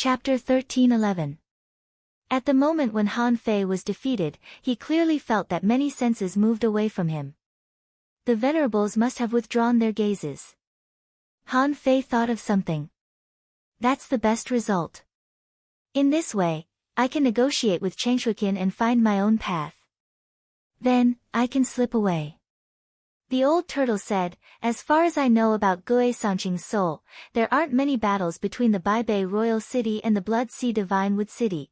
Chapter 13:11. At the moment when Han Fei was defeated, he clearly felt that many senses moved away from him. The venerables must have withdrawn their gazes. Han Fei thought of something. That's the best result. In this way, I can negotiate with Changshuqin and find my own path. Then, I can slip away. The old turtle said, as far as I know about Gue Sanqing's soul, there aren't many battles between the Baibei Royal City and the Blood Sea Divine Wood City.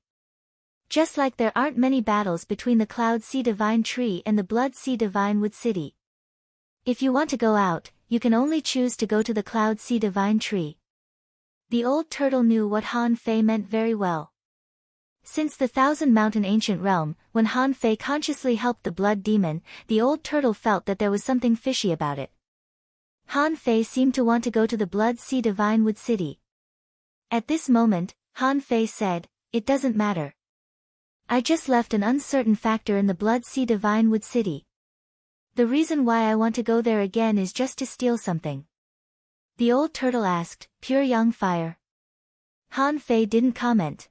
Just like there aren't many battles between the Cloud Sea Divine Tree and the Blood Sea Divine Wood City. If you want to go out, you can only choose to go to the Cloud Sea Divine Tree. The old turtle knew what Han Fei meant very well. Since the Thousand Mountain Ancient Realm, when Han Fei consciously helped the Blood Demon, the old turtle felt that there was something fishy about it. Han Fei seemed to want to go to the Blood Sea Divine Wood City. At this moment, Han Fei said, "It doesn't matter. I just left an uncertain factor in the Blood Sea Divine Wood City. The reason why I want to go there again is just to steal something." The old turtle asked, "Pure Yang Fire?" Han Fei didn't comment.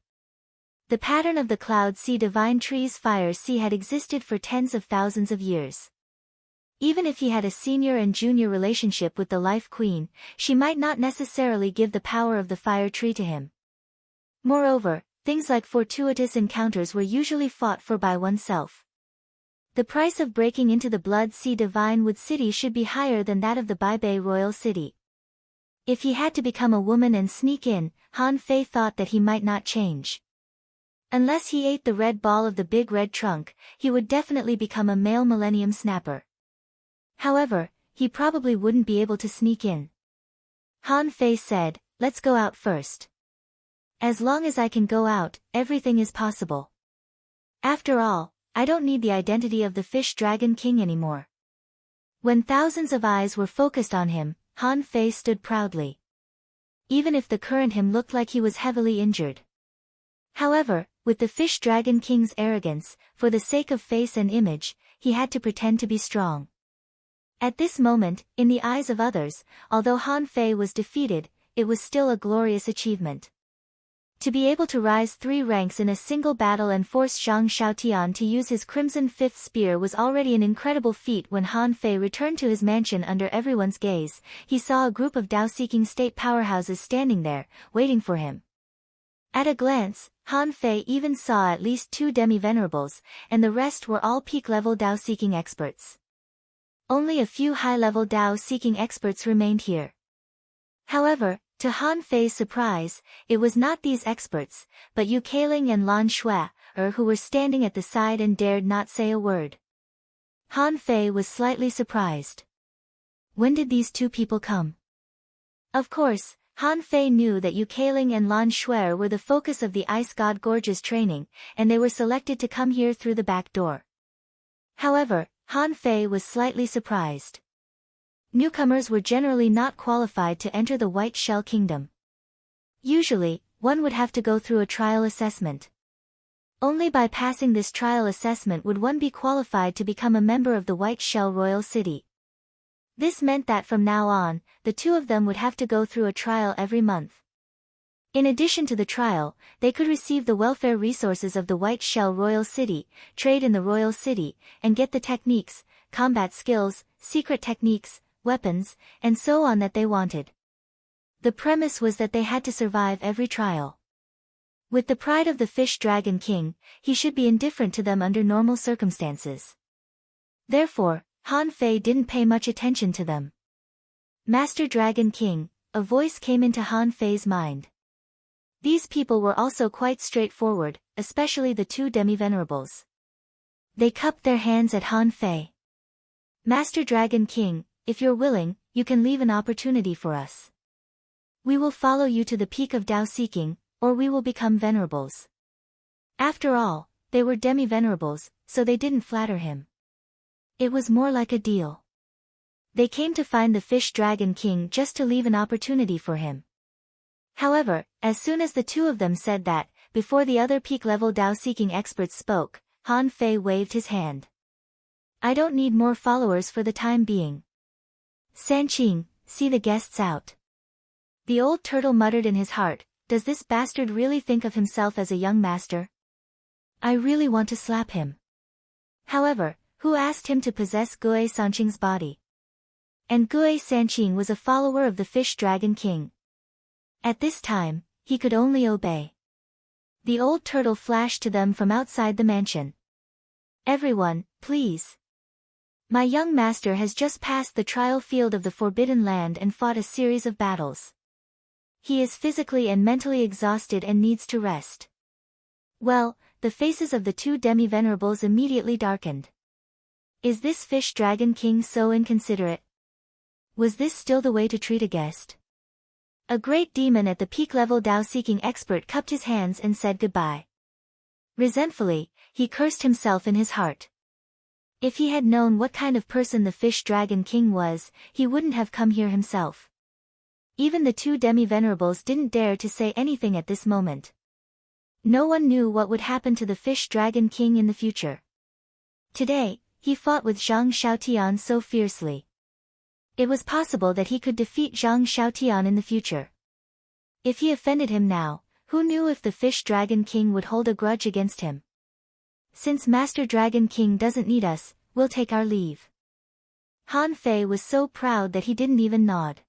The pattern of the Cloud Sea Divine Tree's fire sea had existed for tens of thousands of years. Even if he had a senior and junior relationship with the Life Queen, she might not necessarily give the power of the fire tree to him. Moreover, things like fortuitous encounters were usually fought for by oneself. The price of breaking into the Blood Sea Divine Wood City should be higher than that of the Baibei Royal City. If he had to become a woman and sneak in, Han Fei thought that he might not change. Unless he ate the red ball of the big red trunk, he would definitely become a male Millennium Snapper. However, he probably wouldn't be able to sneak in. Han Fei said, "Let's go out first. As long as I can go out, everything is possible. After all, I don't need the identity of the Fish Dragon King anymore." When thousands of eyes were focused on him, Han Fei stood proudly. Even if the current him looked like he was heavily injured. However, with the Fish Dragon King's arrogance, for the sake of face and image, he had to pretend to be strong. At this moment, in the eyes of others, although Han Fei was defeated, it was still a glorious achievement. To be able to rise 3 ranks in a single battle and force Zhang Xiaotian to use his Crimson Fifth Spear was already an incredible feat. When Han Fei returned to his mansion under everyone's gaze, he saw a group of Dao-seeking state powerhouses standing there, waiting for him. At a glance, Han Fei even saw at least 2 demi-venerables, and the rest were all peak-level Dao-seeking experts. Only a few high-level Dao-seeking experts remained here. However, to Han Fei's surprise, it was not these experts, but Yu Keiling and Lan Shui, who were standing at the side and dared not say a word. Han Fei was slightly surprised. When did these 2 people come? Of course, Han Fei knew that Yu Keiling and Lan Shui were the focus of the Ice God Gorge's training, and they were selected to come here through the back door. However, Han Fei was slightly surprised. Newcomers were generally not qualified to enter the White Shell Kingdom. Usually, one would have to go through a trial assessment. Only by passing this trial assessment would one be qualified to become a member of the White Shell Royal City. This meant that from now on, the 2 of them would have to go through a trial every month. In addition to the trial, they could receive the welfare resources of the White Shell Royal City, trade in the Royal City, and get the techniques, combat skills, secret techniques, weapons, and so on that they wanted. The premise was that they had to survive every trial. With the pride of the Fish Dragon King, he should be indifferent to them under normal circumstances. Therefore, Han Fei didn't pay much attention to them. Master Dragon King, a voice came into Han Fei's mind. These people were also quite straightforward, especially the 2 demi-venerables. They cupped their hands at Han Fei. "Master Dragon King, if you're willing, you can leave an opportunity for us. We will follow you to the peak of Dao-seeking, or we will become venerables." After all, they were demi-venerables, so they didn't flatter him. It was more like a deal. They came to find the Fish Dragon King just to leave an opportunity for him. However, as soon as the 2 of them said that, before the other peak-level Dao-seeking experts spoke, Han Fei waved his hand. "I don't need more followers for the time being. Sanqing, see the guests out." The old turtle muttered in his heart, does this bastard really think of himself as a young master? I really want to slap him. However, who asked him to possess Gue Sanqing's body? And Gue Sanqing was a follower of the Fish Dragon King. At this time, he could only obey. The old turtle flashed to them from outside the mansion. Everyone, please. My young master has just passed the trial field of the Forbidden Land and fought a series of battles. He is physically and mentally exhausted and needs to rest. Well, the faces of the two demi-venerables immediately darkened. Is this Fish Dragon King so inconsiderate? Was this still the way to treat a guest? A great demon at the peak-level Dao-seeking expert cupped his hands and said goodbye. Resentfully, he cursed himself in his heart. If he had known what kind of person the Fish Dragon King was, he wouldn't have come here himself. Even the two demi-venerables didn't dare to say anything at this moment. No one knew what would happen to the Fish Dragon King in the future. Today, he fought with Zhang Xiaotian so fiercely. It was possible that he could defeat Zhang Xiaotian in the future. If he offended him now, who knew if the Fish Dragon King would hold a grudge against him? Since Master Dragon King doesn't need us, we'll take our leave. Han Fei was so proud that he didn't even nod.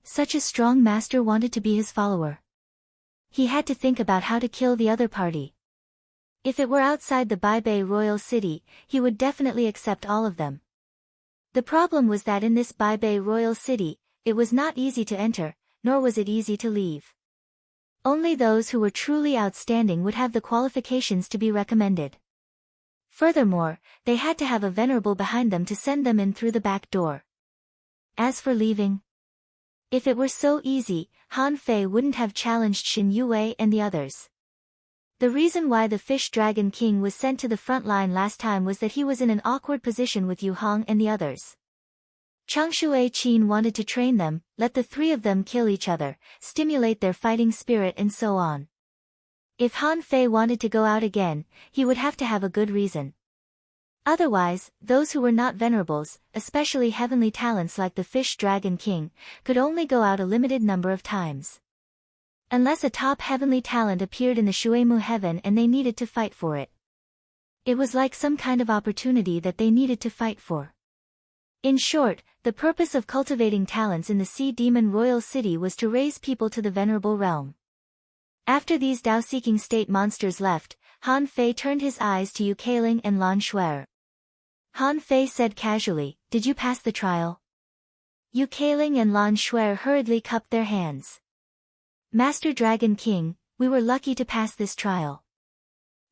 Such a strong master wanted to be his follower. He had to think about how to kill the other party. If it were outside the Baibei royal city, he would definitely accept all of them. The problem was that in this Baibei royal city, it was not easy to enter, nor was it easy to leave. Only those who were truly outstanding would have the qualifications to be recommended. Furthermore, they had to have a venerable behind them to send them in through the back door. As for leaving, if it were so easy, Han Fei wouldn't have challenged Xin Yue and the others. The reason why the Fish Dragon King was sent to the front line last time was that he was in an awkward position with Yu Hong and the others. Changshui Qin wanted to train them, let the three of them kill each other, stimulate their fighting spirit and so on. If Han Fei wanted to go out again, he would have to have a good reason. Otherwise, those who were not venerables, especially heavenly talents like the Fish Dragon King, could only go out a limited number of times. Unless a top heavenly talent appeared in the Shuemu heaven and they needed to fight for it. It was like some kind of opportunity that they needed to fight for. In short, the purpose of cultivating talents in the Sea Demon Royal City was to raise people to the venerable realm. After these Dao-seeking state monsters left, Han Fei turned his eyes to Yu Keiling and Lan Shuer. Han Fei said casually, "Did you pass the trial?" Yu Keiling and Lan Shuer hurriedly cupped their hands. Master Dragon King, we were lucky to pass this trial.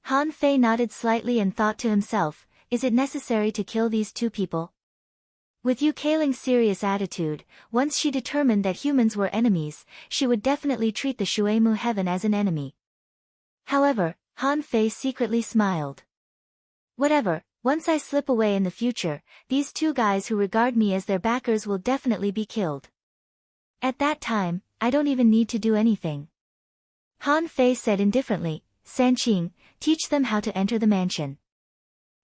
Han Fei nodded slightly and thought to himself, is it necessary to kill these two people? With Yu Keiling's serious attitude, once she determined that humans were enemies, she would definitely treat the Shuemu heaven as an enemy. However, Han Fei secretly smiled. Whatever, once I slip away in the future, these two guys who regard me as their backers will definitely be killed. At that time, I don't even need to do anything. Han Fei said indifferently, Sanqing, teach them how to enter the mansion.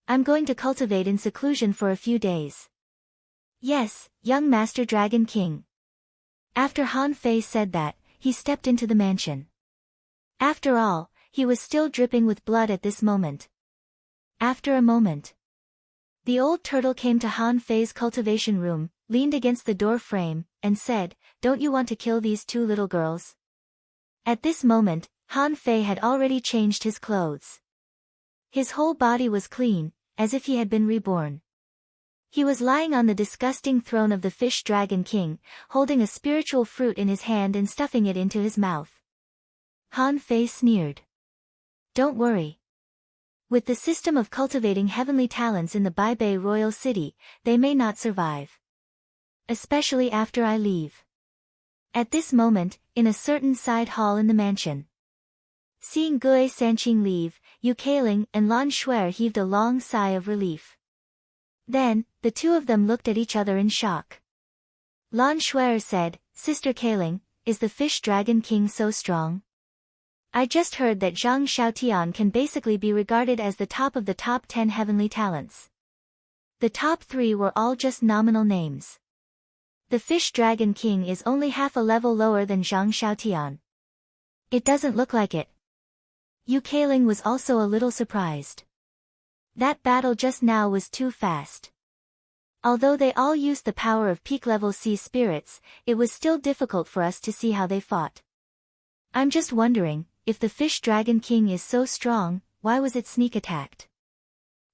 I'm going to cultivate in seclusion for a few days. Yes, young Master Dragon King. After Han Fei said that, he stepped into the mansion. After all, he was still dripping with blood at this moment. After a moment, the old turtle came to Han Fei's cultivation room, leaned against the door frame, and said, "Don't you want to kill these two little girls?" At this moment, Han Fei had already changed his clothes. His whole body was clean, as if he had been reborn. He was lying on the disgusting throne of the Fish Dragon King, holding a spiritual fruit in his hand and stuffing it into his mouth. Han Fei sneered. Don't worry. With the system of cultivating heavenly talents in the Baibei Royal City, they may not survive. Especially after I leave. At this moment, in a certain side hall in the mansion. Seeing Gue Sanqing leave, Yu Keiling and Lan Shuer heaved a long sigh of relief. Then, the two of them looked at each other in shock. Lan Shuer said, Sister Keiling, is the Fish Dragon King so strong? I just heard that Zhang Xiaotian can basically be regarded as the top of the top 10 heavenly talents. The top 3 were all just nominal names. The Fish Dragon King is only half a level lower than Zhang Xiaotian. It doesn't look like it. Yu Keiling was also a little surprised. That battle just now was too fast. Although they all used the power of peak-level sea spirits, it was still difficult for us to see how they fought. I'm just wondering, if the Fish Dragon King is so strong, why was it sneak attacked?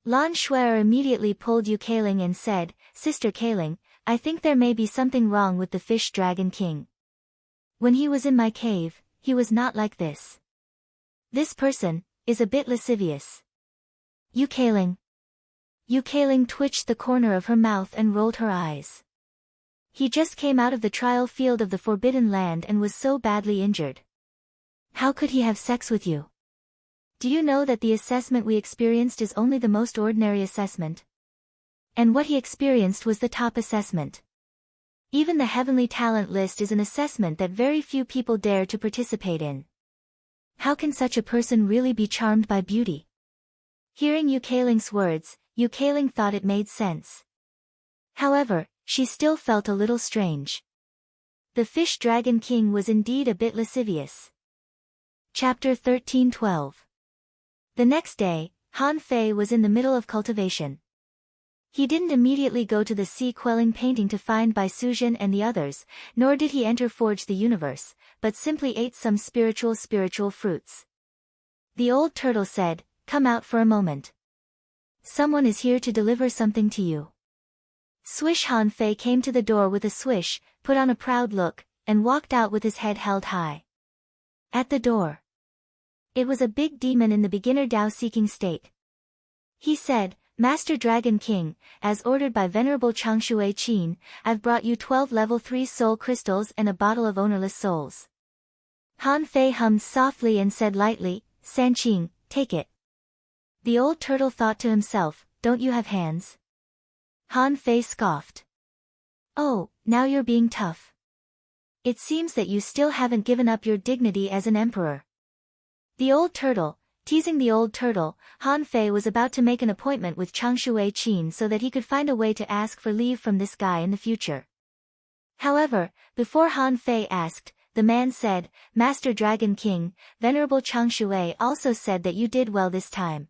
Lan Shuer immediately pulled Yu Keiling and said, Sister Keiling, I think there may be something wrong with the Fish Dragon King. When he was in my cave, he was not like this. This person is a bit lascivious. Yu Keiling. Yu Keiling twitched the corner of her mouth and rolled her eyes. He just came out of the trial field of the Forbidden Land and was so badly injured. How could he have sex with you? Do you know that the assessment we experienced is only the most ordinary assessment? And what he experienced was the top assessment. Even the Heavenly Talent List is an assessment that very few people dare to participate in. How can such a person really be charmed by beauty? Hearing Yu Keiling's words, Yu Keiling thought it made sense. However, she still felt a little strange. The Fish Dragon King was indeed a bit lascivious. Chapter 13:12. The next day, Han Fei was in the middle of cultivation. He didn't immediately go to the sea-quelling painting to find Bai Suzhen and the others, nor did he enter Forge the Universe, but simply ate some spiritual fruits. The old turtle said, Come out for a moment. Someone is here to deliver something to you. Swish. Han Fei came to the door with a swish, put on a proud look, and walked out with his head held high. At the door. It was a big demon in the beginner Dao-seeking state. He said, Master Dragon King, as ordered by Venerable Changshui Qin, I've brought you 12 level 3 soul crystals and a bottle of ownerless souls. Han Fei hummed softly and said lightly, Sanqing, take it. The old turtle thought to himself, don't you have hands? Han Fei scoffed. Oh, now you're being tough. It seems that you still haven't given up your dignity as an emperor. The old turtle, teasing the old turtle, Han Fei was about to make an appointment with Changshui Qin so that he could find a way to ask for leave from this guy in the future. However, before Han Fei asked, the man said, Master Dragon King, Venerable Changshui also said that you did well this time.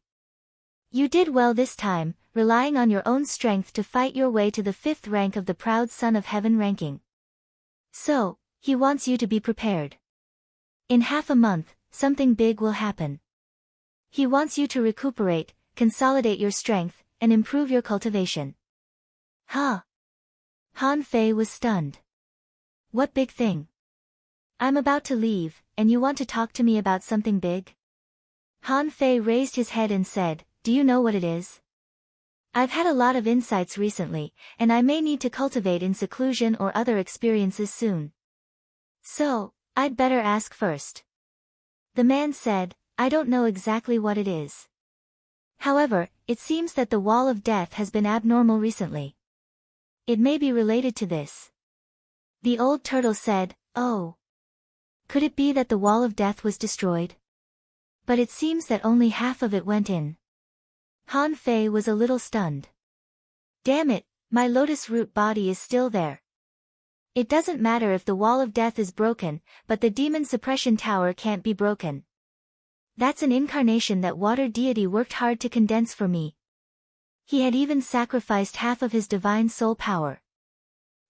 You did well this time, relying on your own strength to fight your way to the 5th rank of the Proud Son of Heaven ranking. So, he wants you to be prepared. In half a month, something big will happen. He wants you to recuperate, consolidate your strength, and improve your cultivation. Huh? Han Fei was stunned. What big thing? I'm about to leave, and you want to talk to me about something big? Han Fei raised his head and said, Do you know what it is? I've had a lot of insights recently, and I may need to cultivate in seclusion or other experiences soon. So, I'd better ask first. The man said, I don't know exactly what it is. However, it seems that the Wall of Death has been abnormal recently. It may be related to this. The old turtle said, Oh. Could it be that the Wall of Death was destroyed? But it seems that only half of it went in. Han Fei was a little stunned. Damn it, my lotus root body is still there. It doesn't matter if the Wall of Death is broken, but the Demon Suppression Tower can't be broken. That's an incarnation that water deity worked hard to condense for me. He had even sacrificed half of his divine soul power.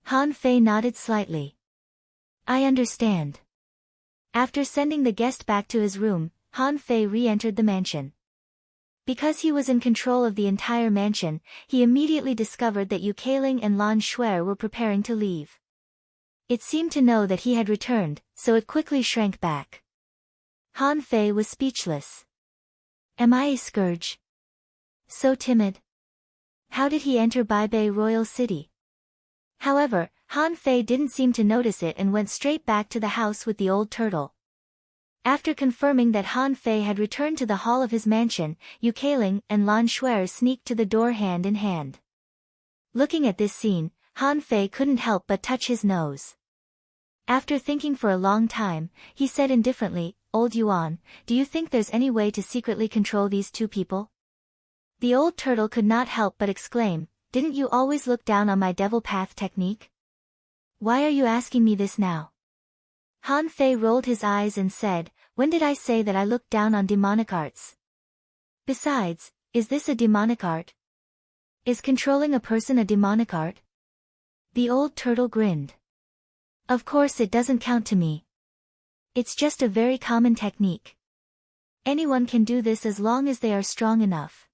Han Fei nodded slightly. I understand. After sending the guest back to his room, Han Fei re-entered the mansion. Because he was in control of the entire mansion, he immediately discovered that Yu Keiling and Lan Shuer were preparing to leave. It seemed to know that he had returned, so it quickly shrank back. Han Fei was speechless. Am I a scourge? So timid. How did he enter Baibei Royal City? However, Han Fei didn't seem to notice it and went straight back to the house with the old turtle. After confirming that Han Fei had returned to the hall of his mansion, Yu Keiling and Lan Shuer sneaked to the door hand in hand. Looking at this scene, Han Fei couldn't help but touch his nose. After thinking for a long time, he said indifferently, Old Yuan, do you think there's any way to secretly control these two people? The old turtle could not help but exclaim, Didn't you always look down on my devil path technique? Why are you asking me this now? Han Fei rolled his eyes and said, When did I say that I looked down on demonic arts? Besides, is this a demonic art? Is controlling a person a demonic art? The old turtle grinned. Of course it doesn't count to me. It's just a very common technique. Anyone can do this as long as they are strong enough.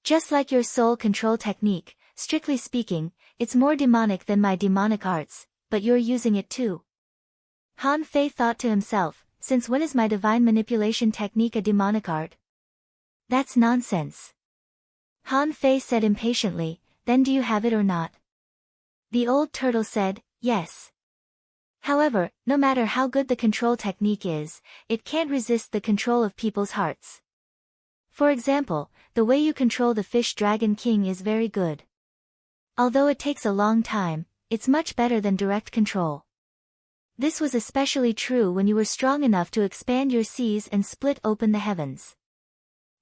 Just like your soul control technique, strictly speaking, it's more demonic than my demonic arts, but you're using it too. Han Fei thought to himself, since when is my divine manipulation technique a demonic art? That's nonsense. Han Fei said impatiently, then do you have it or not? The old turtle said, yes. However, no matter how good the control technique is, it can't resist the control of people's hearts. For example, the way you control the fish dragon king is very good. Although it takes a long time, it's much better than direct control. This was especially true when you were strong enough to expand your seas and split open the heavens.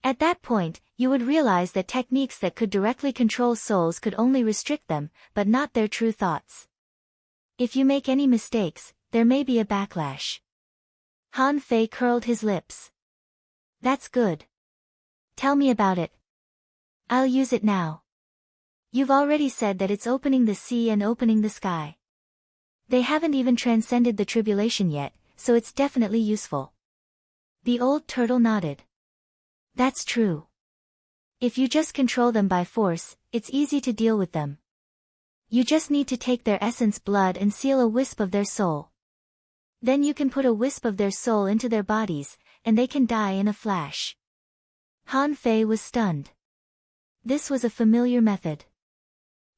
At that point, you would realize that techniques that could directly control souls could only restrict them, but not their true thoughts. If you make any mistakes, there may be a backlash. Han Fei curled his lips. That's good. Tell me about it. I'll use it now. You've already said that it's opening the sea and opening the sky. They haven't even transcended the tribulation yet, so it's definitely useful. The old turtle nodded. That's true. If you just control them by force, it's easy to deal with them. You just need to take their essence blood and seal a wisp of their soul. Then you can put a wisp of their soul into their bodies, and they can die in a flash. Han Fei was stunned. This was a familiar method.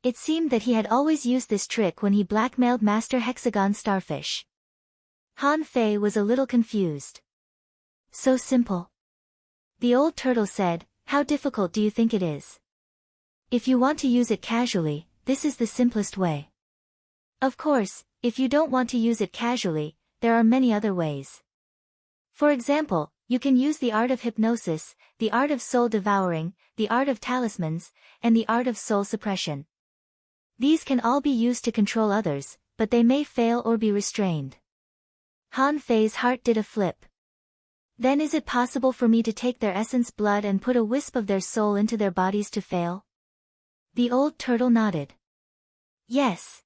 It seemed that he had always used this trick when he blackmailed Master Hexagon Starfish. Han Fei was a little confused. So simple. The old turtle said, how difficult do you think it is? If you want to use it casually, this is the simplest way. Of course, if you don't want to use it casually, there are many other ways. For example, you can use the art of hypnosis, the art of soul devouring, the art of talismans, and the art of soul suppression. These can all be used to control others, but they may fail or be restrained. Han Fei's heart did a flip. Then is it possible for me to take their essence blood and put a wisp of their soul into their bodies to fail? The old turtle nodded. Yes.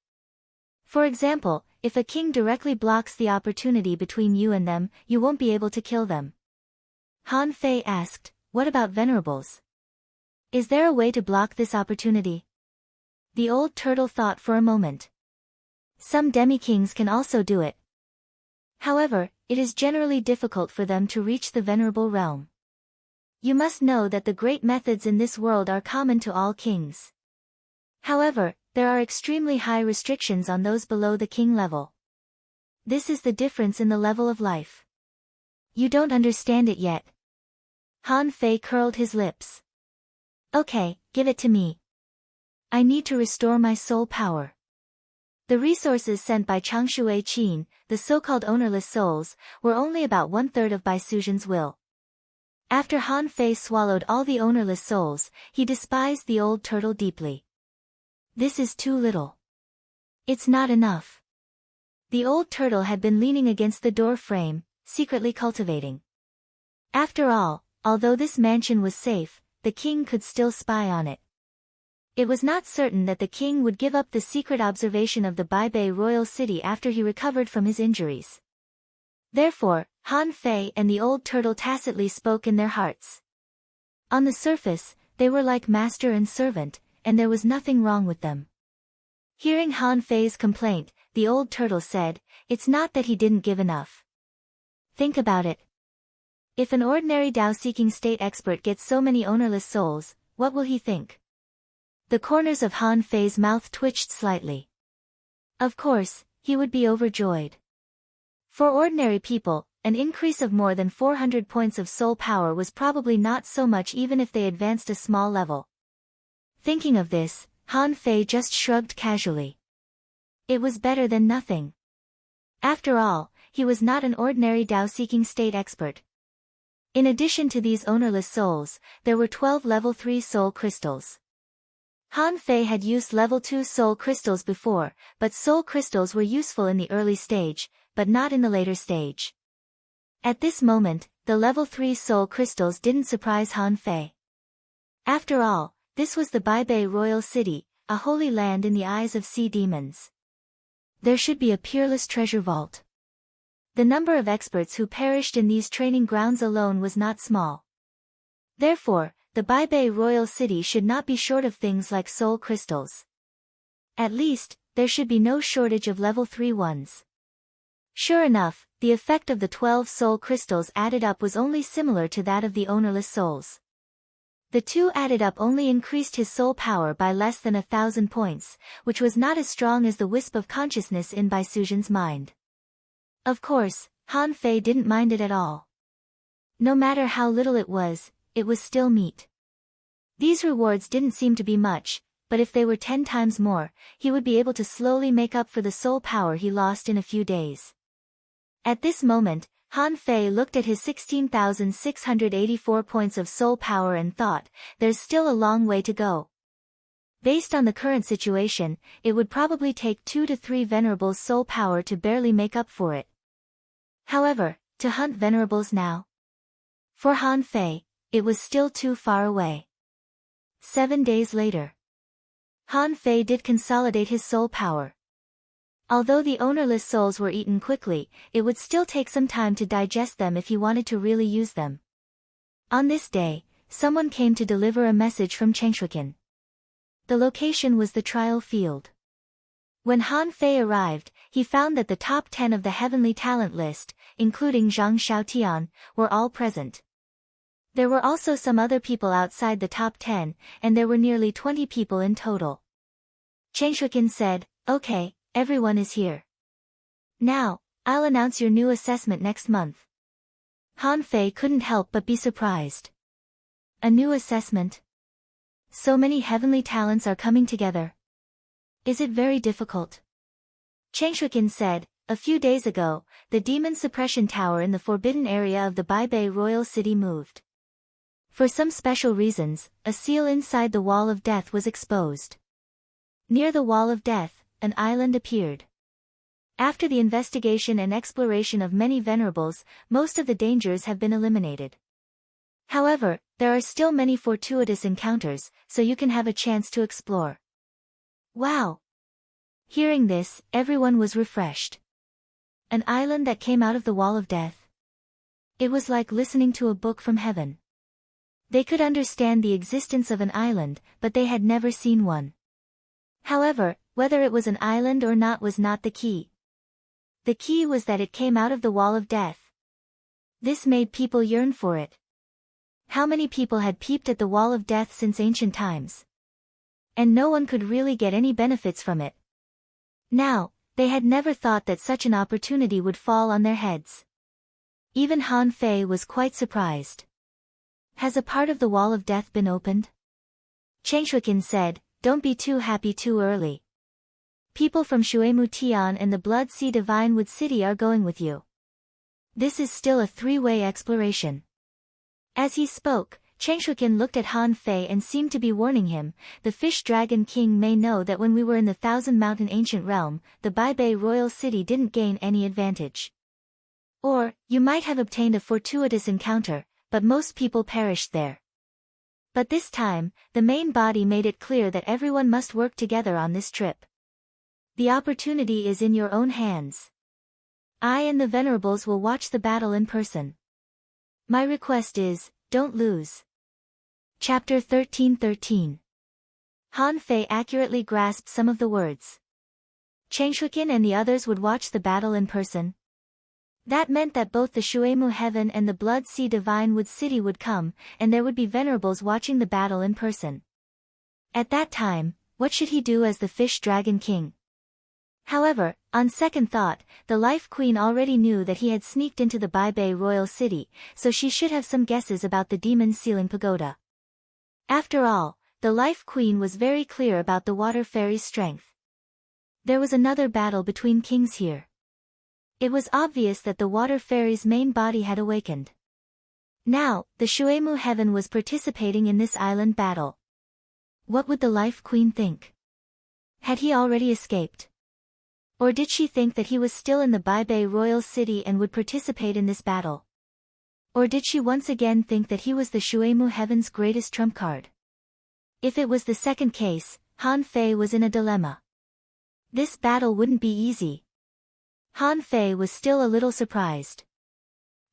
For example, if a king directly blocks the opportunity between you and them, you won't be able to kill them. Han Fei asked, what about venerables? Is there a way to block this opportunity? The old turtle thought for a moment. Some demi-kings can also do it. However, it is generally difficult for them to reach the venerable realm. You must know that the great methods in this world are common to all kings. However, there are extremely high restrictions on those below the king level. This is the difference in the level of life. You don't understand it yet. Han Fei curled his lips. Okay, give it to me. I need to restore my soul power. The resources sent by Changshui Qin, the so-called ownerless souls, were only about 1/3 of Bai Suzhen's will. After Han Fei swallowed all the ownerless souls, he despised the old turtle deeply. This is too little. It's not enough. The old turtle had been leaning against the door frame, secretly cultivating. After all, although this mansion was safe, the king could still spy on it. It was not certain that the king would give up the secret observation of the Baibei royal city after he recovered from his injuries. Therefore, Han Fei and the old turtle tacitly spoke in their hearts. On the surface, they were like master and servant, and there was nothing wrong with them. Hearing Han Fei's complaint, the old turtle said, it's not that he didn't give enough. Think about it. If an ordinary Tao-seeking state expert gets so many ownerless souls, what will he think? The corners of Han Fei's mouth twitched slightly. Of course, he would be overjoyed. For ordinary people, an increase of more than 400 points of soul power was probably not so much even if they advanced a small level. Thinking of this, Han Fei just shrugged casually. It was better than nothing. After all, he was not an ordinary Tao-seeking state expert. In addition to these ownerless souls, there were 12 level 3 soul crystals. Han Fei had used level 2 soul crystals before, but soul crystals were useful in the early stage, but not in the later stage. At this moment, the level 3 soul crystals didn't surprise Han Fei. After all, this was the Baibei royal city, a holy land in the eyes of sea demons. There should be a peerless treasure vault. The number of experts who perished in these training grounds alone was not small. Therefore, the Baibei royal city should not be short of things like soul crystals. At least, there should be no shortage of level 3 ones. Sure enough, the effect of the 12 soul crystals added up was only similar to that of the ownerless souls. The two added up only increased his soul power by less than 1,000 points, which was not as strong as the wisp of consciousness in Bai Suzhen's mind. Of course, Han Fei didn't mind it at all. No matter how little it was still meat. These rewards didn't seem to be much, but if they were 10 times more, he would be able to slowly make up for the soul power he lost in a few days. At this moment, Han Fei looked at his 16,684 points of soul power and thought, there's still a long way to go. Based on the current situation, it would probably take 2 to 3 venerables' soul power to barely make up for it. However, to hunt venerables now? For Han Fei, it was still too far away. 7 days later. Han Fei did consolidate his soul power. Although the ownerless souls were eaten quickly, it would still take some time to digest them if he wanted to really use them. On this day, someone came to deliver a message from Chengshuikin. The location was the trial field. When Han Fei arrived, he found that the top 10 of the heavenly talent list, including Zhang Xiaotian, were all present. There were also some other people outside the top 10, and there were nearly 20 people in total. Chengshuikin said, "Okay, everyone is here. Now, I'll announce your new assessment next month." Han Fei couldn't help but be surprised. A new assessment? So many heavenly talents are coming together. Is it very difficult? Chengshuikin said, "A few days ago, the demon suppression tower in the forbidden area of the Baibei royal city moved. For some special reasons, a seal inside the wall of death was exposed. Near the wall of death, an island appeared. After the investigation and exploration of many venerables, most of the dangers have been eliminated. However, there are still many fortuitous encounters, so you can have a chance to explore." Wow! Hearing this, everyone was refreshed. An island that came out of the wall of death. It was like listening to a book from heaven. They could understand the existence of an island, but they had never seen one. However, whether it was an island or not was not the key. The key was that it came out of the wall of death. This made people yearn for it. How many people had peeped at the wall of death since ancient times? And no one could really get any benefits from it. Now, they had never thought that such an opportunity would fall on their heads. Even Han Fei was quite surprised. "Has a part of the wall of death been opened?" Chengshuikin said, "Don't be too happy too early. People from Shuemu Tian and the Blood Sea Divine Wood City are going with you. This is still a 3-way exploration." As he spoke, Chengshuikin looked at Han Fei and seemed to be warning him, "The Fish Dragon King may know that when we were in the Thousand Mountain Ancient Realm, the Baibei royal city didn't gain any advantage. Or, you might have obtained a fortuitous encounter, but most people perished there. But this time, the main body made it clear that everyone must work together on this trip. The opportunity is in your own hands. I and the Venerables will watch the battle in person. My request is, don't lose." Chapter 13:13. Han Fei accurately grasped some of the words. Chengshuikin and the others would watch the battle in person. That meant that both the Shuemu Heaven and the Blood Sea Divine Wood City would come, and there would be venerables watching the battle in person. At that time, what should he do as the Fish Dragon King? However, on second thought, the Life Queen already knew that he had sneaked into the Baibei royal city, so she should have some guesses about the demon's sealing pagoda. After all, the Life Queen was very clear about the Water Fairy's strength. There was another battle between kings here. It was obvious that the Water Fairy's main body had awakened. Now, the Shuemu Heaven was participating in this island battle. What would the Life Queen think? Had he already escaped? Or did she think that he was still in the Baibei royal city and would participate in this battle? Or did she once again think that he was the Shuemu Heaven's greatest trump card? If it was the second case, Han Fei was in a dilemma. This battle wouldn't be easy. Han Fei was still a little surprised.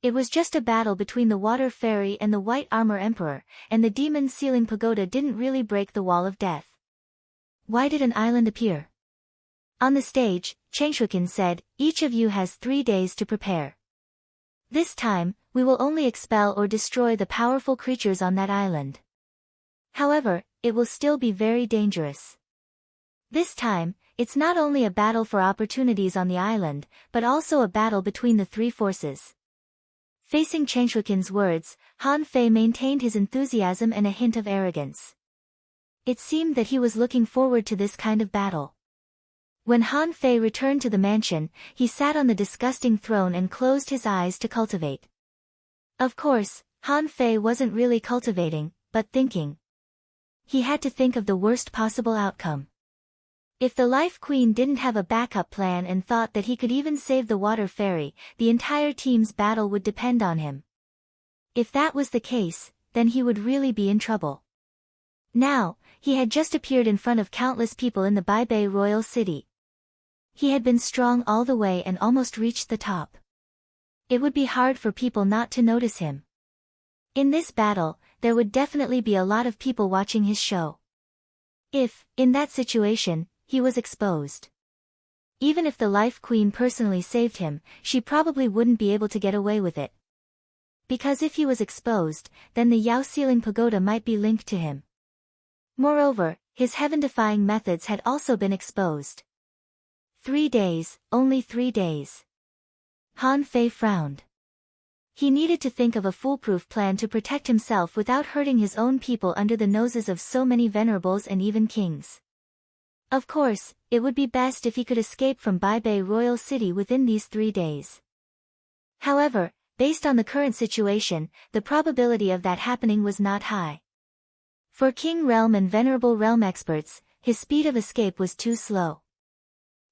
It was just a battle between the Water Fairy and the White Armor Emperor, and the demon sealing pagoda didn't really break the wall of death. Why did an island appear? On the stage, Chengshukin said, "Each of you has 3 days to prepare. This time, we will only expel or destroy the powerful creatures on that island. However, it will still be very dangerous. This time, it's not only a battle for opportunities on the island, but also a battle between the 3 forces." Facing Chengshukin's words, Han Fei maintained his enthusiasm and a hint of arrogance. It seemed that he was looking forward to this kind of battle. When Han Fei returned to the mansion, he sat on the disgusting throne and closed his eyes to cultivate. Of course, Han Fei wasn't really cultivating, but thinking. He had to think of the worst possible outcome. If the Life Queen didn't have a backup plan and thought that he could even save the Water Fairy, the entire team's battle would depend on him. If that was the case, then he would really be in trouble. Now, he had just appeared in front of countless people in the Baibei royal city. He had been strong all the way and almost reached the top. It would be hard for people not to notice him. In this battle, there would definitely be a lot of people watching his show. If, in that situation, he was exposed. Even if the Life Queen personally saved him, she probably wouldn't be able to get away with it. Because if he was exposed, then the Yao Sealing Pagoda might be linked to him. Moreover, his heaven-defying methods had also been exposed. 3 days, only 3 days. Han Fei frowned. He needed to think of a foolproof plan to protect himself without hurting his own people under the noses of so many venerables and even kings. Of course, it would be best if he could escape from Baibei Royal City within these 3 days. However, based on the current situation, the probability of that happening was not high. For King Realm and Venerable Realm experts, his speed of escape was too slow.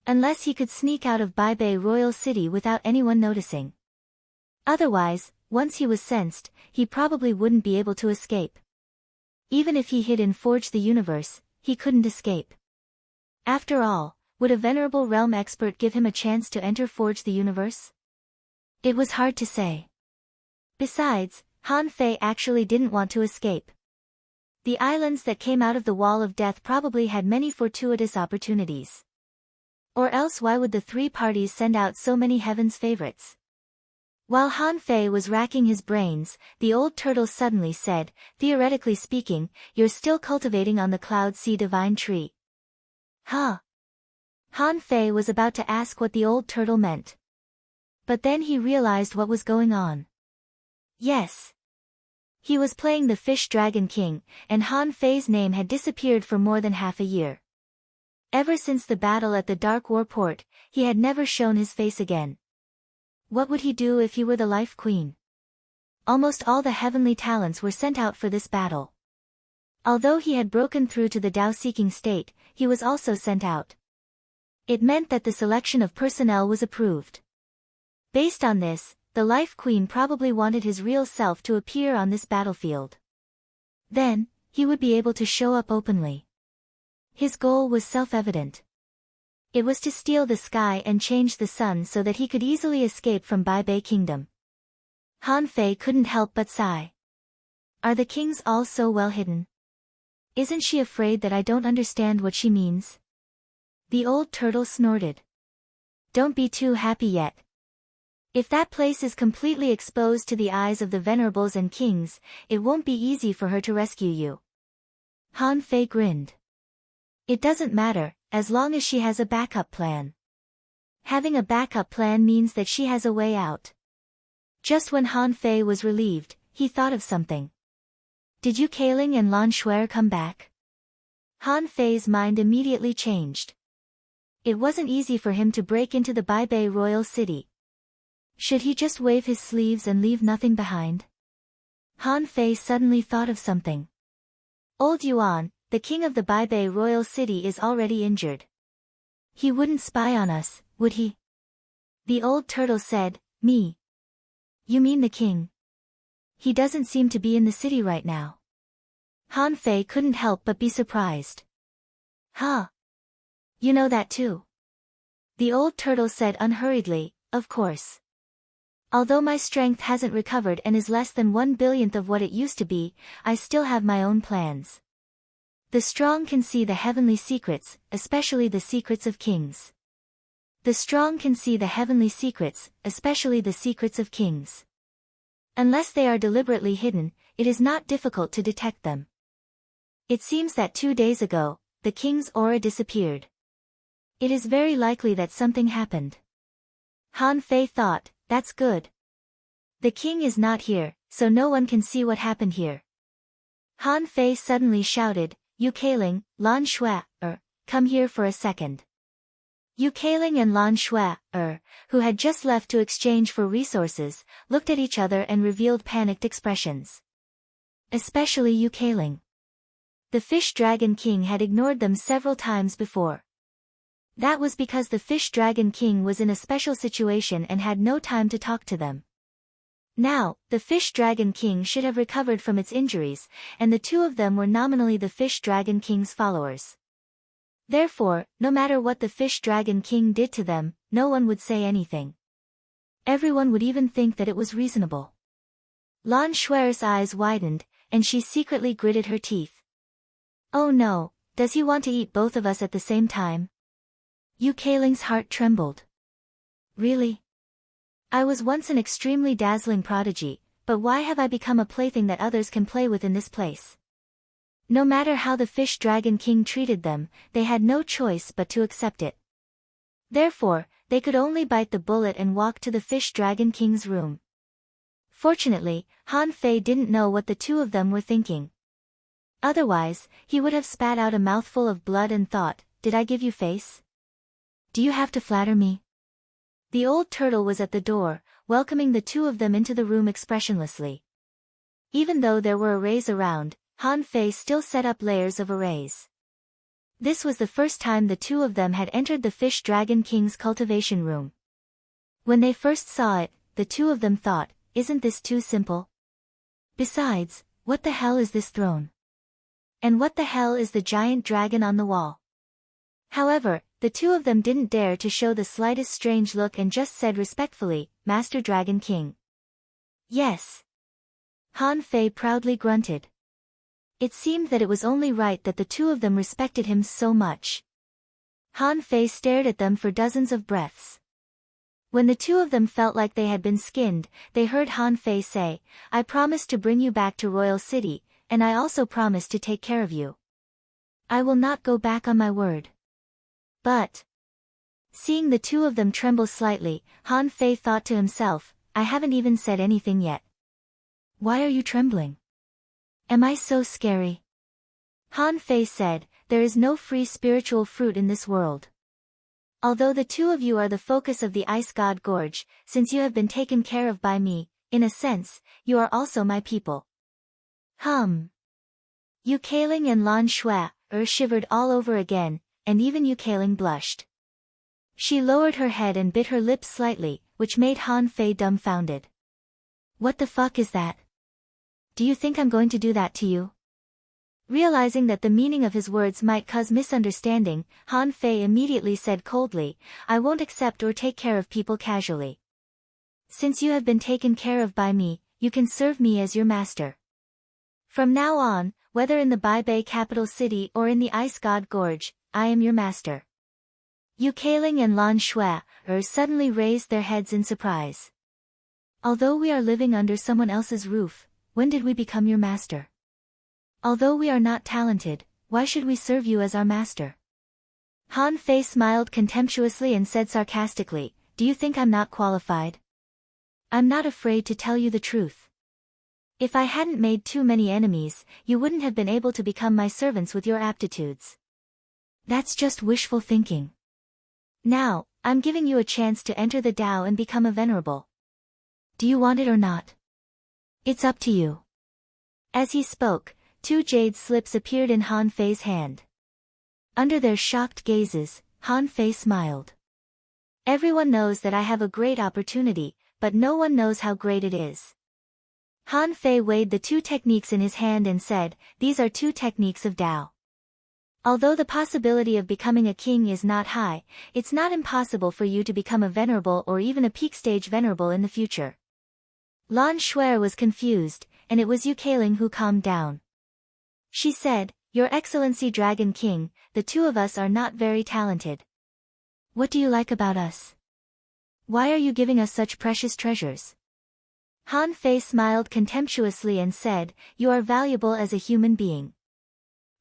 Unless he could sneak out of Baibei Royal City without anyone noticing. Otherwise, once he was sensed, he probably wouldn't be able to escape. Even if he hid in Forge the Universe, he couldn't escape. After all, would a Venerable Realm expert give him a chance to enter Forge the Universe? It was hard to say. Besides, Han Fei actually didn't want to escape. The islands that came out of the Wall of Death probably had many fortuitous opportunities. Or else why would the 3 parties send out so many heaven's favorites? While Han Fei was racking his brains, the old turtle suddenly said, "Theoretically speaking, you're still cultivating on the Cloud Sea Divine Tree." Huh? Han Fei was about to ask what the old turtle meant. But then he realized what was going on. Yes. He was playing the Fish Dragon King, and Han Fei's name had disappeared for more than half a year. Ever since the battle at the Dark War Port, he had never shown his face again. What would he do if he were the Life Queen? Almost all the heavenly talents were sent out for this battle. Although he had broken through to the Tao-seeking state, he was also sent out. It meant that the selection of personnel was approved. Based on this, the Life Queen probably wanted his real self to appear on this battlefield. Then, he would be able to show up openly. His goal was self-evident. It was to steal the sky and change the sun so that he could easily escape from Baibei Kingdom. Han Fei couldn't help but sigh. Are the kings all so well hidden? Isn't she afraid that I don't understand what she means? The old turtle snorted. Don't be too happy yet. If that place is completely exposed to the eyes of the venerables and kings, it won't be easy for her to rescue you. Han Fei grinned. It doesn't matter, as long as she has a backup plan. Having a backup plan means that she has a way out. Just when Han Fei was relieved, he thought of something. Did Yu Kailing and Lan Shuer come back? Han Fei's mind immediately changed. It wasn't easy for him to break into the Baibei Royal City. Should he just wave his sleeves and leave nothing behind? Han Fei suddenly thought of something. Old Yuan, the king of the Baibei Royal City, is already injured. He wouldn't spy on us, would he? The old turtle said, Me. You mean the king? he doesn't seem to be in the city right now. Han Fei couldn't help but be surprised. Huh? You know that too? The old turtle said unhurriedly, of course. Although my strength hasn't recovered and is less than 1/1000th of what it used to be, I still have my own plans. The strong can see the heavenly secrets, especially the secrets of kings. The strong can see the heavenly secrets, especially the secrets of kings. Unless they are deliberately hidden, it is not difficult to detect them. It seems that 2 days ago, the king's aura disappeared. It is very likely that something happened. Han Fei thought, that's good. The king is not here, so no one can see what happened here. Han Fei suddenly shouted, Yu Keiling, Lan Shui, come here for a second. Yu Keiling and Lan Shui, who had just left to exchange for resources, looked at each other and revealed panicked expressions. Especially Yu Keiling. The Fish Dragon King had ignored them several times before. That was because the Fish Dragon King was in a special situation and had no time to talk to them. Now, the Fish Dragon King should have recovered from its injuries, and the two of them were nominally the Fish Dragon King's followers. Therefore, no matter what the Fish Dragon King did to them, no one would say anything. Everyone would even think that it was reasonable. Lan Shui's eyes widened, and she secretly gritted her teeth. Oh no, does he want to eat both of us at the same time? Yu Keiling's heart trembled. Really? I was once an extremely dazzling prodigy, but why have I become a plaything that others can play with in this place? No matter how the Fish Dragon King treated them, they had no choice but to accept it. Therefore, they could only bite the bullet and walk to the Fish Dragon King's room. Fortunately, Han Fei didn't know what the two of them were thinking. Otherwise, he would have spat out a mouthful of blood and thought, did I give you face? Do you have to flatter me? The old turtle was at the door, welcoming the two of them into the room expressionlessly. Even though there were arrays around, Han Fei still set up layers of arrays. This was the first time the two of them had entered the Fish Dragon King's cultivation room. When they first saw it, the two of them thought, isn't this too simple? Besides, what the hell is this throne? And what the hell is the giant dragon on the wall? However, the two of them didn't dare to show the slightest strange look and just said respectfully, Master Dragon King. Yes. Han Fei proudly grunted. It seemed that it was only right that the two of them respected him so much. Han Fei stared at them for dozens of breaths. When the two of them felt like they had been skinned, they heard Han Fei say, I promise to bring you back to Royal City, and I also promise to take care of you. I will not go back on my word. But, seeing the two of them tremble slightly, Han Fei thought to himself, I haven't even said anything yet. Why are you trembling? Am I so scary? Han Fei said, there is no free spiritual fruit in this world. Although the two of you are the focus of the Ice God Gorge, since you have been taken care of by me, in a sense, you are also my people. Yu Keiling and Lan Shui, shivered all over again, and even Yu Keiling blushed. She lowered her head and bit her lips slightly, which made Han Fei dumbfounded. What the fuck is that? Do you think I'm going to do that to you? Realizing that the meaning of his words might cause misunderstanding, Han Fei immediately said coldly, I won't accept or take care of people casually. Since you have been taken care of by me, you can serve me as your master. From now on, whether in the Bai Bei capital city or in the Ice God Gorge, I am your master. Yu Keiling and Lan Shui, suddenly raised their heads in surprise. Although we are living under someone else's roof, when did we become your master? Although we are not talented, why should we serve you as our master? Han Fei smiled contemptuously and said sarcastically, do you think I'm not qualified? I'm not afraid to tell you the truth. If I hadn't made too many enemies, you wouldn't have been able to become my servants with your aptitudes. That's just wishful thinking. Now, I'm giving you a chance to enter the Tao and become a venerable. Do you want it or not? It's up to you. As he spoke, 2 jade slips appeared in Han Fei's hand. Under their shocked gazes, Han Fei smiled. Everyone knows that I have a great opportunity, but no one knows how great it is. Han Fei weighed the two techniques in his hand and said, "These are two techniques of Tao. Although the possibility of becoming a king is not high, it's not impossible for you to become a venerable or even a peak stage venerable in the future." Lan Shuer was confused, and it was Yu Keiling who calmed down. She said, "Your Excellency Dragon King, the two of us are not very talented. What do you like about us? Why are you giving us such precious treasures?" Han Fei smiled contemptuously and said, "You are valuable as a human being.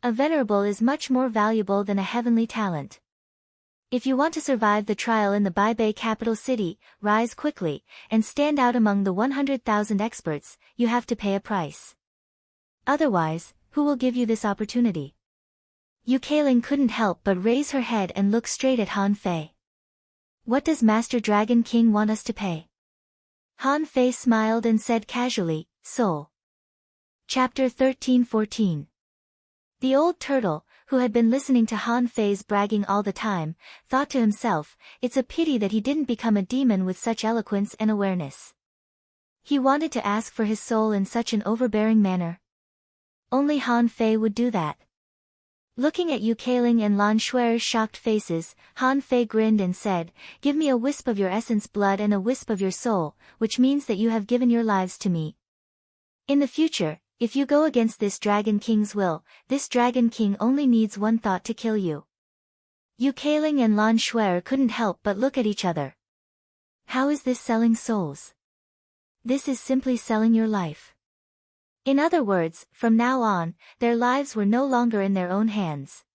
A venerable is much more valuable than a heavenly talent. If you want to survive the trial in the Baibei capital city, rise quickly, and stand out among the 100,000 experts, you have to pay a price. Otherwise, who will give you this opportunity?" Yu Keiling couldn't help but raise her head and look straight at Han Fei. "What does Master Dragon King want us to pay?" Han Fei smiled and said casually, "Soul." Chapter 13-14. The old turtle, who had been listening to Han Fei's bragging all the time, thought to himself, it's a pity that he didn't become a demon with such eloquence and awareness. He wanted to ask for his soul in such an overbearing manner. Only Han Fei would do that. Looking at Yu Keiling and Lan Shuer's shocked faces, Han Fei grinned and said, "Give me a wisp of your essence blood and a wisp of your soul, which means that you have given your lives to me. In the future, if you go against this Dragon King's will, this Dragon King only needs one thought to kill you." Yu Keiling and Lan Shuer couldn't help but look at each other. How is this selling souls? This is simply selling your life. In other words, from now on, their lives were no longer in their own hands.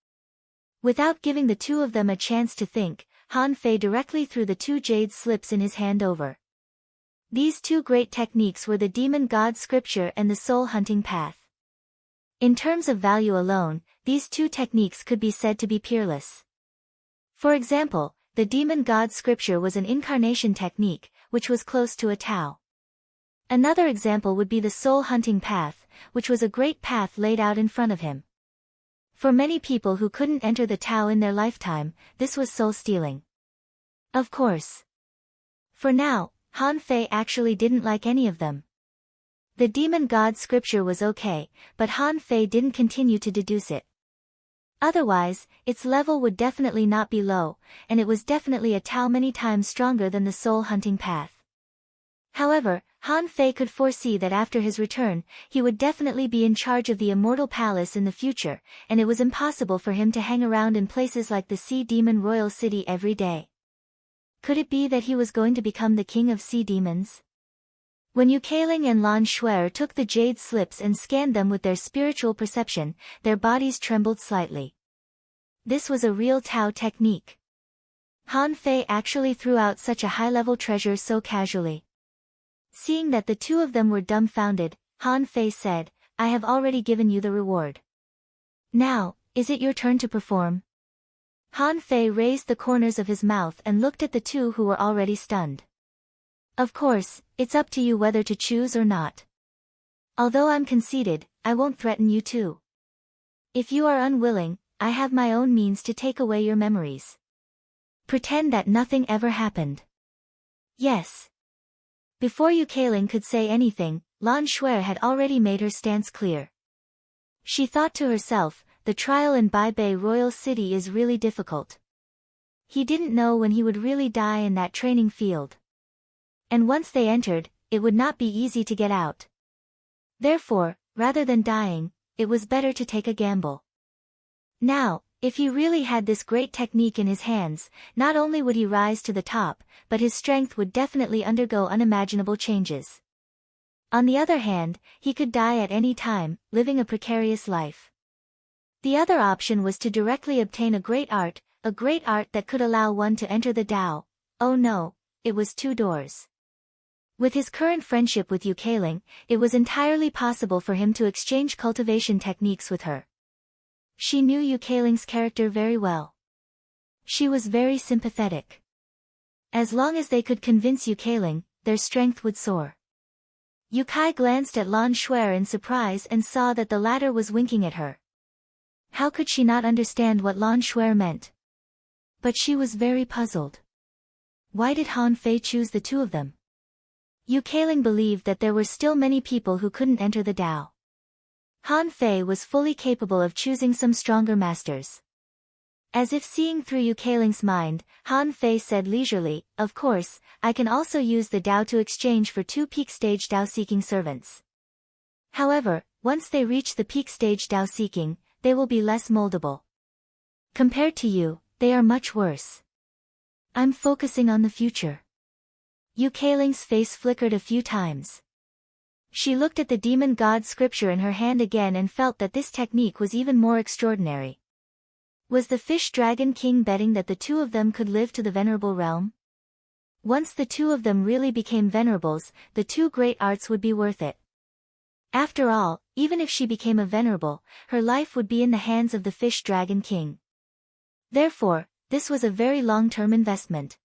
Without giving the two of them a chance to think, Han Fei directly threw the two jade slips in his hand over. These two great techniques were the Demon God Scripture and the Soul Hunting Path. In terms of value alone, these two techniques could be said to be peerless. For example, the Demon God Scripture was an incarnation technique, which was close to a Tao. Another example would be the Soul Hunting Path, which was a great path laid out in front of him. For many people who couldn't enter the Tao in their lifetime, this was soul stealing. Of course. For now, Han Fei actually didn't like any of them. The Demon God Scripture was okay, but Han Fei didn't continue to deduce it. Otherwise, its level would definitely not be low, and it was definitely a Tao many times stronger than the Soul Hunting Path. However, Han Fei could foresee that after his return, he would definitely be in charge of the Immortal Palace in the future, and it was impossible for him to hang around in places like the Sea Demon Royal City every day. Could it be that he was going to become the king of sea demons? When Yu Keiling and Lan Shuer took the jade slips and scanned them with their spiritual perception, their bodies trembled slightly. This was a real Tao technique. Han Fei actually threw out such a high-level treasure so casually. Seeing that the two of them were dumbfounded, Han Fei said, "I have already given you the reward. Now, is it your turn to perform?" Han Fei raised the corners of his mouth and looked at the two who were already stunned. "Of course, it's up to you whether to choose or not. Although I'm conceited, I won't threaten you too. If you are unwilling, I have my own means to take away your memories. Pretend that nothing ever happened." "Yes." Before Yu Keiling could say anything, Lan Shuer had already made her stance clear. She thought to herself, the trial in Baibei Royal City is really difficult. He didn't know when he would really die in that training field. And once they entered, it would not be easy to get out. Therefore, rather than dying, it was better to take a gamble. Now, if he really had this great technique in his hands, not only would he rise to the top, but his strength would definitely undergo unimaginable changes. On the other hand, he could die at any time, living a precarious life. The other option was to directly obtain a great art that could allow one to enter the Tao. Oh no, it was two doors. With his current friendship with Yu Keiling, it was entirely possible for him to exchange cultivation techniques with her. She knew Yu Keiling's character very well. She was very sympathetic. As long as they could convince Yu Keiling, their strength would soar. Yu Kai glanced at Lan Shuer in surprise and saw that the latter was winking at her. How could she not understand what Lan Shuer meant? But she was very puzzled. Why did Han Fei choose the two of them? Yu Keiling believed that there were still many people who couldn't enter the Tao. Han Fei was fully capable of choosing some stronger masters. As if seeing through Yu Keiling's mind, Han Fei said leisurely, "Of course, I can also use the Tao to exchange for 2 peak-stage Tao-seeking servants. However, once they reach the peak-stage Tao-seeking, they will be less moldable. Compared to you, they are much worse. I'm focusing on the future." Yu Keiling's face flickered a few times. She looked at the demon god scripture in her hand again and felt that this technique was even more extraordinary. Was the fish dragon king betting that the 2 of them could live to the venerable realm? Once the 2 of them really became venerables, the 2 great arts would be worth it. After all, even if she became a venerable, her life would be in the hands of the fish dragon king. Therefore, this was a very long-term investment.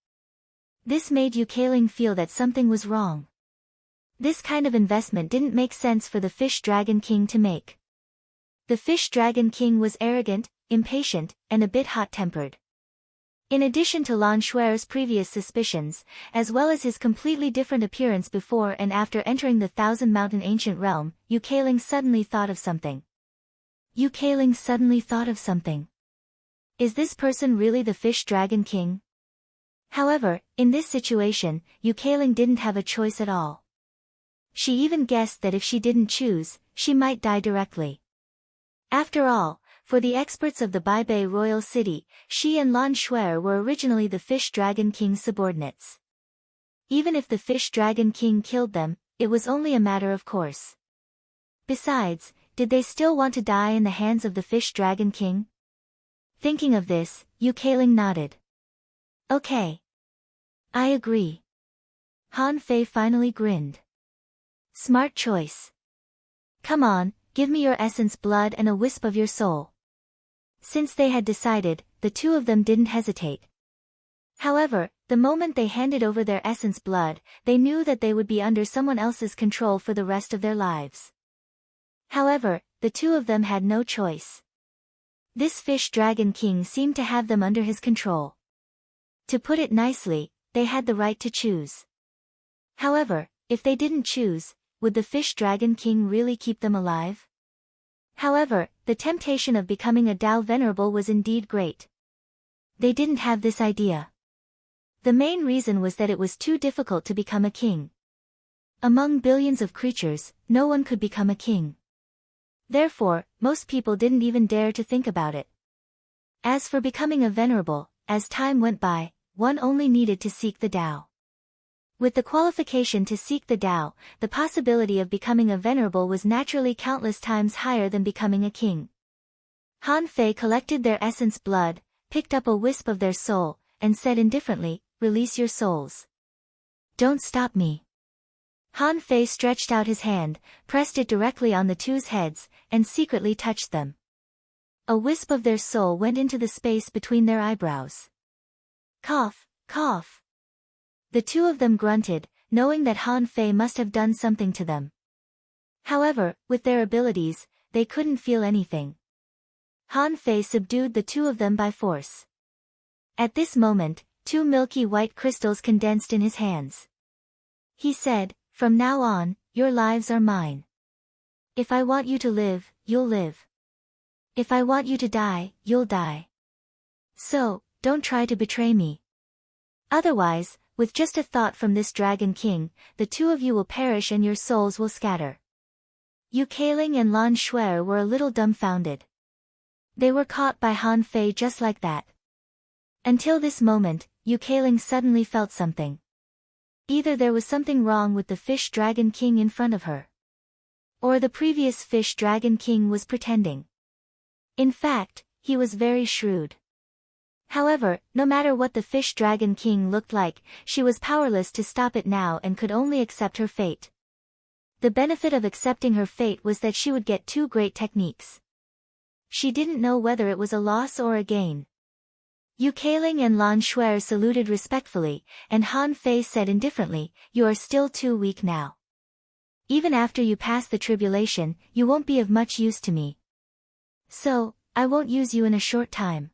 This made Yu Keiling feel that something was wrong. This kind of investment didn't make sense for the fish dragon king to make. The fish dragon king was arrogant, impatient, and a bit hot-tempered. In addition to Lan Shuer's previous suspicions, as well as his completely different appearance before and after entering the Thousand Mountain Ancient Realm, Yu Keiling suddenly thought of something. Is this person really the fish dragon king? However, in this situation, Yu Keiling didn't have a choice at all. She even guessed that if she didn't choose, she might die directly. After all, for the experts of the Baibei royal city, she and Lan Shuer were originally the fish dragon king's subordinates. Even if the fish dragon king killed them, it was only a matter of course. Besides, did they still want to die in the hands of the fish dragon king? Thinking of this, Yu Keiling nodded. Okay. I agree. Han Fei finally grinned. Smart choice. Come on, give me your essence blood and a wisp of your soul. Since they had decided, the 2 of them didn't hesitate. However, the moment they handed over their essence blood, they knew that they would be under someone else's control for the rest of their lives. However, the 2 of them had no choice. This fish dragon king seemed to have them under his control. To put it nicely, they had the right to choose. However, if they didn't choose, would the fish dragon king really keep them alive? However, the temptation of becoming a Tao venerable was indeed great. They didn't have this idea. The main reason was that it was too difficult to become a king. Among billions of creatures, no one could become a king. Therefore, most people didn't even dare to think about it. As for becoming a venerable, as time went by, one only needed to seek the Tao. With the qualification to seek the Tao, the possibility of becoming a venerable was naturally countless times higher than becoming a king. Han Fei collected their essence blood, picked up a wisp of their soul, and said indifferently, "Release your souls. Don't stop me." Han Fei stretched out his hand, pressed it directly on the 2's heads, and secretly touched them. A wisp of their soul went into the space between their eyebrows. Cough, cough. The 2 of them grunted, knowing that Han Fei must have done something to them. However, with their abilities, they couldn't feel anything. Han Fei subdued the 2 of them by force. At this moment, 2 milky white crystals condensed in his hands. He said, "From now on, your lives are mine. If I want you to live, you'll live. If I want you to die, you'll die. So, don't try to betray me. Otherwise, with just a thought from this Dragon King, the 2 of you will perish and your souls will scatter." Yu Keiling and Lan Shuer were a little dumbfounded. They were caught by Han Fei just like that. Until this moment, Yu Keiling suddenly felt something. Either there was something wrong with the fish dragon king in front of her, or the previous fish dragon king was pretending. In fact, he was very shrewd. However, no matter what the fish dragon king looked like, she was powerless to stop it now and could only accept her fate. The benefit of accepting her fate was that she would get 2 great techniques. She didn't know whether it was a loss or a gain. Yu Keiling and Lan Shuer saluted respectfully, and Han Fei said indifferently, "You are still too weak now. Even after you pass the tribulation, you won't be of much use to me. So, I won't use you in a short time.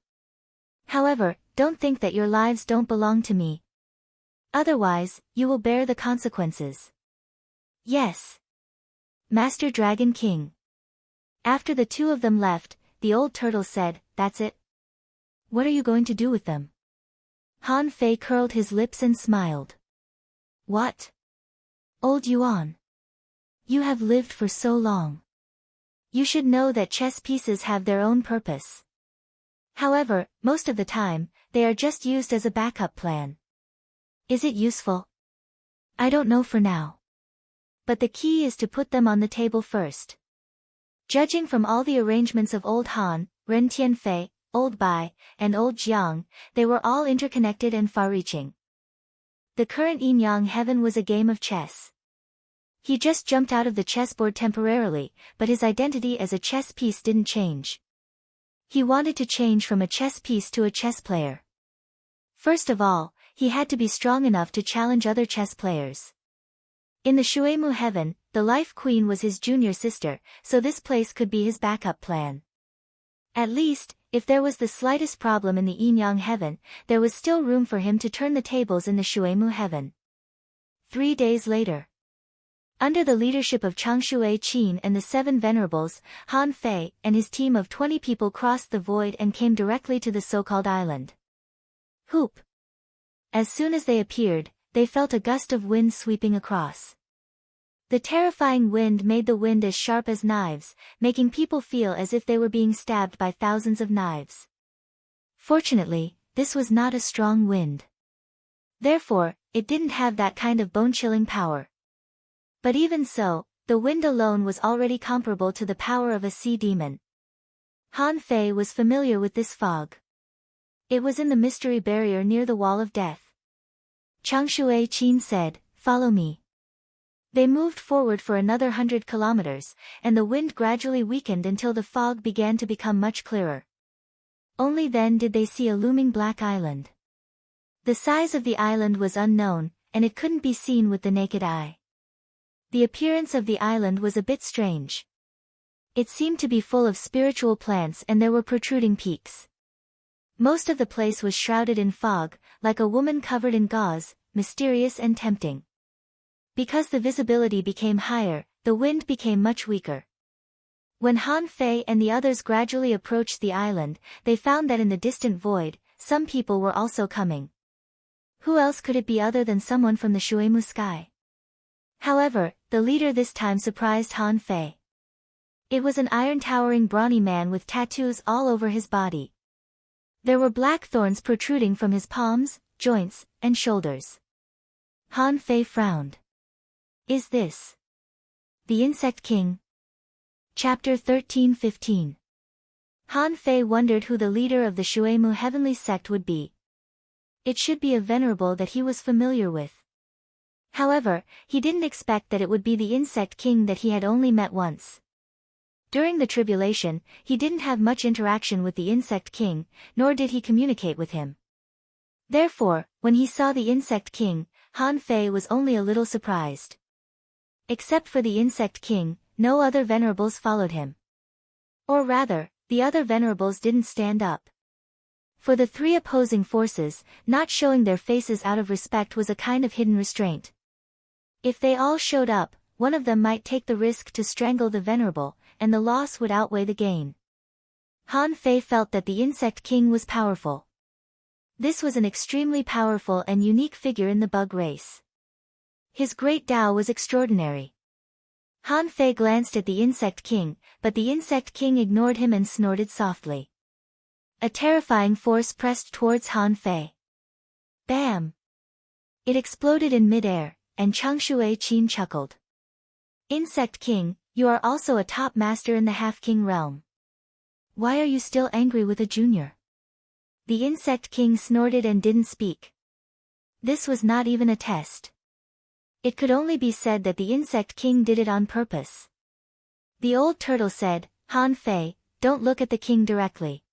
However, don't think that your lives don't belong to me. Otherwise, you will bear the consequences." Yes. Master Dragon King. After the two of them left, the old turtle said, "That's it? What are you going to do with them?" Han Fei curled his lips and smiled. "What? Old Yuan. You have lived for so long. You should know that chess pieces have their own purpose. However, most of the time, they are just used as a backup plan. Is it useful? I don't know for now. But the key is to put them on the table first." Judging from all the arrangements of Old Han, Ren Tianfei, Old Bai, and Old Jiang, they were all interconnected and far-reaching. The current yin-yang heaven was a game of chess. He just jumped out of the chessboard temporarily, but his identity as a chess piece didn't change. He wanted to change from a chess piece to a chess player. First of all, he had to be strong enough to challenge other chess players. In the Shuemu heaven, the Life Queen was his junior sister, so this place could be his backup plan. At least, if there was the slightest problem in the yin-yang heaven, there was still room for him to turn the tables in the Shuemu heaven. 3 days later. Under the leadership of Changshui Qin and the 7 venerables, Han Fei and his team of 20 people crossed the void and came directly to the so-called island. Hoop! As soon as they appeared, they felt a gust of wind sweeping across. The terrifying wind made the wind as sharp as knives, making people feel as if they were being stabbed by thousands of knives. Fortunately, this was not a strong wind. Therefore, it didn't have that kind of bone-chilling power. But even so, the wind alone was already comparable to the power of a sea demon. Han Fei was familiar with this fog. It was in the mystery barrier near the wall of death. Changshui Qin said, "Follow me." They moved forward for another 100 kilometers, and the wind gradually weakened until the fog began to become much clearer. Only then did they see a looming black island. The size of the island was unknown, and it couldn't be seen with the naked eye. The appearance of the island was a bit strange. It seemed to be full of spiritual plants and there were protruding peaks. Most of the place was shrouded in fog, like a woman covered in gauze, mysterious and tempting. Because the visibility became higher, the wind became much weaker. When Han Fei and the others gradually approached the island, they found that in the distant void, some people were also coming. Who else could it be other than someone from the Shuemu sky? However, the leader this time surprised Han Fei. It was an iron-towering brawny man with tattoos all over his body. There were black thorns protruding from his palms, joints, and shoulders. Han Fei frowned. Is this the Insect King? Chapter 13-15. Han Fei wondered who the leader of the Shuemu heavenly sect would be. It should be a venerable that he was familiar with. However, he didn't expect that it would be the Insect King that he had only met once. During the tribulation, he didn't have much interaction with the Insect King, nor did he communicate with him. Therefore, when he saw the Insect King, Han Fei was only a little surprised. Except for the Insect King, no other venerables followed him. Or rather, the other venerables didn't stand up. For the 3 opposing forces, not showing their faces out of respect was a kind of hidden restraint. If they all showed up, one of them might take the risk to strangle the venerable, and the loss would outweigh the gain. Han Fei felt that the Insect King was powerful. This was an extremely powerful and unique figure in the bug race. His great Tao was extraordinary. Han Fei glanced at the Insect King, but the Insect King ignored him and snorted softly. A terrifying force pressed towards Han Fei. Bam! It exploded in midair, and Changshui Qin chuckled. Insect King, you are also a top master in the half-king realm. Why are you still angry with a junior? The Insect King snorted and didn't speak. This was not even a test. It could only be said that the Insect King did it on purpose. The old turtle said, Han Fei, don't look at the king directly.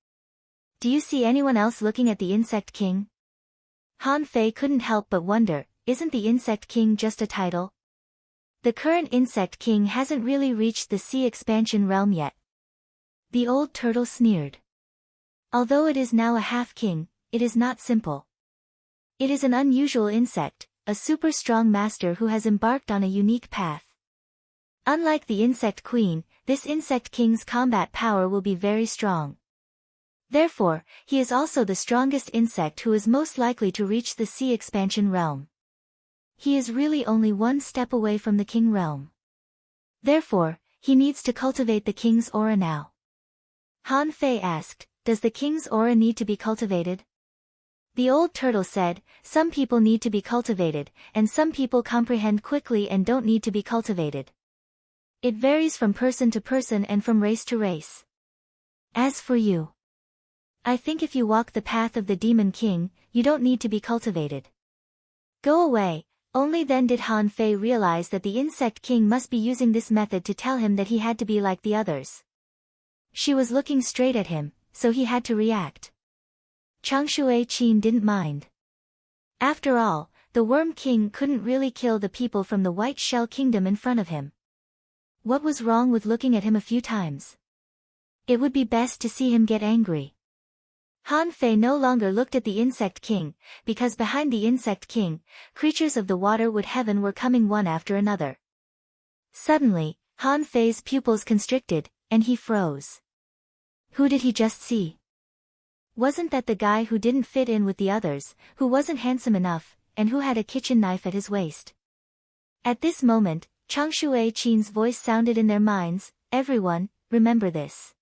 Do you see anyone else looking at the Insect King? Han Fei couldn't help but wonder, isn't the Insect King just a title? The current Insect King hasn't really reached the sea expansion realm yet. The old turtle sneered. Although it is now a half-king, it is not simple. It is an unusual insect, a super strong master who has embarked on a unique path. Unlike the insect queen, this insect king's combat power will be very strong. Therefore, he is also the strongest insect who is most likely to reach the sea expansion realm. He is really only one step away from the king realm. Therefore, he needs to cultivate the king's aura now. Han Fei asked, does the king's aura need to be cultivated? The old turtle said, some people need to be cultivated, and some people comprehend quickly and don't need to be cultivated. It varies from person to person and from race to race. As for you, I think if you walk the path of the Demon King, you don't need to be cultivated. Go away. Only then did Han Fei realize that the Insect King must be using this method to tell him that he had to be like the others. She was looking straight at him, so he had to react. Changshui Qin didn't mind. After all, the Worm King couldn't really kill the people from the White Shell Kingdom in front of him. What was wrong with looking at him a few times? It would be best to see him get angry. Han Fei no longer looked at the Insect King, because behind the Insect King, creatures of the water wood heaven were coming one after another. Suddenly, Han Fei's pupils constricted, and he froze. Who did he just see? Wasn't that the guy who didn't fit in with the others, who wasn't handsome enough, and who had a kitchen knife at his waist? At this moment, Changshui Qin's voice sounded in their minds, everyone, remember this.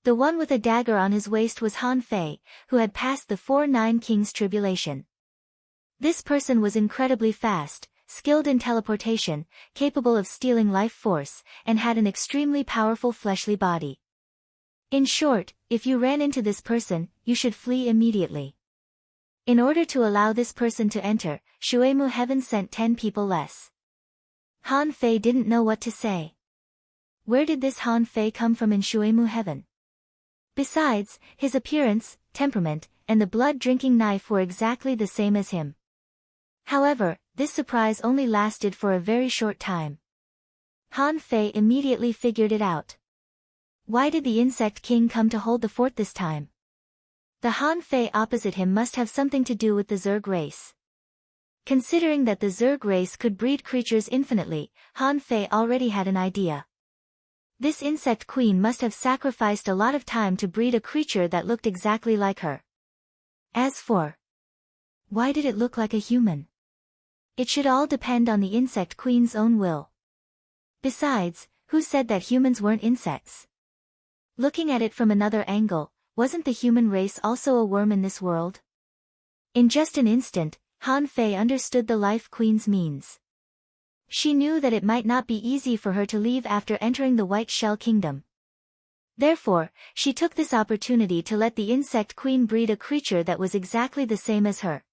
The one with a dagger on his waist was Han Fei, who had passed the 4-9 King's tribulation. This person was incredibly fast, skilled in teleportation, capable of stealing life force, and had an extremely powerful fleshly body. In short, if you ran into this person, you should flee immediately. In order to allow this person to enter, Shuemu Heaven sent 10 people less. Han Fei didn't know what to say. Where did this Han Fei come from in Shuemu Heaven? Besides, his appearance, temperament, and the blood-drinking knife were exactly the same as him. However, this surprise only lasted for a very short time. Han Fei immediately figured it out. Why did the Insect King come to hold the fort this time? The Han Fei opposite him must have something to do with the Zerg race. Considering that the Zerg race could breed creatures infinitely, Han Fei already had an idea. This insect queen must have sacrificed a lot of time to breed a creature that looked exactly like her. As for, why did it look like a human? It should all depend on the insect queen's own will. Besides, who said that humans weren't insects? Looking at it from another angle, wasn't the human race also a worm in this world? In just an instant, Han Fei understood the Life Queen's means. She knew that it might not be easy for her to leave after entering the White Shell Kingdom. Therefore, she took this opportunity to let the Insect Queen breed a creature that was exactly the same as her.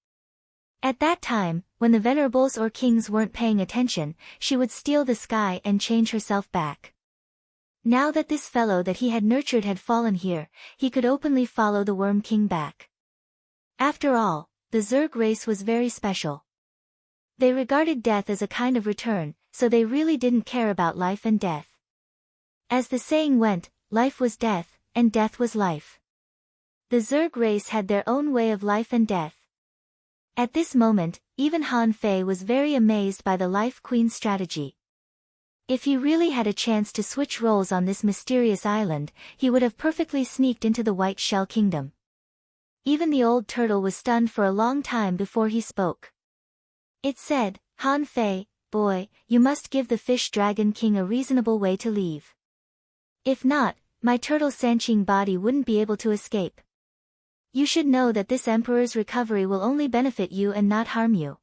At that time, when the venerables or kings weren't paying attention, she would steal the sky and change herself back. Now that this fellow that he had nurtured had fallen here, he could openly follow the Worm King back. After all, the Zerg race was very special. They regarded death as a kind of return, so they really didn't care about life and death. As the saying went, life was death, and death was life. The Zerg race had their own way of life and death. At this moment, even Han Fei was very amazed by the Life Queen's strategy. If he really had a chance to switch roles on this mysterious island, he would have perfectly sneaked into the White Shell Kingdom. Even the old turtle was stunned for a long time before he spoke. It said, Han Fei, boy, you must give the Fish Dragon King a reasonable way to leave. If not, my turtle Sanqing body wouldn't be able to escape. You should know that this Emperor's recovery will only benefit you and not harm you.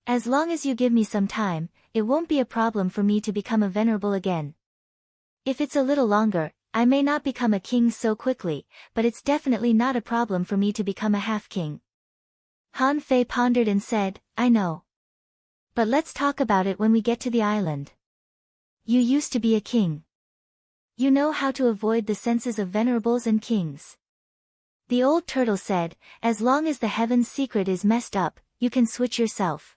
As long as you give me some time, it won't be a problem for me to become a venerable again. If it's a little longer, I may not become a king so quickly, but it's definitely not a problem for me to become a half-king. Han Fei pondered and said, I know. But let's talk about it when we get to the island. You used to be a king. You know how to avoid the senses of venerables and kings. The old turtle said, as long as the heaven's secret is messed up, you can switch yourself.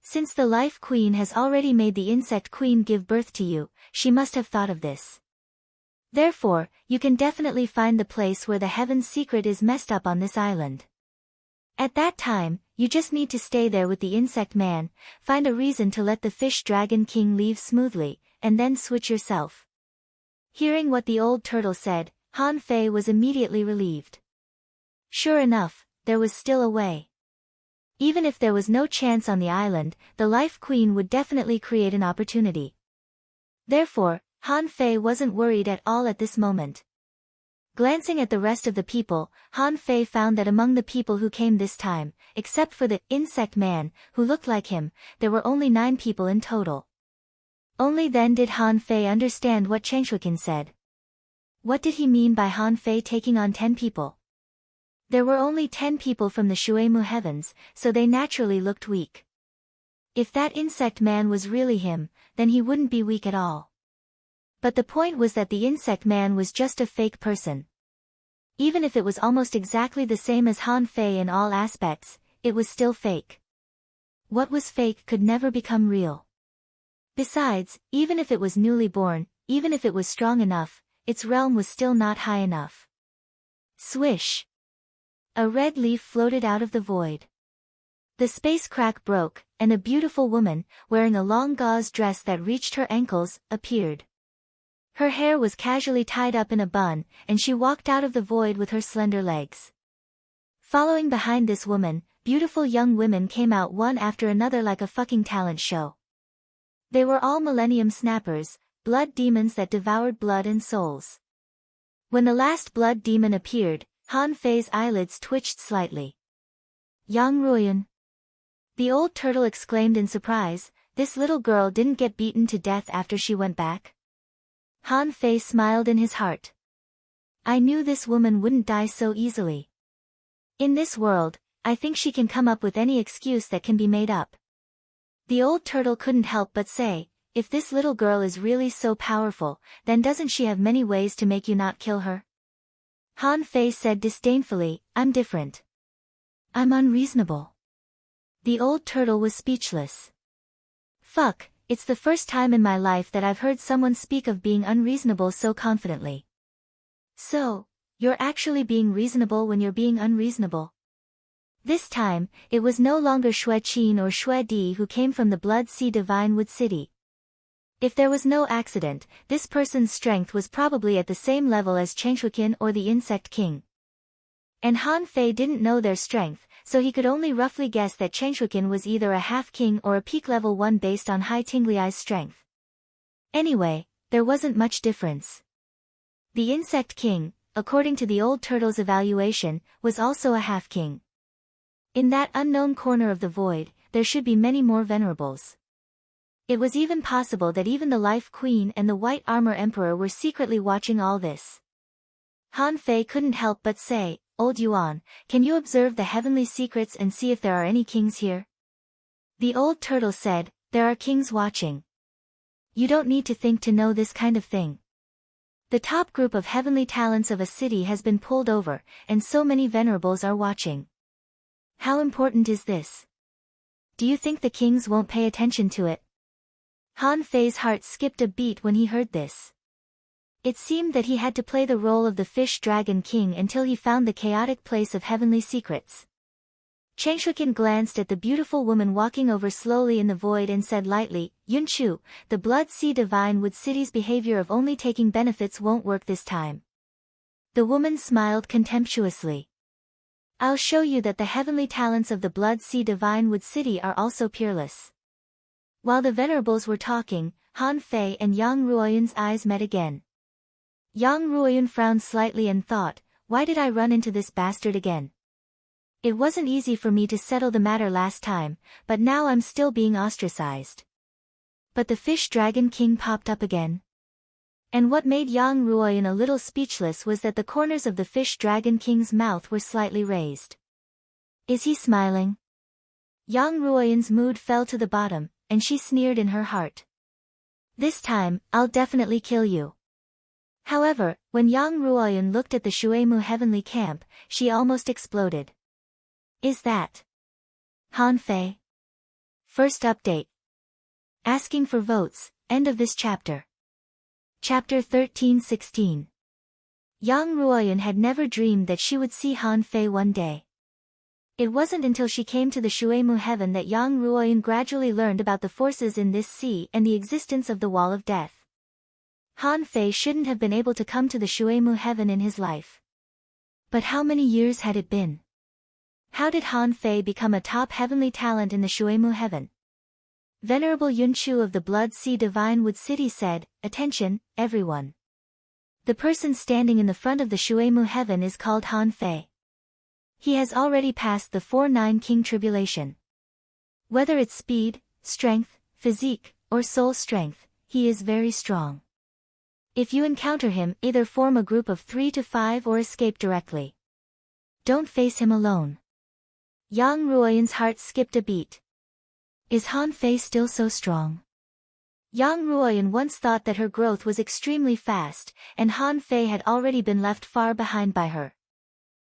Since the Life Queen has already made the Insect Queen give birth to you, she must have thought of this. Therefore, you can definitely find the place where the heaven's secret is messed up on this island. At that time, you just need to stay there with the insect man, find a reason to let the fish dragon king leave smoothly, and then switch yourself. Hearing what the old turtle said, Han Fei was immediately relieved. Sure enough, there was still a way. Even if there was no chance on the island, the Life Queen would definitely create an opportunity. Therefore, Han Fei wasn't worried at all at this moment. Glancing at the rest of the people, Han Fei found that among the people who came this time, except for the insect man, who looked like him, there were only 9 people in total. Only then did Han Fei understand what Changshuikin said. What did he mean by Han Fei taking on 10 people? There were only 10 people from the Shuemu heavens, so they naturally looked weak. If that insect man was really him, then he wouldn't be weak at all. But the point was that the insect man was just a fake person. Even if it was almost exactly the same as Han Fei in all aspects, it was still fake. What was fake could never become real. Besides, even if it was newly born, even if it was strong enough, its realm was still not high enough. Swish! A red leaf floated out of the void. The space crack broke, and a beautiful woman, wearing a long gauze dress that reached her ankles, appeared. Her hair was casually tied up in a bun, and she walked out of the void with her slender legs. Following behind this woman, beautiful young women came out one after another like a fucking talent show. They were all Millennium Snappers, blood demons that devoured blood and souls. When the last blood demon appeared, Han Fei's eyelids twitched slightly. Yang Ruoyan. The old turtle exclaimed in surprise, this little girl didn't get beaten to death after she went back? Han Fei smiled in his heart. I knew this woman wouldn't die so easily. In this world, I think she can come up with any excuse that can be made up. The old turtle couldn't help but say, if this little girl is really so powerful, then doesn't she have many ways to make you not kill her? Han Fei said disdainfully, I'm different. I'm unreasonable. The old turtle was speechless. Fuck, it's the first time in my life that I've heard someone speak of being unreasonable so confidently. So, you're actually being reasonable when you're being unreasonable. This time, it was no longer Xue Qin or Xue Di who came from the Blood Sea Divine Wood City. If there was no accident, this person's strength was probably at the same level as Changshuikin or the Insect King. And Han Fei didn't know their strength, so he could only roughly guess that Changshuikin was either a half-king or a peak level 1 based on Hai Tingliai's strength. Anyway, there wasn't much difference. The Insect King, according to the old turtle's evaluation, was also a half-king. In that unknown corner of the void, there should be many more venerables. It was even possible that even the Life Queen and the White Armor Emperor were secretly watching all this. Han Fei couldn't help but say, Old Yuan, can you observe the heavenly secrets and see if there are any kings here? The old turtle said, there are kings watching. You don't need to think to know this kind of thing. The top group of heavenly talents of a city has been pulled over, and so many venerables are watching. How important is this? Do you think the kings won't pay attention to it? Han Fei's heart skipped a beat when he heard this. It seemed that he had to play the role of the fish dragon king until he found the chaotic place of heavenly secrets. Changshuikin glanced at the beautiful woman walking over slowly in the void and said lightly, Yunchu, the Blood Sea Divine Wood City's behavior of only taking benefits won't work this time. The woman smiled contemptuously. I'll show you that the heavenly talents of the Blood Sea Divine Wood City are also peerless. While the venerables were talking, Han Fei and Yang Ruoyan's eyes met again. Yang Ruoyan frowned slightly and thought, why did I run into this bastard again? It wasn't easy for me to settle the matter last time, but now I'm still being ostracized. But the fish dragon king popped up again. And what made Yang Ruoyan a little speechless was that the corners of the fish dragon king's mouth were slightly raised. Is he smiling? Yang Ruoyan's mood fell to the bottom, and she sneered in her heart. This time, I'll definitely kill you. However, when Yang Ruoyan looked at the Shuemu heavenly camp, she almost exploded. Is that Han Fei? First update. Asking for votes, end of this chapter. Chapter 13-16. Yang Ruoyan had never dreamed that she would see Han Fei one day. It wasn't until she came to the Shuemu heaven that Yang Ruoyun gradually learned about the forces in this sea and the existence of the Wall of Death. Han Fei shouldn't have been able to come to the Shuemu heaven in his life. But how many years had it been? How did Han Fei become a top heavenly talent in the Shuemu heaven? Venerable Yunchu of the Blood Sea Divine Wood City said, "Attention, everyone. The person standing in the front of the Shuemu heaven is called Han Fei. He has already passed the 4-9 King Tribulation. Whether it's speed, strength, physique, or soul strength, he is very strong. If you encounter him, either form a group of 3 to 5 or escape directly. Don't face him alone." Yang Ruoyun's heart skipped a beat. Is Han Fei still so strong? Yang Ruoyun once thought that her growth was extremely fast, and Han Fei had already been left far behind by her.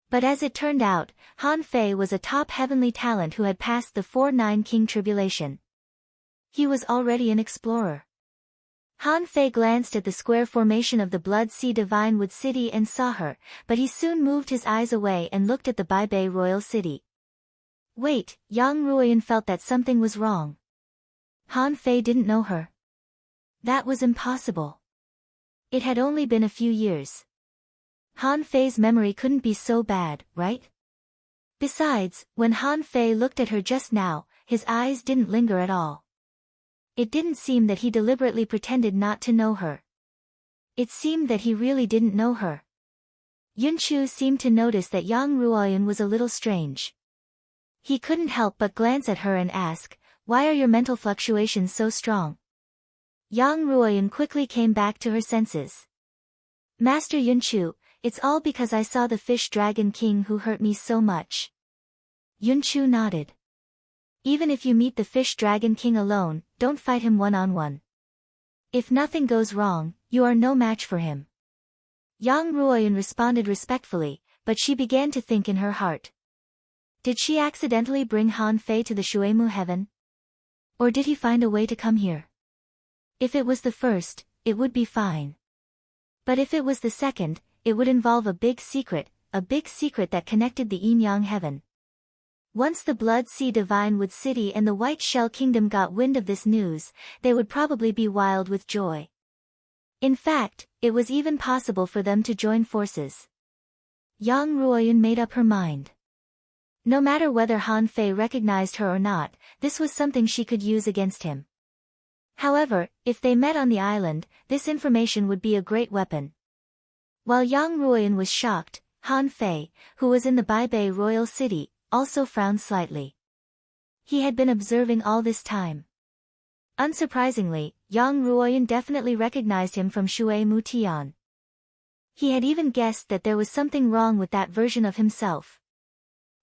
But as it turned out, Han Fei was a top heavenly talent who had passed the 4-9 King Tribulation. He was already an explorer. Han Fei glanced at the square formation of the Blood Sea Divine Wood City and saw her, but he soon moved his eyes away and looked at the Baibei Royal City. Wait, Yang Ruoyun felt that something was wrong. Han Fei didn't know her. That was impossible. It had only been a few years. Han Fei's memory couldn't be so bad, right? Besides, when Han Fei looked at her just now, his eyes didn't linger at all. It didn't seem that he deliberately pretended not to know her. It seemed that he really didn't know her. Yunchu seemed to notice that Yang Ruoyun was a little strange. He couldn't help but glance at her and ask, "Why are your mental fluctuations so strong?" Yang Ruoyun quickly came back to her senses. "Master Yunchu, it's all because I saw the fish dragon king who hurt me so much." Yunchu nodded. "Even if you meet the fish dragon king alone, don't fight him one-on-one. If nothing goes wrong, you are no match for him." Yang Ruoyun responded respectfully, but she began to think in her heart. Did she accidentally bring Han Fei to the Shuemu heaven? Or did he find a way to come here? If it was the first, it would be fine. But if it was the second, it would involve a big secret that connected the Yin-Yang heaven. Once the Blood Sea Divine Wood City and the White Shell Kingdom got wind of this news, they would probably be wild with joy. In fact, it was even possible for them to join forces. Yang Ruoyun made up her mind. No matter whether Han Fei recognized her or not, this was something she could use against him. However, if they met on the island, this information would be a great weapon. While Yang Ruoyun was shocked, Han Fei, who was in the Baibei Royal City, also frowned slightly. He had been observing all this time. Unsurprisingly, Yang Ruoyun definitely recognized him from Shui Mu Tian. He had even guessed that there was something wrong with that version of himself.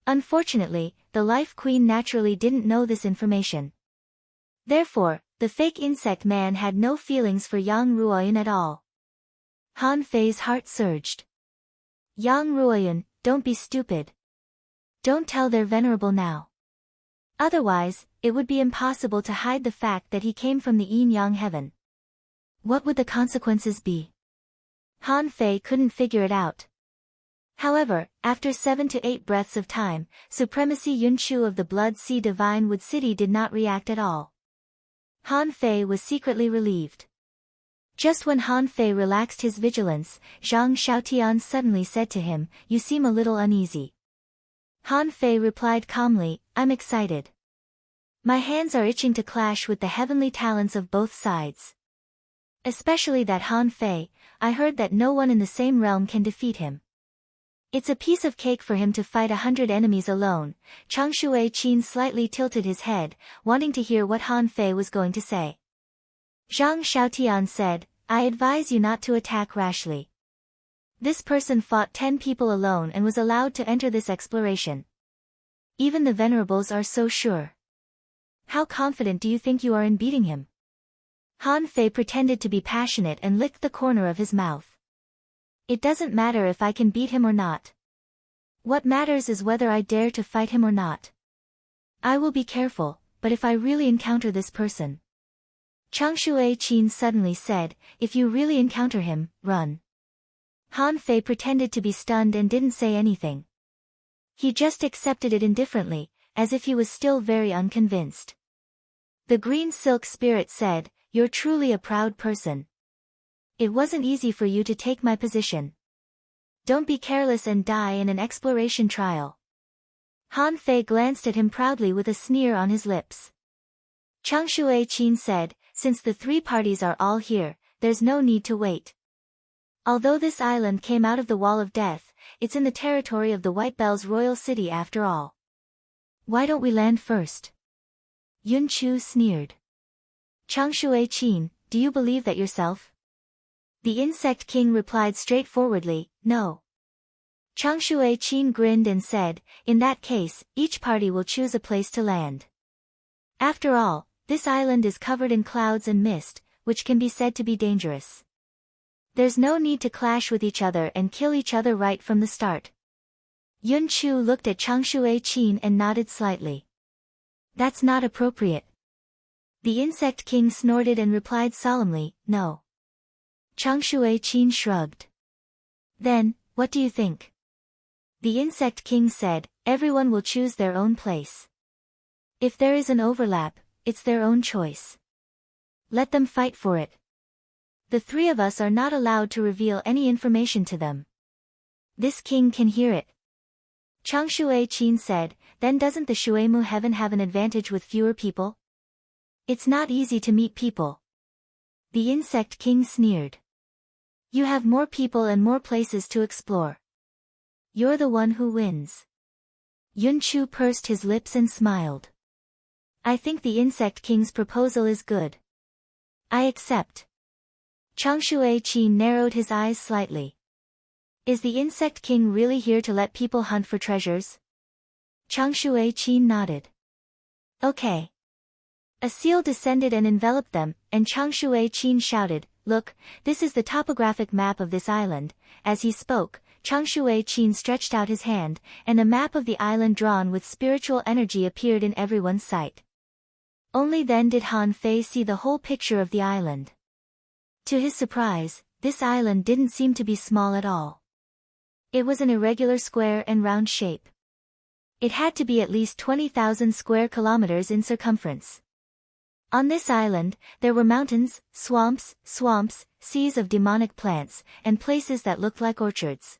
Unfortunately, the Life Queen naturally didn't know this information. Therefore, the fake insect man had no feelings for Yang Ruoyun at all. Han Fei's heart surged. Yang Ruoyun, don't be stupid. Don't tell their venerable now. Otherwise, it would be impossible to hide the fact that he came from the Yin-Yang heaven. What would the consequences be? Han Fei couldn't figure it out. However, after 7 to 8 breaths of time, Supremacy Yunchu of the Blood Sea Divine Wood City did not react at all. Han Fei was secretly relieved. Just when Han Fei relaxed his vigilance, Zhang Xiaotian suddenly said to him, "You seem a little uneasy." Han Fei replied calmly, "I'm excited. My hands are itching to clash with the heavenly talents of both sides. Especially that Han Fei, I heard that no one in the same realm can defeat him. It's a piece of cake for him to fight 100 enemies alone." Chang Shui Qin slightly tilted his head, wanting to hear what Han Fei was going to say. Zhang Xiaotian said, "I advise you not to attack rashly. This person fought 10 people alone and was allowed to enter this exploration. Even the venerables are so sure. How confident do you think you are in beating him?" Han Fei pretended to be passionate and licked the corner of his mouth. "It doesn't matter if I can beat him or not. What matters is whether I dare to fight him or not. I will be careful, but if I really encounter this person..." Chang Shui Qin suddenly said, "If you really encounter him, run." Han Fei pretended to be stunned and didn't say anything. He just accepted it indifferently, as if he was still very unconvinced. The green silk spirit said, "You're truly a proud person. It wasn't easy for you to take my position. Don't be careless and die in an exploration trial." Han Fei glanced at him proudly with a sneer on his lips. Chang Shui-Qin said, "Since the three parties are all here, there's no need to wait. Although this island came out of the Wall of Death, it's in the territory of the White Bell's royal city after all. Why don't we land first?" Yun Chu sneered. "Chang Shui-Qin, do you believe that yourself?" The Insect King replied straightforwardly, "No." Chang Shui-Qin grinned and said, "In that case, each party will choose a place to land. After all, this island is covered in clouds and mist, which can be said to be dangerous. There's no need to clash with each other and kill each other right from the start." Yun Chu looked at Chang Shui-Qin and nodded slightly. "That's not appropriate." The Insect King snorted and replied solemnly, "No." Chang Shui-Qin shrugged. "Then, what do you think?" The Insect King said, "Everyone will choose their own place. If there is an overlap, it's their own choice. Let them fight for it. The three of us are not allowed to reveal any information to them. This king can hear it." Chang Shui-Qin said, "Then doesn't the Shuemu heaven have an advantage with fewer people? It's not easy to meet people." The Insect King sneered. "You have more people and more places to explore. You're the one who wins." Yun Chu pursed his lips and smiled. "I think the Insect King's proposal is good. I accept." Chang Shui-Qin narrowed his eyes slightly. "Is the Insect King really here to let people hunt for treasures?" Chang Shui-Qin nodded. "Okay." A seal descended and enveloped them, and Chang Shui-Qin shouted, "Look, this is the topographic map of this island." As he spoke, Chang Shui-Qin stretched out his hand, and a map of the island drawn with spiritual energy appeared in everyone's sight. Only then did Han Fei see the whole picture of the island. To his surprise, this island didn't seem to be small at all. It was an irregular square and round shape. It had to be at least 20,000 square kilometers in circumference. On this island, there were mountains, swamps, seas of demonic plants, and places that looked like orchards.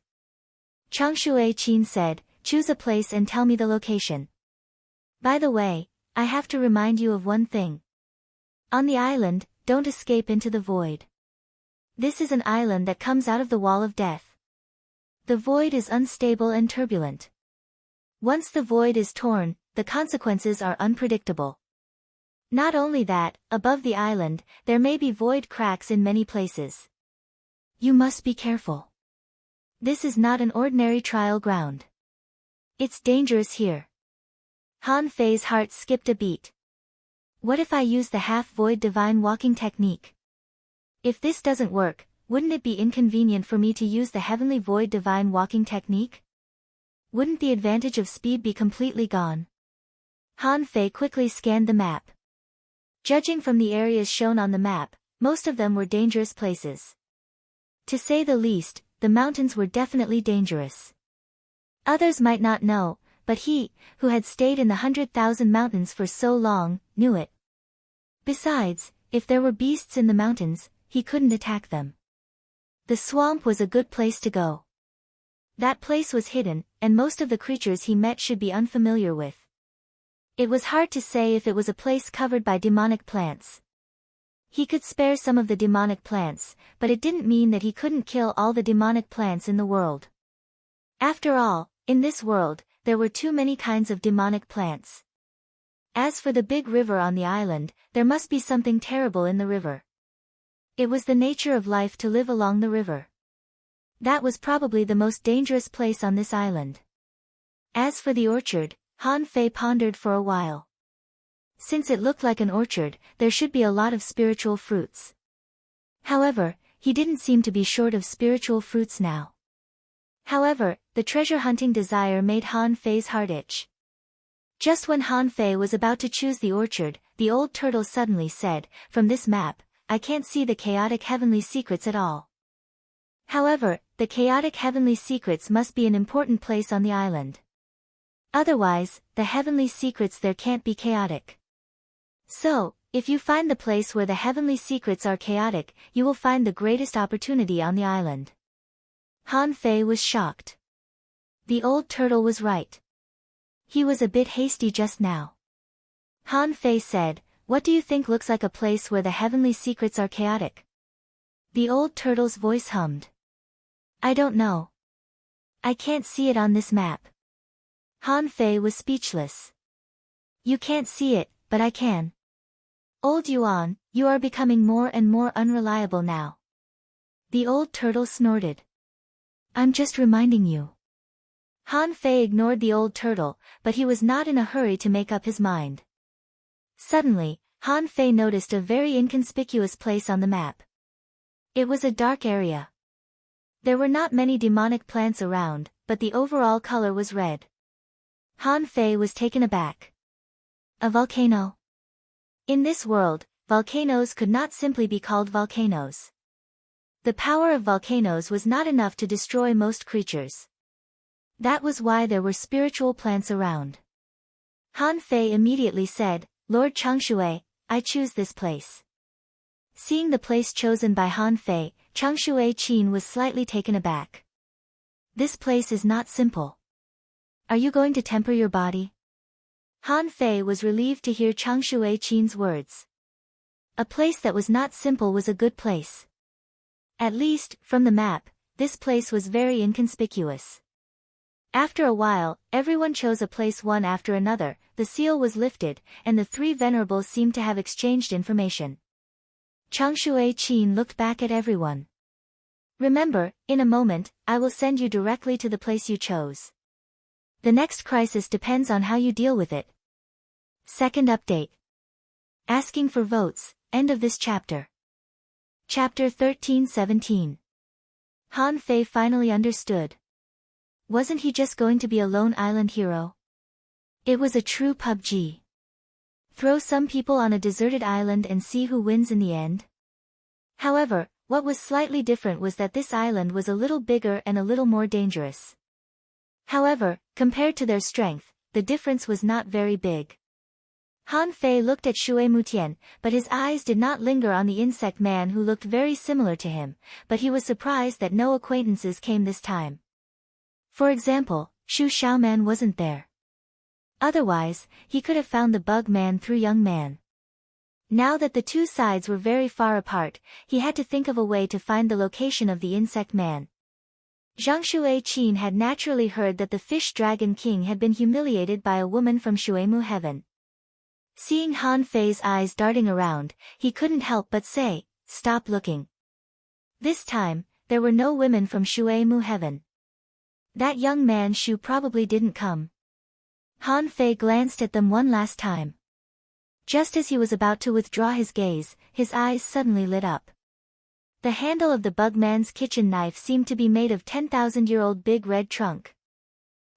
Chang Shui-Qin said, "Choose a place and tell me the location. By the way, I have to remind you of one thing. On the island, don't escape into the void. This is an island that comes out of the Wall of Death. The void is unstable and turbulent. Once the void is torn, the consequences are unpredictable. Not only that, above the island, there may be void cracks in many places. You must be careful. This is not an ordinary trial ground. It's dangerous here." Han Fei's heart skipped a beat. What if I use the half-void divine walking technique? If this doesn't work, wouldn't it be inconvenient for me to use the heavenly void divine walking technique? Wouldn't the advantage of speed be completely gone? Han Fei quickly scanned the map. Judging from the areas shown on the map, most of them were dangerous places. To say the least, the mountains were definitely dangerous. Others might not know, but he, who had stayed in the 100,000 mountains for so long, knew it. Besides, if there were beasts in the mountains, he couldn't attack them. The swamp was a good place to go. That place was hidden, and most of the creatures he met should be unfamiliar with. It was hard to say if it was a place covered by demonic plants. He could spare some of the demonic plants, but it didn't mean that he couldn't kill all the demonic plants in the world. After all, in this world, there were too many kinds of demonic plants. As for the big river on the island, there must be something terrible in the river. It was the nature of life to live along the river. That was probably the most dangerous place on this island. As for the orchard, Han Fei pondered for a while. Since it looked like an orchard, there should be a lot of spiritual fruits. However, he didn't seem to be short of spiritual fruits now. However, the treasure hunting desire made Han Fei's heart itch. Just when Han Fei was about to choose the orchard, the old turtle suddenly said, "From this map, I can't see the chaotic heavenly secrets at all." However, the chaotic heavenly secrets must be an important place on the island. Otherwise, the heavenly secrets there can't be chaotic. So, if you find the place where the heavenly secrets are chaotic, you will find the greatest opportunity on the island. Han Fei was shocked. The old turtle was right. He was a bit hasty just now. Han Fei said, "What do you think looks like a place where the heavenly secrets are chaotic?" The old turtle's voice hummed. "I don't know. I can't see it on this map." Han Fei was speechless. "You can't see it, but I can." "Old Yuan, you are becoming more and more unreliable now." The old turtle snorted. "I'm just reminding you." Han Fei ignored the old turtle, but he was not in a hurry to make up his mind. Suddenly, Han Fei noticed a very inconspicuous place on the map. It was a dark area. There were not many demonic plants around, but the overall color was red. Han Fei was taken aback. A volcano? In this world, volcanoes could not simply be called volcanoes. The power of volcanoes was not enough to destroy most creatures. That was why there were spiritual plants around. Han Fei immediately said, "Lord Changshui, I choose this place." Seeing the place chosen by Han Fei, Changshui Qin was slightly taken aback. "This place is not simple. Are you going to temper your body?" Han Fei was relieved to hear Changshui Qin's words. A place that was not simple was a good place. At least, from the map, this place was very inconspicuous. After a while, everyone chose a place one after another, the seal was lifted, and the three venerables seemed to have exchanged information. Changshui Qin looked back at everyone. "Remember, in a moment, I will send you directly to the place you chose. The next crisis depends on how you deal with it." Second update. Asking for votes, end of this chapter. Chapter 13-17. Han Fei finally understood. Wasn't he just going to be a lone island hero? It was a true PUBG. Throw some people on a deserted island and see who wins in the end? However, what was slightly different was that this island was a little bigger and a little more dangerous. However, compared to their strength, the difference was not very big. Han Fei looked at Shui Mutian, but his eyes did not linger on the insect man who looked very similar to him, but he was surprised that no acquaintances came this time. For example, Shu Xiaoman wasn't there. Otherwise, he could have found the bug man through young man. Now that the two sides were very far apart, he had to think of a way to find the location of the insect man. Zhangshui Qin had naturally heard that the fish dragon king had been humiliated by a woman from Shuemu heaven. Seeing Han Fei's eyes darting around, he couldn't help but say, "Stop looking." This time, there were no women from Shuemu heaven. That young man Shu probably didn't come. Han Fei glanced at them one last time. Just as he was about to withdraw his gaze, his eyes suddenly lit up. The handle of the bugman's kitchen knife seemed to be made of 10,000-year-old big red trunk.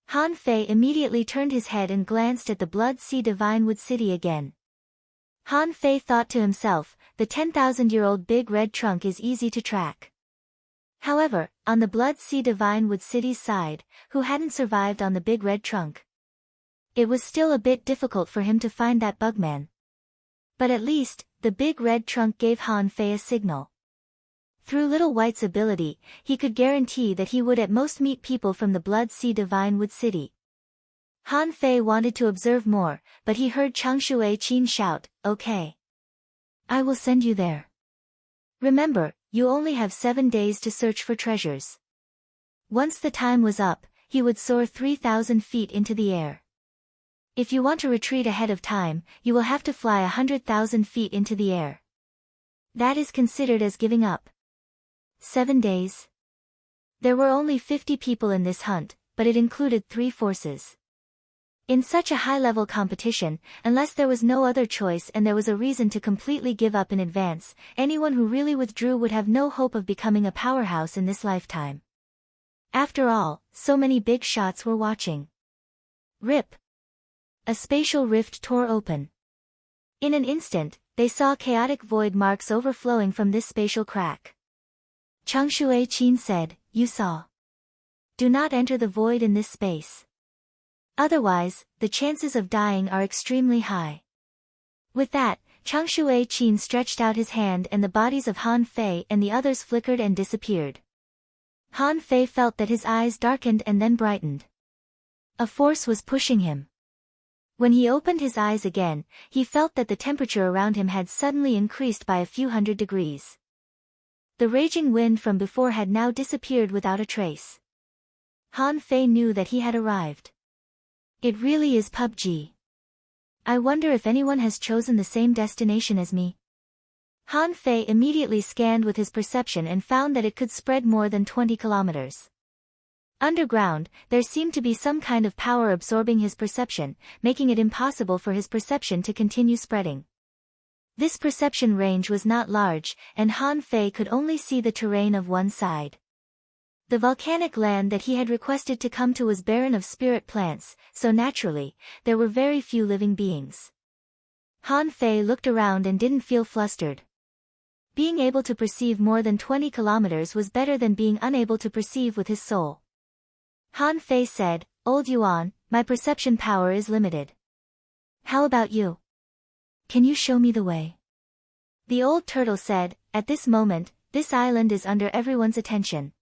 Han Fei immediately turned his head and glanced at the Blood Sea Divine Wood City again. Han Fei thought to himself, the 10,000-year-old big red trunk is easy to track. However, on the Blood Sea Divine Wood City's side, who hadn't survived on the big red trunk? It was still a bit difficult for him to find that bugman. But at least, the big red trunk gave Han Fei a signal. Through Little White's ability, he could guarantee that he would at most meet people from the Blood Sea Divine Wood City. Han Fei wanted to observe more, but he heard Changshui Qin shout, "Okay. I will send you there. Remember, you only have 7 days to search for treasures." Once the time was up, he would soar 3,000 feet into the air. If you want to retreat ahead of time, you will have to fly 100,000 feet into the air. That is considered as giving up. 7 days. There were only 50 people in this hunt, but it included 3 forces. In such a high-level competition, unless there was no other choice and there was a reason to completely give up in advance, anyone who really withdrew would have no hope of becoming a powerhouse in this lifetime. After all, so many big shots were watching. Rip! A spatial rift tore open. In an instant, they saw chaotic void marks overflowing from this spatial crack. Changshui Qin said, "You saw. Do not enter the void in this space." Otherwise, the chances of dying are extremely high. With that, Changshui Qin stretched out his hand and the bodies of Han Fei and the others flickered and disappeared. Han Fei felt that his eyes darkened and then brightened. A force was pushing him. When he opened his eyes again, he felt that the temperature around him had suddenly increased by a few hundred degrees. The raging wind from before had now disappeared without a trace. Han Fei knew that he had arrived. It really is PUBG. I wonder if anyone has chosen the same destination as me. Han Fei immediately scanned with his perception and found that it could spread more than 20 kilometers. Underground, there seemed to be some kind of power absorbing his perception, making it impossible for his perception to continue spreading. This perception range was not large, and Han Fei could only see the terrain of one side. The volcanic land that he had requested to come to was barren of spirit plants, so naturally, there were very few living beings. Han Fei looked around and didn't feel flustered. Being able to perceive more than 20 kilometers was better than being unable to perceive with his soul. Han Fei said, "Old Yuan, my perception power is limited. How about you? Can you show me the way?" The old turtle said, "At this moment, this island is under everyone's attention.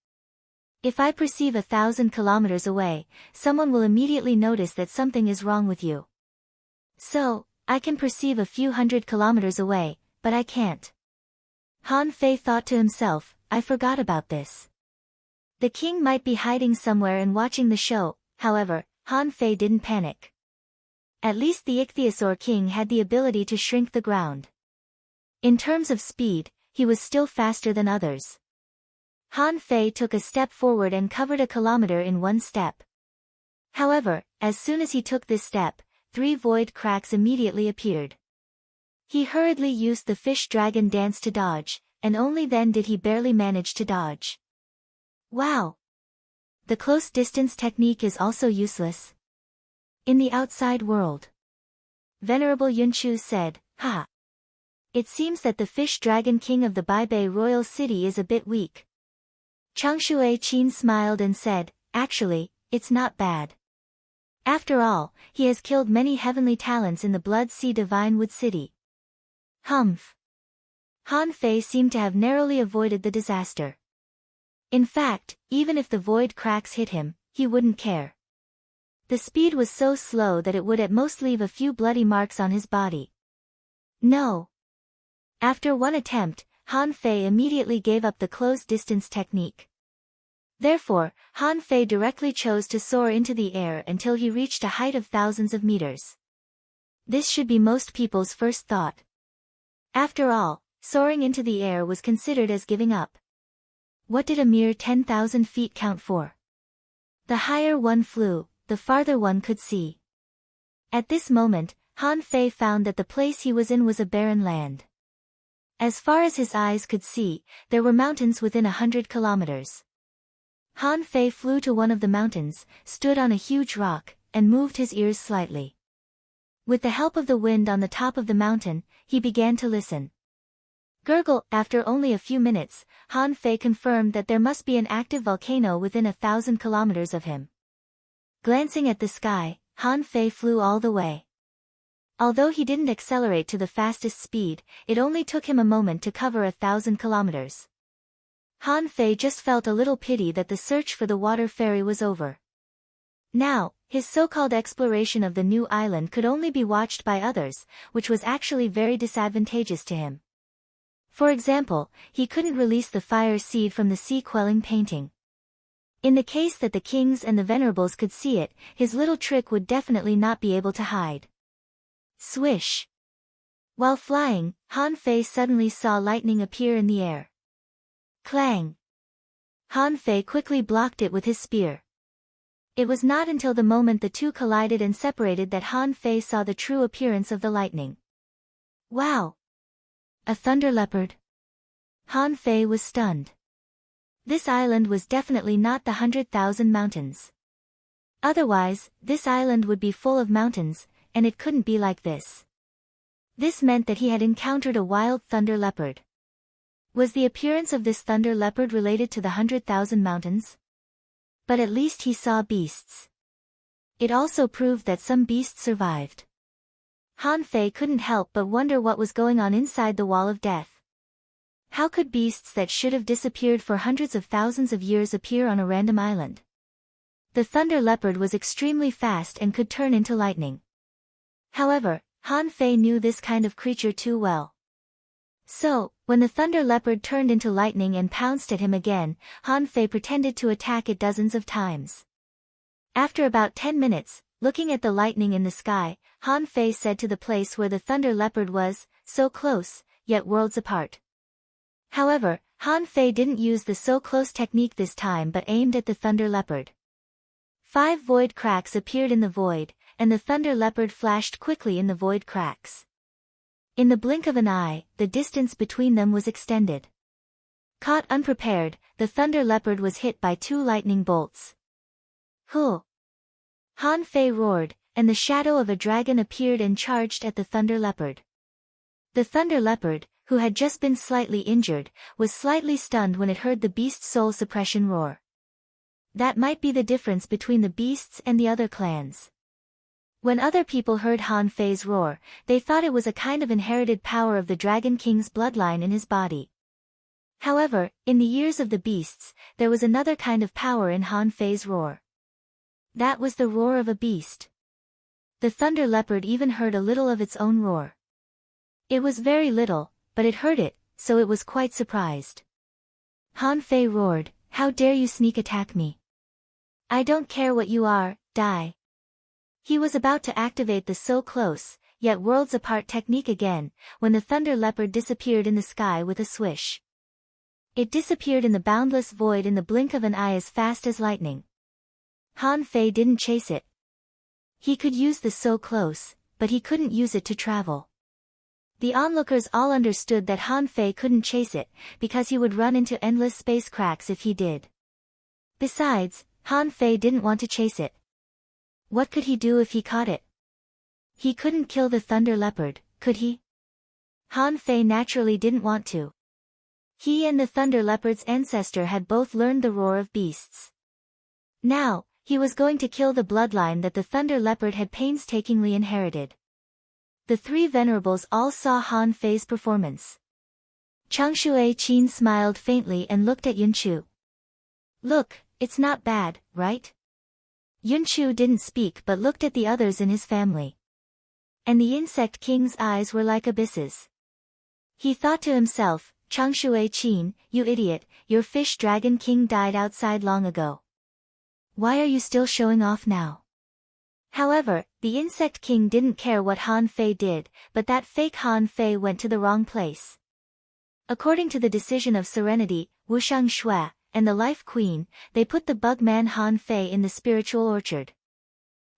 If I perceive 1,000 kilometers away, someone will immediately notice that something is wrong with you. So, I can perceive a few hundred kilometers away, but I can't." Han Fei thought to himself, "I forgot about this." The king might be hiding somewhere and watching the show, however, Han Fei didn't panic. At least the ichthyosaur king had the ability to shrink the ground. In terms of speed, he was still faster than others. Han Fei took a step forward and covered a kilometer in one step. However, as soon as he took this step, 3 void cracks immediately appeared. He hurriedly used the fish dragon dance to dodge, and only then did he barely manage to dodge. Wow! The close distance technique is also useless in the outside world. Venerable Yunchu said, "Ha! It seems that the fish dragon king of the Baibei royal city is a bit weak." Changshui Qin smiled and said, "Actually, it's not bad. After all, he has killed many heavenly talents in the Blood Sea Divine Wood City." Humph! Han Fei seemed to have narrowly avoided the disaster. In fact, even if the void cracks hit him, he wouldn't care. The speed was so slow that it would at most leave a few bloody marks on his body. No! After one attempt, Han Fei immediately gave up the closed distance technique. Therefore, Han Fei directly chose to soar into the air until he reached a height of thousands of meters. This should be most people's first thought. After all, soaring into the air was considered as giving up. What did a mere 10,000 feet count for? The higher one flew, the farther one could see. At this moment, Han Fei found that the place he was in was a barren land. As far as his eyes could see, there were mountains within 100 kilometers. Han Fei flew to one of the mountains, stood on a huge rock, and moved his ears slightly. With the help of the wind on the top of the mountain, he began to listen. Gurgle, after only a few minutes, Han Fei confirmed that there must be an active volcano within 1,000 kilometers of him. Glancing at the sky, Han Fei flew all the way. Although he didn't accelerate to the fastest speed, it only took him a moment to cover 1,000 kilometers. Han Fei just felt a little pity that the search for the water fairy was over. Now, his so-called exploration of the new island could only be watched by others, which was actually very disadvantageous to him. For example, he couldn't release the fire seed from the sea-quelling painting. In the case that the kings and the venerables could see it, his little trick would definitely not be able to hide. Swish! While flying, Han Fei suddenly saw lightning appear in the air. Clang! Han Fei quickly blocked it with his spear. It was not until the moment the two collided and separated that Han Fei saw the true appearance of the lightning. Wow! A thunder leopard? Han Fei was stunned. This island was definitely not the 100,000 mountains. Otherwise, this island would be full of mountains, and it couldn't be like this. This meant that he had encountered a wild thunder leopard. Was the appearance of this thunder leopard related to the 100,000 mountains? But at least he saw beasts. It also proved that some beasts survived. Han Fei couldn't help but wonder what was going on inside the wall of death. How could beasts that should have disappeared for hundreds of thousands of years appear on a random island? The thunder leopard was extremely fast and could turn into lightning. However, Han Fei knew this kind of creature too well. So, when the thunder leopard turned into lightning and pounced at him again, Han Fei pretended to attack it dozens of times. After about 10 minutes, looking at the lightning in the sky, Han Fei said to the place where the thunder leopard was, "So close, yet worlds apart." However, Han Fei didn't use the so close technique this time but aimed at the thunder leopard. 5 void cracks appeared in the void, and the thunder leopard flashed quickly in the void cracks. In the blink of an eye, the distance between them was extended. Caught unprepared, the thunder leopard was hit by 2 lightning bolts. Huh! Han Fei roared, and the shadow of a dragon appeared and charged at the thunder leopard. The thunder leopard, who had just been slightly injured, was slightly stunned when it heard the beast's soul suppression roar. That might be the difference between the beasts and the other clans. When other people heard Han Fei's roar, they thought it was a kind of inherited power of the Dragon King's bloodline in his body. However, in the ears of the beasts, there was another kind of power in Han Fei's roar. That was the roar of a beast. The thunder leopard even heard a little of its own roar. It was very little, but it heard it, so it was quite surprised. Han Fei roared, "How dare you sneak attack me? I don't care what you are, die." He was about to activate the so close, yet worlds apart technique again, when the thunder leopard disappeared in the sky with a swish. It disappeared in the boundless void in the blink of an eye as fast as lightning. Han Fei didn't chase it. He could use the so close, but he couldn't use it to travel. The onlookers all understood that Han Fei couldn't chase it, because he would run into endless space cracks if he did. Besides, Han Fei didn't want to chase it. What could he do if he caught it? He couldn't kill the thunder leopard, could he? Han Fei naturally didn't want to. He and the thunder leopard's ancestor had both learned the roar of beasts. Now, he was going to kill the bloodline that the thunder leopard had painstakingly inherited. The 3 venerables all saw Han Fei's performance. Changshui Qin smiled faintly and looked at Yunchu. "Look, it's not bad, right?" Yunchu didn't speak but looked at the others in his family. And the insect king's eyes were like abysses. He thought to himself, "Changshui Qin, you idiot, your fish dragon king died outside long ago. Why are you still showing off now?" However, the insect king didn't care what Han Fei did, but that fake Han Fei went to the wrong place. According to the decision of Serenity, Wushang Shui, and the Life Queen, they put the bug man Han Fei in the spiritual orchard.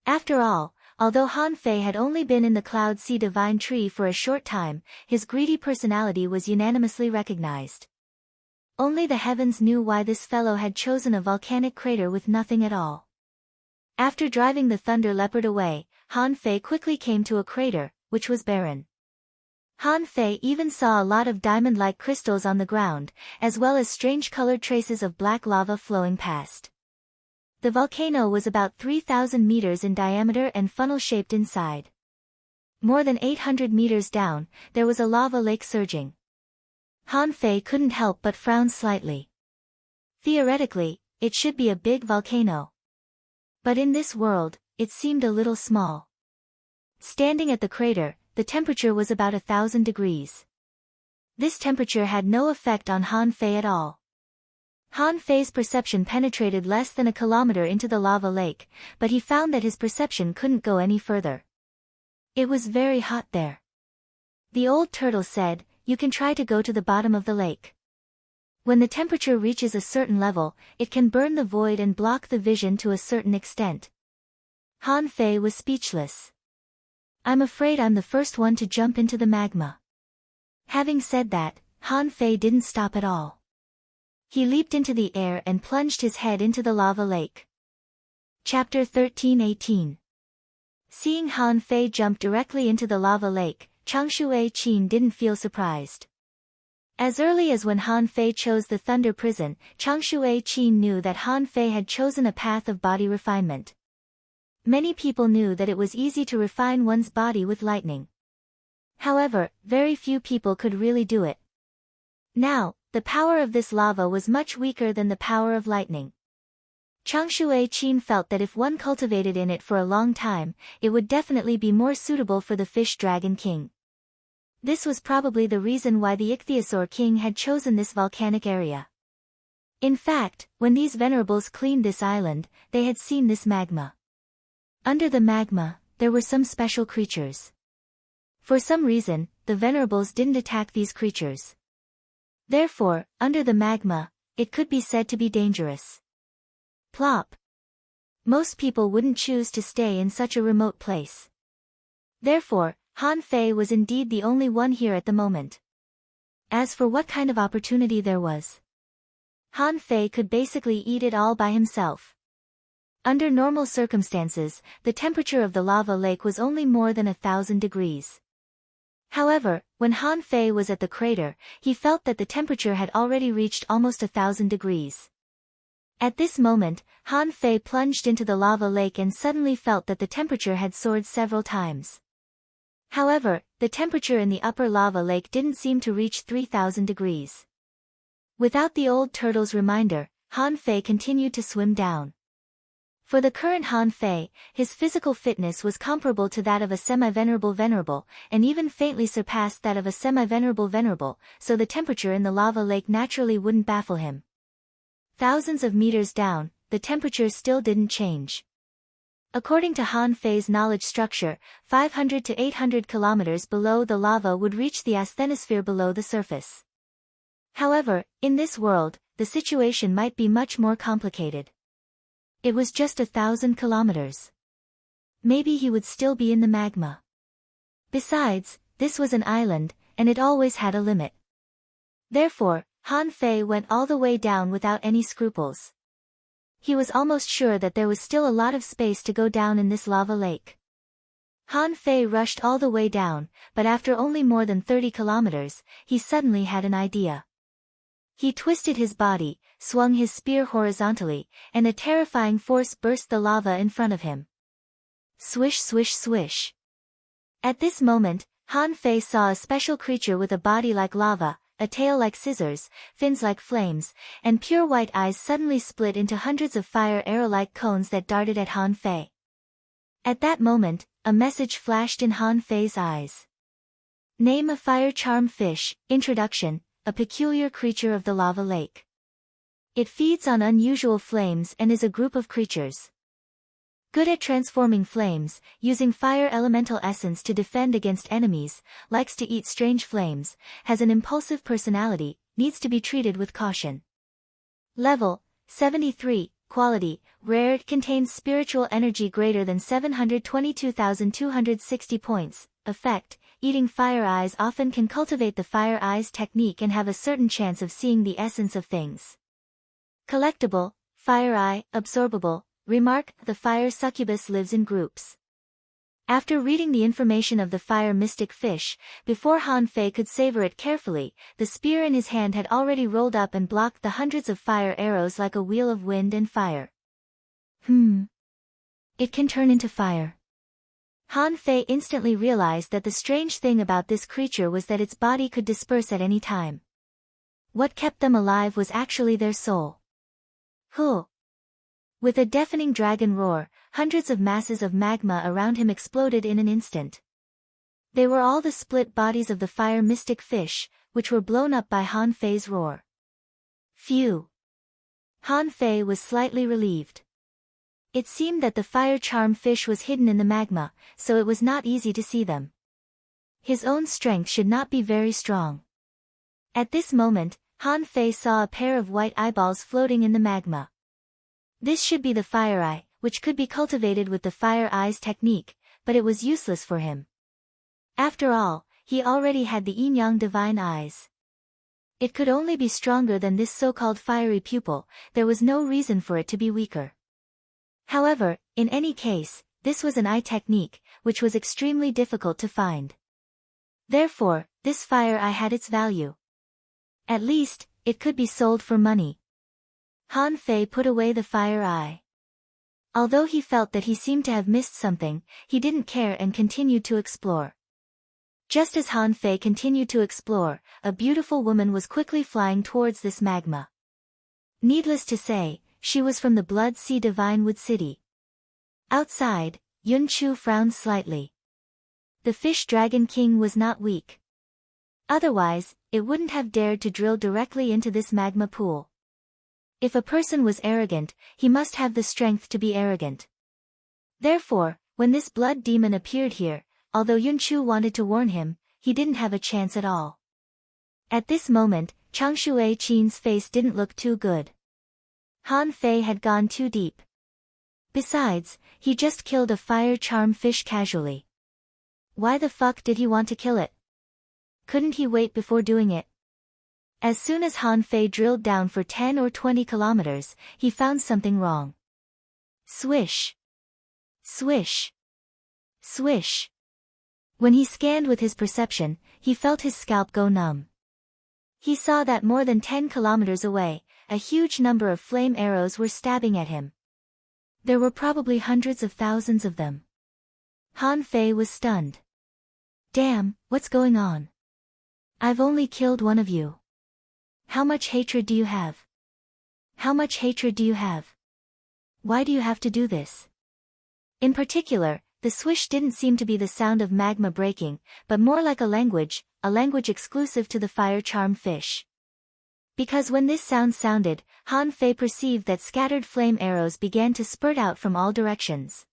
After all, although Han Fei had only been in the Cloud Sea Divine Tree for a short time, his greedy personality was unanimously recognized. Only the heavens knew why this fellow had chosen a volcanic crater with nothing at all. After driving the thunder leopard away, Han Fei quickly came to a crater, which was barren. Han Fei even saw a lot of diamond-like crystals on the ground, as well as strange-colored traces of black lava flowing past. The volcano was about 3,000 meters in diameter and funnel-shaped inside. More than 800 meters down, there was a lava lake surging. Han Fei couldn't help but frown slightly. Theoretically, it should be a big volcano. But in this world, it seemed a little small. Standing at the crater, the temperature was about 1,000 degrees. This temperature had no effect on Han Fei at all. Han Fei's perception penetrated less than a kilometer into the lava lake, but he found that his perception couldn't go any further. It was very hot there. The old turtle said, "You can try to go to the bottom of the lake. When the temperature reaches a certain level, it can burn the void and block the vision to a certain extent." Han Fei was speechless. "I'm afraid I'm the first one to jump into the magma." Having said that, Han Fei didn't stop at all. He leaped into the air and plunged his head into the lava lake. Chapter 13:18. Seeing Han Fei jump directly into the lava lake, Changshui Qin didn't feel surprised. As early as when Han Fei chose the Thunder Prison, Changshui Qin knew that Han Fei had chosen a path of body refinement. Many people knew that it was easy to refine one's body with lightning. However, very few people could really do it. Now, the power of this lava was much weaker than the power of lightning. Changshui Qin felt that if one cultivated in it for a long time, it would definitely be more suitable for the fish dragon king. This was probably the reason why the ichthyosaur king had chosen this volcanic area. In fact, when these venerables cleaned this island, they had seen this magma. Under the magma, there were some special creatures. For some reason, the venerables didn't attack these creatures. Therefore, under the magma, it could be said to be dangerous. Plop. Most people wouldn't choose to stay in such a remote place. Therefore, Han Fei was indeed the only one here at the moment. As for what kind of opportunity there was, Han Fei could basically eat it all by himself. Under normal circumstances, the temperature of the lava lake was only more than 1,000 degrees. However, when Han Fei was at the crater, he felt that the temperature had already reached almost 1,000 degrees. At this moment, Han Fei plunged into the lava lake and suddenly felt that the temperature had soared several times. However, the temperature in the upper lava lake didn't seem to reach 3,000 degrees. Without the old turtle's reminder, Han Fei continued to swim down. For the current Han Fei, his physical fitness was comparable to that of a semi-venerable, and even faintly surpassed that of a semi-venerable, so the temperature in the lava lake naturally wouldn't baffle him. Thousands of meters down, the temperature still didn't change. According to Han Fei's knowledge structure, 500 to 800 kilometers below the lava would reach the asthenosphere below the surface. However, in this world, the situation might be much more complicated. It was just 1,000 kilometers. Maybe he would still be in the magma. Besides, this was an island, and it always had a limit. Therefore, Han Fei went all the way down without any scruples. He was almost sure that there was still a lot of space to go down in this lava lake. Han Fei rushed all the way down, but after only more than 30 kilometers, he suddenly had an idea. He twisted his body, swung his spear horizontally, and a terrifying force burst the lava in front of him. Swish swish swish. At this moment, Han Fei saw a special creature with a body like lava, a tail like scissors, fins like flames, and pure white eyes suddenly split into hundreds of fire arrow-like cones that darted at Han Fei. At that moment, a message flashed in Han Fei's eyes. Name a fire charm fish. Introduction, a peculiar creature of the lava lake. It feeds on unusual flames and is a group of creatures. Good at transforming flames, using fire elemental essence to defend against enemies, likes to eat strange flames, has an impulsive personality, needs to be treated with caution. Level, 73, Quality, Rare. It contains spiritual energy greater than 722,260 points. Effect, Eating fire eyes often can cultivate the fire eyes technique and have a certain chance of seeing the essence of things. Collectible, Fire Eye, Absorbable. Remark, the fire succubus lives in groups. After reading the information of the fire mystic fish, before Han Fei could savor it carefully, the spear in his hand had already rolled up and blocked the hundreds of fire arrows like a wheel of wind and fire. It can turn into fire. Han Fei instantly realized that the strange thing about this creature was that its body could disperse at any time. What kept them alive was actually their soul. With a deafening dragon roar, hundreds of masses of magma around him exploded in an instant. They were all the split bodies of the fire mystic fish, which were blown up by Han Fei's roar. Phew! Han Fei was slightly relieved. It seemed that the fire charm fish was hidden in the magma, so it was not easy to see them. His own strength should not be very strong. At this moment, Han Fei saw a pair of white eyeballs floating in the magma. This should be the fire eye, which could be cultivated with the fire eyes technique, but it was useless for him. After all, he already had the yin-yang divine eyes. It could only be stronger than this so-called fiery pupil, there was no reason for it to be weaker. However, in any case, this was an eye technique, which was extremely difficult to find. Therefore, this fire eye had its value. At least, it could be sold for money. Han Fei put away the fire eye. Although he felt that he seemed to have missed something, he didn't care and continued to explore. Just as Han Fei continued to explore, a beautiful woman was quickly flying towards this magma. Needless to say, she was from the Blood Sea Divine Wood City. Outside, Yun Chu frowned slightly. The Fish Dragon King was not weak. Otherwise, it wouldn't have dared to drill directly into this magma pool. If a person was arrogant, he must have the strength to be arrogant. Therefore, when this blood demon appeared here, although Yun Chu wanted to warn him, he didn't have a chance at all. At this moment, Chang Shui Qin's face didn't look too good. Han Fei had gone too deep. Besides, he just killed a fire charm fish casually. Why the fuck did he want to kill it? Couldn't he wait before doing it? As soon as Han Fei drilled down for 10 or 20 kilometers, he found something wrong. Swish. Swish. Swish. When he scanned with his perception, he felt his scalp go numb. He saw that more than 10 kilometers away, a huge number of flame arrows were stabbing at him. There were probably hundreds of thousands of them. Han Fei was stunned. Damn, what's going on? I've only killed one of you. How much hatred do you have? How much hatred do you have? Why do you have to do this? In particular, the swish didn't seem to be the sound of magma breaking, but more like a language exclusive to the fire charm fish. Because when this sound sounded, Han Fei perceived that scattered flame arrows began to spurt out from all directions.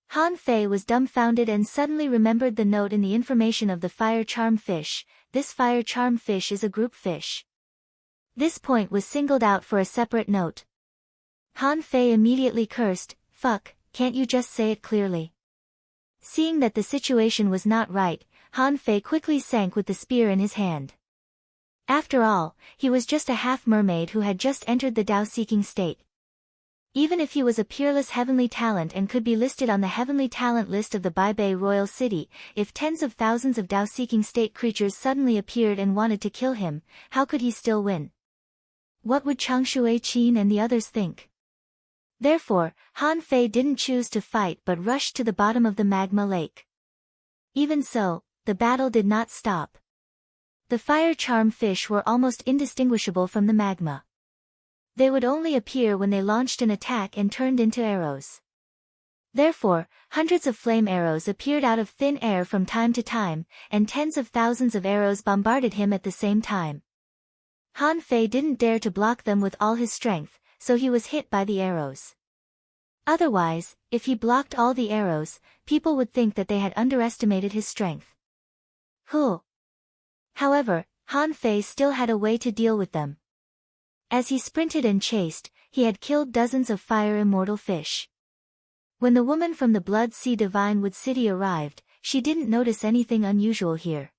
Han Fei was dumbfounded and suddenly remembered the note in the information of the fire charm fish. This fire charm fish is a group fish. This point was singled out for a separate note. Han Fei immediately cursed, "Fuck, can't you just say it clearly?" Seeing that the situation was not right, Han Fei quickly sank with the spear in his hand. After all, he was just a half-mermaid who had just entered the Dao-seeking state. Even if he was a peerless heavenly talent and could be listed on the heavenly talent list of the Baibei royal city, if tens of thousands of Dao-seeking state creatures suddenly appeared and wanted to kill him, how could he still win? What would Chang Shui Qin and the others think? Therefore, Han Fei didn't choose to fight but rushed to the bottom of the magma lake. Even so, the battle did not stop. The fire charm fish were almost indistinguishable from the magma. They would only appear when they launched an attack and turned into arrows. Therefore, hundreds of flame arrows appeared out of thin air from time to time, and tens of thousands of arrows bombarded him at the same time. Han Fei didn't dare to block them with all his strength, so he was hit by the arrows. Otherwise, if he blocked all the arrows, people would think that they had underestimated his strength. However, Han Fei still had a way to deal with them. As he sprinted and chased, he had killed dozens of fire immortal fish. When the woman from the Blood Sea Divine Wood City arrived, she didn't notice anything unusual here.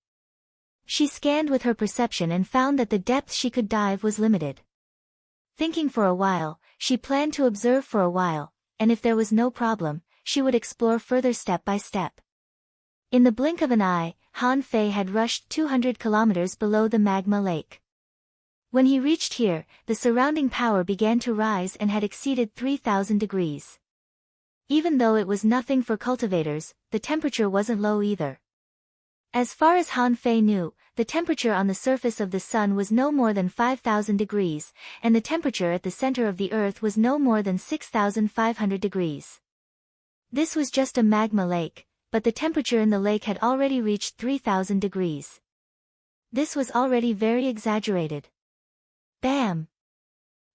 She scanned with her perception and found that the depth she could dive was limited. Thinking for a while, she planned to observe for a while, and if there was no problem, she would explore further step by step. In the blink of an eye, Han Fei had rushed 200 kilometers below the magma lake. When he reached here, the surrounding power began to rise and had exceeded 3,000 degrees. Even though it was nothing for cultivators, the temperature wasn't low either. As far as Han Fei knew, the temperature on the surface of the sun was no more than 5,000 degrees, and the temperature at the center of the earth was no more than 6,500 degrees. This was just a magma lake, but the temperature in the lake had already reached 3,000 degrees. This was already very exaggerated. Bam!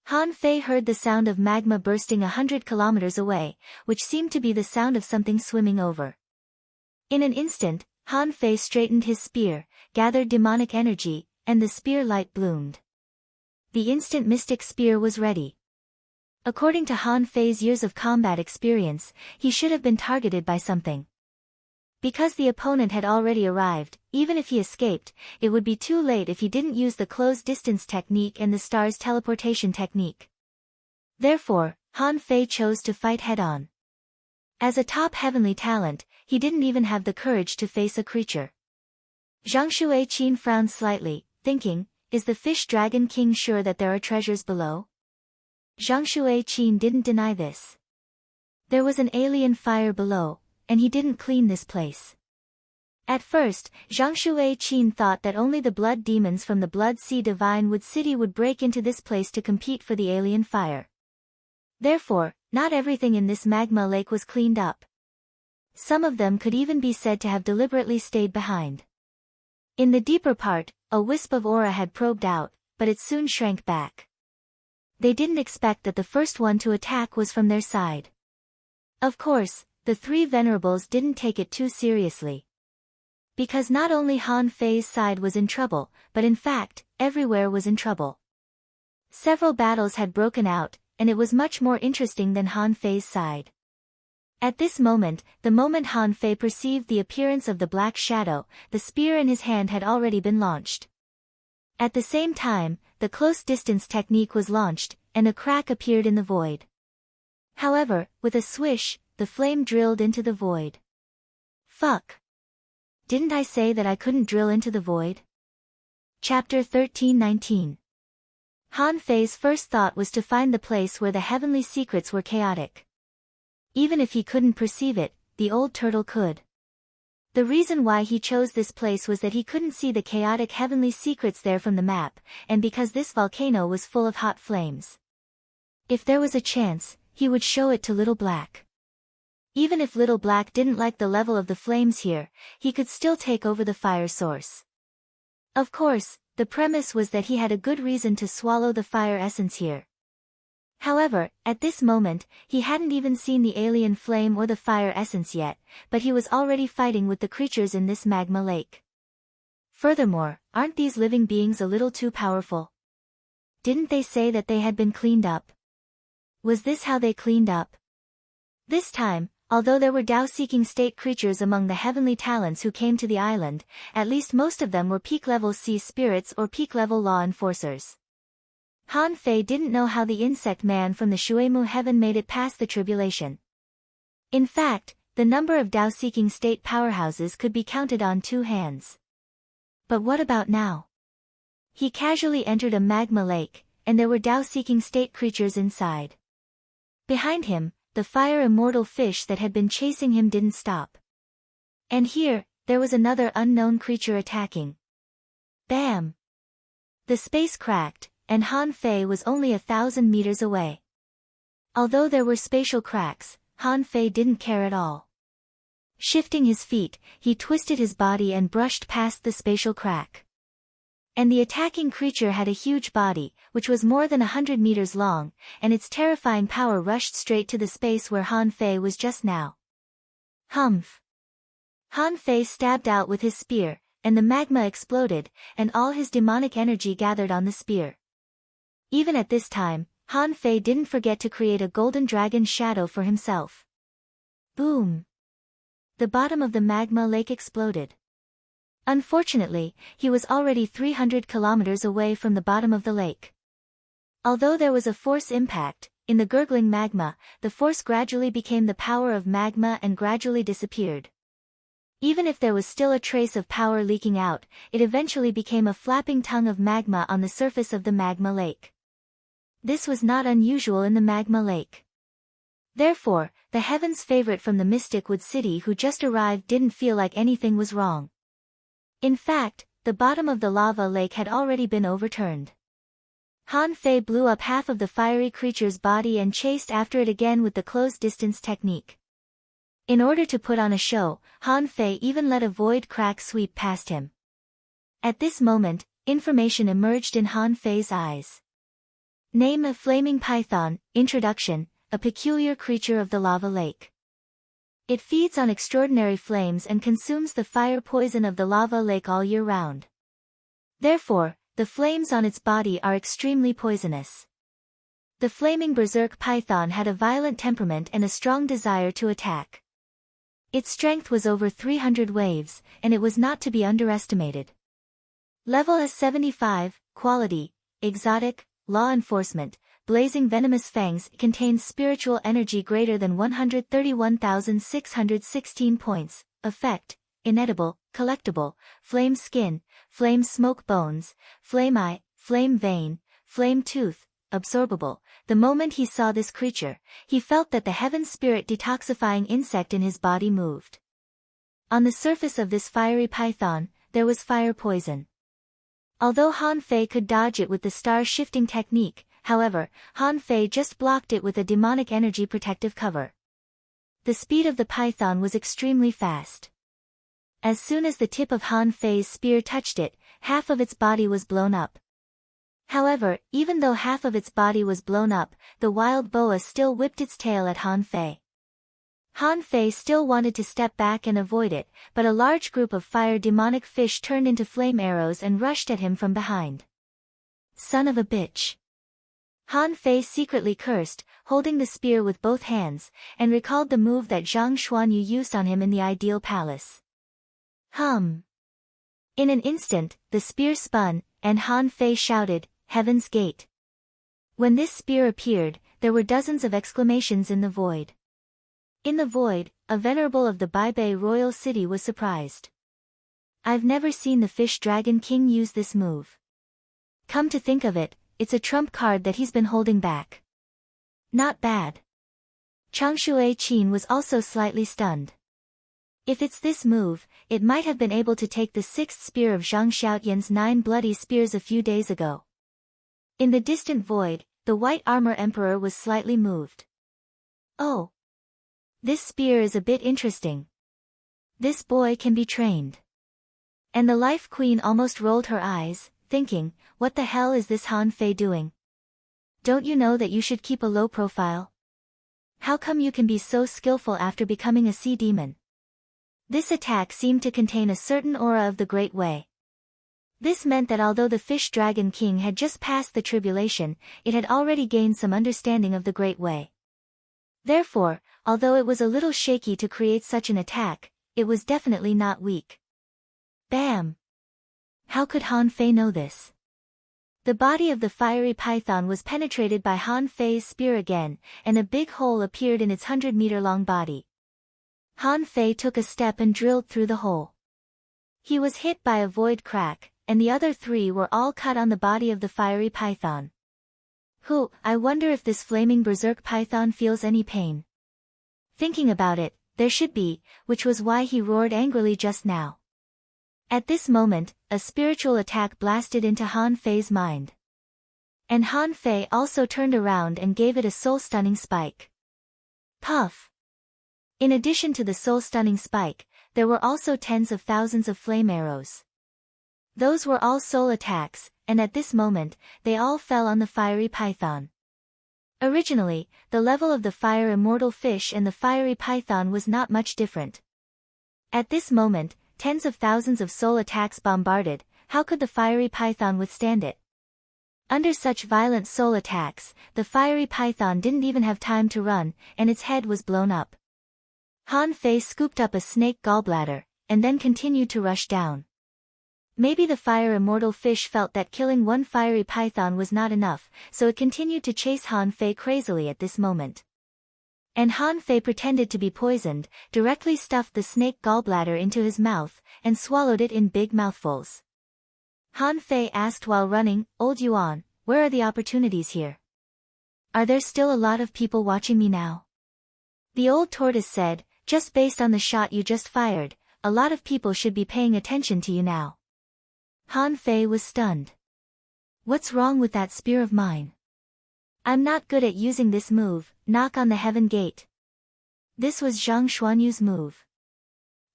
Han Fei heard the sound of magma bursting 100 kilometers away, which seemed to be the sound of something swimming over. In an instant, Han Fei straightened his spear, gathered demonic energy, and the spear light bloomed. The instant mystic spear was ready. According to Han Fei's years of combat experience, he should have been targeted by something. Because the opponent had already arrived, even if he escaped, it would be too late if he didn't use the close distance technique and the star's teleportation technique. Therefore, Han Fei chose to fight head-on. As a top heavenly talent, he didn't even have the courage to face a creature. Zhang Shui Qin frowned slightly, thinking, is the Fish Dragon King sure that there are treasures below? Zhang Shui Qin didn't deny this. There was an alien fire below, and he didn't clean this place. At first, Zhang Shuai-Qin thought that only the blood demons from the Blood Sea Divine Wood City would break into this place to compete for the alien fire. Therefore, not everything in this magma lake was cleaned up. Some of them could even be said to have deliberately stayed behind. In the deeper part, a wisp of aura had probed out, but it soon shrank back. They didn't expect that the first one to attack was from their side. Of course, the three venerables didn't take it too seriously. Because not only Han Fei's side was in trouble, but in fact, everywhere was in trouble. Several battles had broken out, and it was much more interesting than Han Fei's side. At this moment, the moment Han Fei perceived the appearance of the black shadow, the spear in his hand had already been launched. At the same time, the close distance technique was launched, and a crack appeared in the void. However, with a swish, the flame drilled into the void. Fuck. Didn't I say that I couldn't drill into the void? Chapter 13-19. Han Fei's first thought was to find the place where the heavenly secrets were chaotic. Even if he couldn't perceive it, the old turtle could. The reason why he chose this place was that he couldn't see the chaotic heavenly secrets there from the map, and because this volcano was full of hot flames. If there was a chance, he would show it to Little Black. Even if Little Black didn't like the level of the flames here, he could still take over the fire source. Of course, the premise was that he had a good reason to swallow the fire essence here. However, at this moment, he hadn't even seen the alien flame or the fire essence yet, but he was already fighting with the creatures in this magma lake. Furthermore, aren't these living beings a little too powerful? Didn't they say that they had been cleaned up? Was this how they cleaned up? This time, although there were Tao-seeking state creatures among the heavenly talents who came to the island, at least most of them were peak-level sea spirits or peak-level law enforcers. Han Fei didn't know how the insect man from the Shuemu heaven made it past the tribulation. In fact, the number of Tao-seeking state powerhouses could be counted on 2 hands. But what about now? He casually entered a magma lake, and there were Tao-seeking state creatures inside. Behind him, the fire immortal fish that had been chasing him didn't stop. And here, there was another unknown creature attacking. Bam! The space cracked, and Han Fei was only 1,000 meters away. Although there were spatial cracks, Han Fei didn't care at all. Shifting his feet, he twisted his body and brushed past the spatial crack. And the attacking creature had a huge body, which was more than 100 meters long, and its terrifying power rushed straight to the space where Han Fei was just now. Humph! Han Fei stabbed out with his spear, and the magma exploded, and all his demonic energy gathered on the spear. Even at this time, Han Fei didn't forget to create a golden dragon shadow for himself. Boom! The bottom of the magma lake exploded. Unfortunately, he was already 300 kilometers away from the bottom of the lake. Although there was a force impact, in the gurgling magma, the force gradually became the power of magma and gradually disappeared. Even if there was still a trace of power leaking out, it eventually became a flapping tongue of magma on the surface of the magma lake. This was not unusual in the magma lake. Therefore, the heaven's favorite from the Mystic Wood City who just arrived didn't feel like anything was wrong. In fact, the bottom of the lava lake had already been overturned. Han Fei blew up half of the fiery creature's body and chased after it again with the close distance technique. In order to put on a show, Han Fei even let a void crack sweep past him. At this moment, information emerged in Han Fei's eyes. Name: a flaming python. Introduction: a peculiar creature of the lava lake. It feeds on extraordinary flames and consumes the fire poison of the lava lake all year round. Therefore, the flames on its body are extremely poisonous. The flaming berserk python had a violent temperament and a strong desire to attack. Its strength was over 300 waves, and it was not to be underestimated. Level S75, Quality, Exotic, Law Enforcement. Blazing venomous fangs contains spiritual energy greater than 131,616 points. Effect: inedible, collectible, flame skin, flame smoke bones, flame eye, flame vein, flame tooth. absorbable. The moment he saw this creature, he felt that the heaven spirit detoxifying insect in his body moved. On the surface of this fiery python, there was fire poison. Although Han Fei could dodge it with the star-shifting technique, however, Han Fei just blocked it with a demonic energy protective cover. The speed of the python was extremely fast. As soon as the tip of Han Fei's spear touched it, half of its body was blown up. However, even though half of its body was blown up, the wild boa still whipped its tail at Han Fei. Han Fei still wanted to step back and avoid it, but a large group of fire demonic fish turned into flame arrows and rushed at him from behind. Son of a bitch! Han Fei secretly cursed, holding the spear with both hands, and recalled the move that Zhang Xuanyu used on him in the ideal palace. In an instant, the spear spun, and Han Fei shouted, "Heaven's Gate!" When this spear appeared, there were dozens of exclamations in the void. In the void, a venerable of the Baibei royal city was surprised. "I've never seen the Fish Dragon King use this move. Come to think of it, it's a trump card that he's been holding back. Not bad." Changshui Qin was also slightly stunned. If it's this move, it might have been able to take the sixth spear of Zhang Xiaoyan's 9 bloody spears a few days ago. In the distant void, the white armor emperor was slightly moved. "Oh. This spear is a bit interesting. This boy can be trained." And the Life Queen almost rolled her eyes, thinking, what the hell is this Han Fei doing? Don't you know that you should keep a low profile? How come you can be so skillful after becoming a sea demon? This attack seemed to contain a certain aura of the Great Way. This meant that although the Fish Dragon King had just passed the tribulation, it had already gained some understanding of the Great Way. Therefore, although it was a little shaky to create such an attack, it was definitely not weak. Bam! How could Han Fei know this? The body of the fiery python was penetrated by Han Fei's spear again, and a big hole appeared in its 100-meter-long body. Han Fei took a step and drilled through the hole. He was hit by a void crack, and the other 3 were all cut on the body of the fiery python. I wonder if this flaming berserk python feels any pain. Thinking about it, there should be, which was why he roared angrily just now. At this moment, a spiritual attack blasted into Han Fei's mind. And Han Fei also turned around and gave it a soul-stunning spike. Puff! In addition to the soul-stunning spike, there were also tens of thousands of flame arrows. Those were all soul attacks, and at this moment, they all fell on the fiery python. Originally, the level of the fire immortal fish and the fiery python was not much different. At this moment, tens of thousands of soul attacks bombarded. How could the fiery python withstand it? Under such violent soul attacks, the fiery python didn't even have time to run, and its head was blown up. Han Fei scooped up a snake gallbladder, and then continued to rush down. Maybe the fire immortal fish felt that killing one fiery python was not enough, so it continued to chase Han Fei crazily at this moment. And Han Fei pretended to be poisoned, directly stuffed the snake gallbladder into his mouth, and swallowed it in big mouthfuls. Han Fei asked while running, "Old Yuan, where are the opportunities here? Are there still a lot of people watching me now?" The old tortoise said, "Just based on the shot you just fired, a lot of people should be paying attention to you now." Han Fei was stunned. "What's wrong with that spear of mine? I'm not good at using this move, knock on the heaven gate." This was Zhang Xuanyu's move.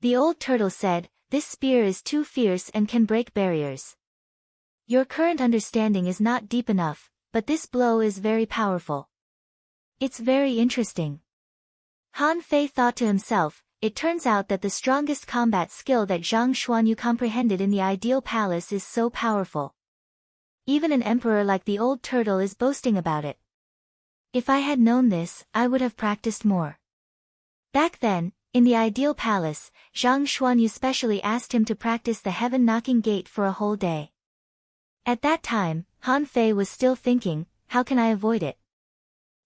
The old turtle said, "This spear is too fierce and can break barriers. Your current understanding is not deep enough, but this blow is very powerful. It's very interesting." Han Fei thought to himself, it turns out that the strongest combat skill that Zhang Xuanyu comprehended in the ideal palace is so powerful. Even an emperor like the old turtle is boasting about it. If I had known this, I would have practiced more. Back then, in the ideal palace, Zhang Xuanyu specially asked him to practice the heaven-knocking gate for a whole day. At that time, Han Fei was still thinking, how can I avoid it?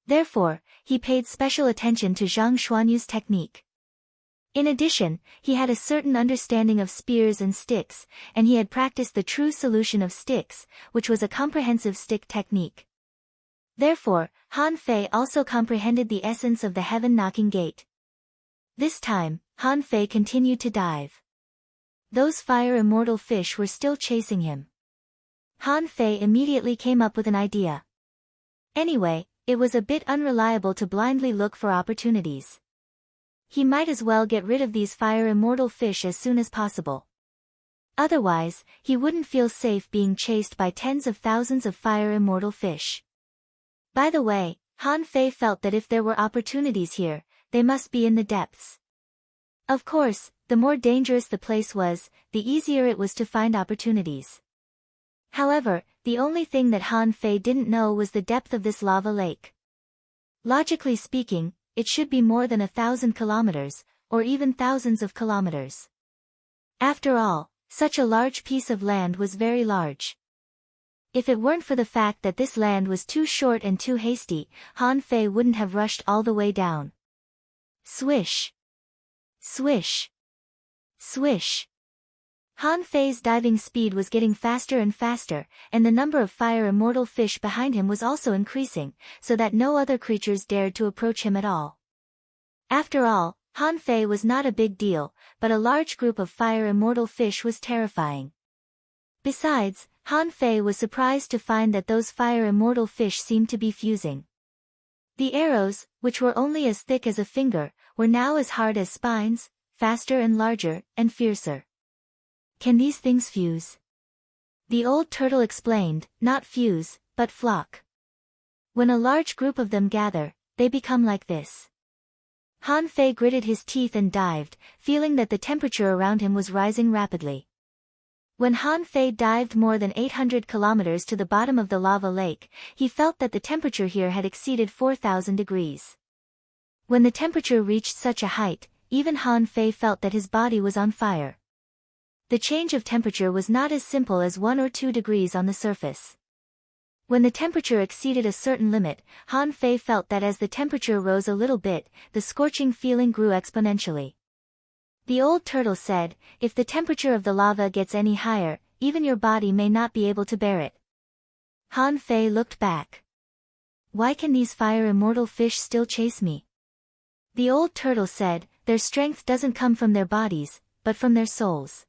Therefore, he paid special attention to Zhang Xuanyu's technique. In addition, he had a certain understanding of spears and sticks, and he had practiced the true solution of sticks, which was a comprehensive stick technique. Therefore, Han Fei also comprehended the essence of the heaven-knocking gate. This time, Han Fei continued to dive. Those fire immortal fish were still chasing him. Han Fei immediately came up with an idea. Anyway, it was a bit unreliable to blindly look for opportunities. He might as well get rid of these fire immortal fish as soon as possible. Otherwise, he wouldn't feel safe being chased by tens of thousands of fire immortal fish. By the way, Han Fei felt that if there were opportunities here, they must be in the depths. Of course, the more dangerous the place was, the easier it was to find opportunities. However, the only thing that Han Fei didn't know was the depth of this lava lake. Logically speaking, it should be more than 1,000 kilometers, or even thousands of kilometers. After all, such a large piece of land was very large. If it weren't for the fact that this land was too short and too hasty, Han Fei wouldn't have rushed all the way down. Swish! Swish! Swish! Han Fei's diving speed was getting faster and faster, and the number of fire immortal fish behind him was also increasing, so that no other creatures dared to approach him at all. After all, Han Fei was not a big deal, but a large group of fire immortal fish was terrifying. Besides, Han Fei was surprised to find that those fire immortal fish seemed to be fusing. The arrows, which were only as thick as a finger, were now as hard as spines, faster and larger, and fiercer. Can these things fuse? The old turtle explained, not fuse, but flock. When a large group of them gather, they become like this. Han Fei gritted his teeth and dived, feeling that the temperature around him was rising rapidly. When Han Fei dived more than 800 kilometers to the bottom of the lava lake, he felt that the temperature here had exceeded 4,000 degrees. When the temperature reached such a height, even Han Fei felt that his body was on fire. The change of temperature was not as simple as 1 or 2 degrees on the surface. When the temperature exceeded a certain limit, Han Fei felt that as the temperature rose a little bit, the scorching feeling grew exponentially. The old turtle said, if the temperature of the lava gets any higher, even your body may not be able to bear it. Han Fei looked back. Why can these fire immortal fish still chase me? The old turtle said, their strength doesn't come from their bodies, but from their souls.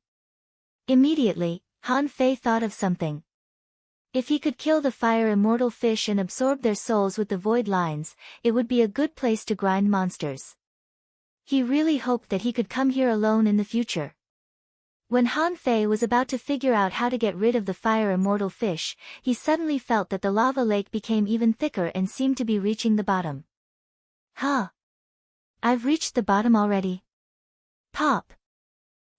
Immediately, Han Fei thought of something. If he could kill the fire immortal fish and absorb their souls with the void lines, it would be a good place to grind monsters. He really hoped that he could come here alone in the future. When Han Fei was about to figure out how to get rid of the fire immortal fish, he suddenly felt that the lava lake became even thicker and seemed to be reaching the bottom. Huh! I've reached the bottom already. Pop!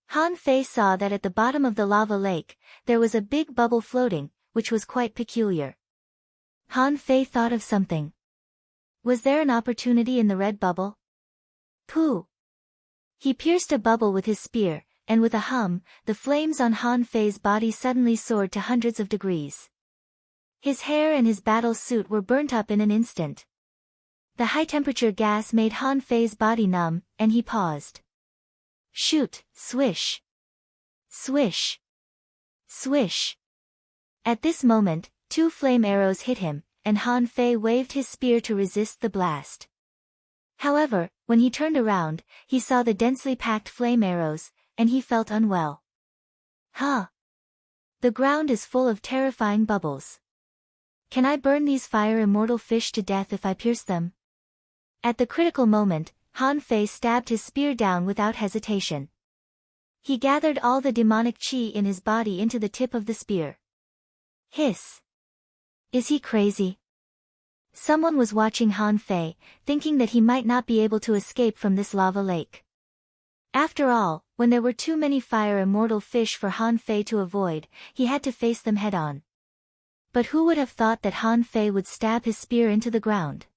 Han Fei saw that at the bottom of the lava lake, there was a big bubble floating, which was quite peculiar. Han Fei thought of something. Was there an opportunity in the red bubble? Pooh! He pierced a bubble with his spear, and with a hum, the flames on Han Fei's body suddenly soared to hundreds of degrees. His hair and his battle suit were burnt up in an instant. The high-temperature gas made Han Fei's body numb, and he paused. Shoot! Swish! Swish! Swish! At this moment, 2 flame arrows hit him, and Han Fei waved his spear to resist the blast. However, when he turned around, he saw the densely packed flame arrows, and he felt unwell. Huh! The ground is full of terrifying bubbles. Can I burn these fire immortal fish to death if I pierce them? At the critical moment, Han Fei stabbed his spear down without hesitation. He gathered all the demonic qi in his body into the tip of the spear. Hiss! Is he crazy? Someone was watching Han Fei, thinking that he might not be able to escape from this lava lake. After all, when there were too many fire immortal fish for Han Fei to avoid, he had to face them head-on. But who would have thought that Han Fei would stab his spear into the ground?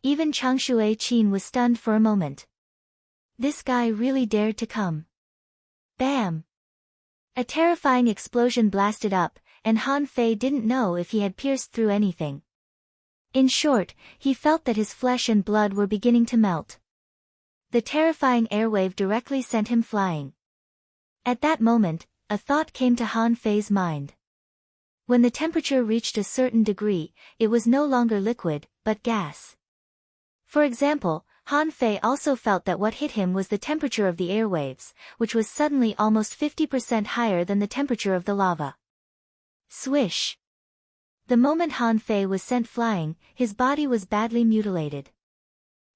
Even Changshui Qin was stunned for a moment. This guy really dared to come. Bam! A terrifying explosion blasted up, and Han Fei didn't know if he had pierced through anything. In short, he felt that his flesh and blood were beginning to melt. The terrifying airwave directly sent him flying. At that moment, a thought came to Han Fei's mind. When the temperature reached a certain degree, it was no longer liquid, but gas. For example, Han Fei also felt that what hit him was the temperature of the airwaves, which was suddenly almost 50% higher than the temperature of the lava. Swish! The moment Han Fei was sent flying, his body was badly mutilated.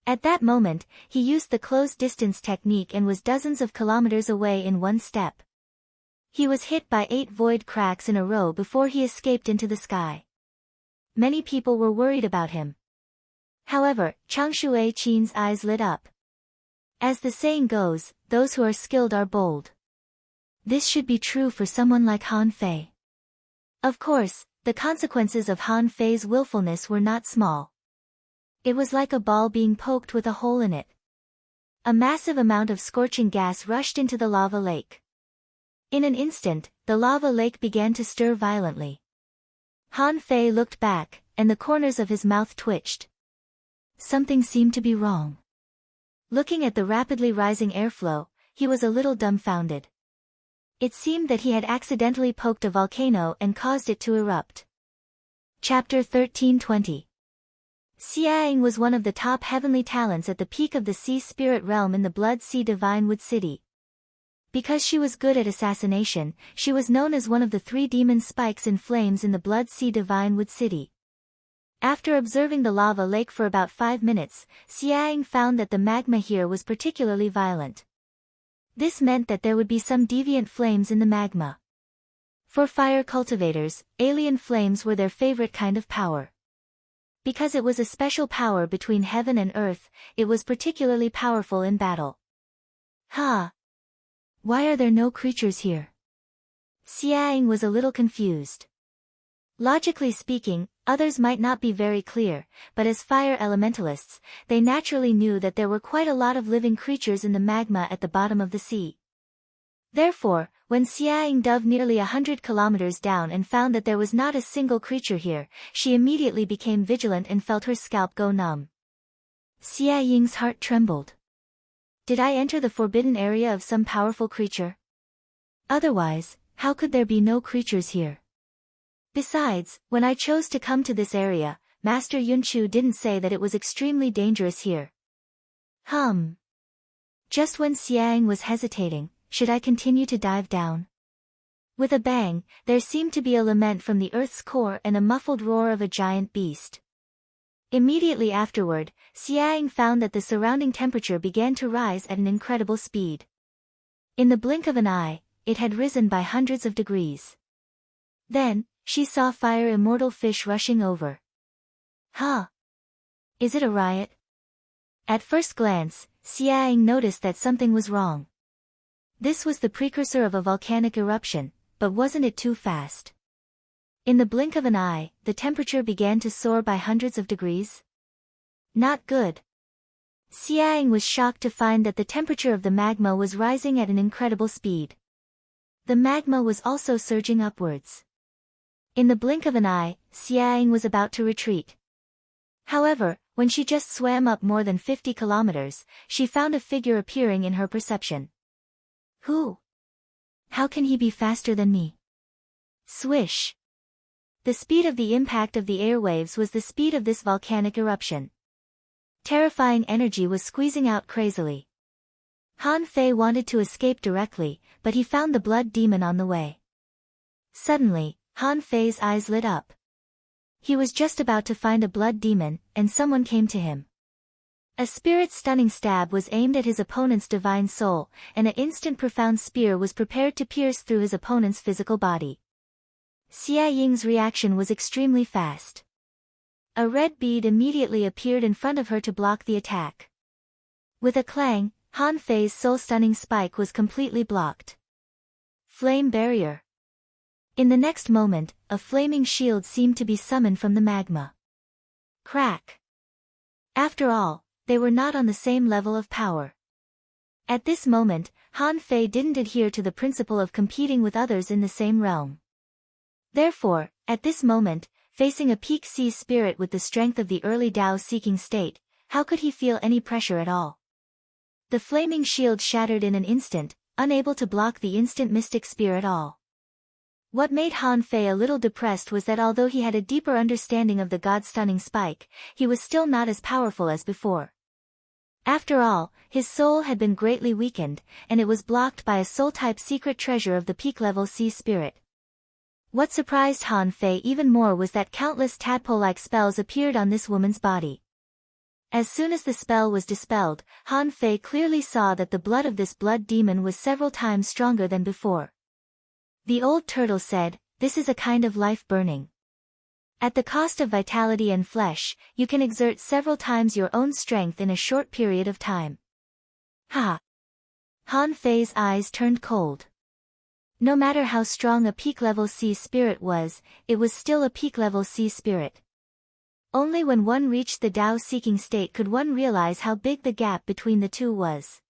At that moment, he used the closed distance technique and was dozens of kilometers away in one step. He was hit by 8 void cracks in a row before he escaped into the sky. Many people were worried about him. However, Chang Shui-Qin's eyes lit up. As the saying goes, those who are skilled are bold. This should be true for someone like Han Fei. Of course, the consequences of Han Fei's willfulness were not small. It was like a ball being poked with a hole in it. A massive amount of scorching gas rushed into the lava lake. In an instant, the lava lake began to stir violently. Han Fei looked back, and the corners of his mouth twitched. Something seemed to be wrong. Looking at the rapidly rising airflow, he was a little dumbfounded. It seemed that he had accidentally poked a volcano and caused it to erupt. Chapter 1320. Xiaoying was one of the top heavenly talents at the peak of the sea spirit realm in the Blood Sea Divine Wood City. Because she was good at assassination, she was known as one of the 3 demon spikes in flames in the Blood Sea Divine Wood City. After observing the lava lake for about 5 minutes, Xiaoying found that the magma here was particularly violent. This meant that there would be some deviant flames in the magma. For fire cultivators, alien flames were their favorite kind of power. Because it was a special power between heaven and earth, it was particularly powerful in battle. Why are there no creatures here? Xiaoying was a little confused. Logically speaking, others might not be very clear, but as fire elementalists, they naturally knew that there were quite a lot of living creatures in the magma at the bottom of the sea. Therefore, when Xiaoying dove nearly 100 kilometers down and found that there was not a single creature here, she immediately became vigilant and felt her scalp go numb. Xiaoying's heart trembled. Did I enter the forbidden area of some powerful creature? Otherwise, how could there be no creatures here? Besides, when I chose to come to this area, Master Yunchu didn't say that it was extremely dangerous here. Just when Xiaoying was hesitating, should I continue to dive down? With a bang, there seemed to be a lament from the earth's core and a muffled roar of a giant beast. Immediately afterward, Xiaoying found that the surrounding temperature began to rise at an incredible speed. In the blink of an eye, it had risen by hundreds of degrees. Then, she saw fire immortal fish rushing over. Is it a riot? At first glance, Xiaoying noticed that something was wrong. This was the precursor of a volcanic eruption, but wasn't it too fast? In the blink of an eye, the temperature began to soar by hundreds of degrees. Not good. Xiaoying was shocked to find that the temperature of the magma was rising at an incredible speed. The magma was also surging upwards. In the blink of an eye, Xiaoying was about to retreat. However, when she just swam up more than 50 kilometers, she found a figure appearing in her perception. Who? How can he be faster than me? Swish! The speed of the impact of the airwaves was the speed of this volcanic eruption. Terrifying energy was squeezing out crazily. Han Fei wanted to escape directly, but he found the blood demon on the way. Suddenly, Han Fei's eyes lit up. He was just about to find a blood demon, and someone came to him. A spirit's stunning stab was aimed at his opponent's divine soul, and an instant profound spear was prepared to pierce through his opponent's physical body. Xiaoying's reaction was extremely fast. A red bead immediately appeared in front of her to block the attack. With a clang, Han Fei's soul-stunning spike was completely blocked. Flame barrier. In the next moment, a flaming shield seemed to be summoned from the magma. Crack. After all, they were not on the same level of power. At this moment, Han Fei didn't adhere to the principle of competing with others in the same realm. Therefore, at this moment, facing a peak sea spirit with the strength of the early Tao-seeking state, how could he feel any pressure at all? The flaming shield shattered in an instant, unable to block the instant mystic spear at all. What made Han Fei a little depressed was that although he had a deeper understanding of the God-stunning spike, he was still not as powerful as before. After all, his soul had been greatly weakened, and it was blocked by a soul-type secret treasure of the peak-level sea spirit. What surprised Han Fei even more was that countless tadpole-like spells appeared on this woman's body. As soon as the spell was dispelled, Han Fei clearly saw that the blood of this blood demon was several times stronger than before. The old turtle said, "This is a kind of life burning. At the cost of vitality and flesh, you can exert several times your own strength in a short period of time." Ha! Han Fei's eyes turned cold. No matter how strong a peak-level sea spirit was, it was still a peak-level sea spirit. Only when one reached the Tao-seeking state could one realize how big the gap between the two was.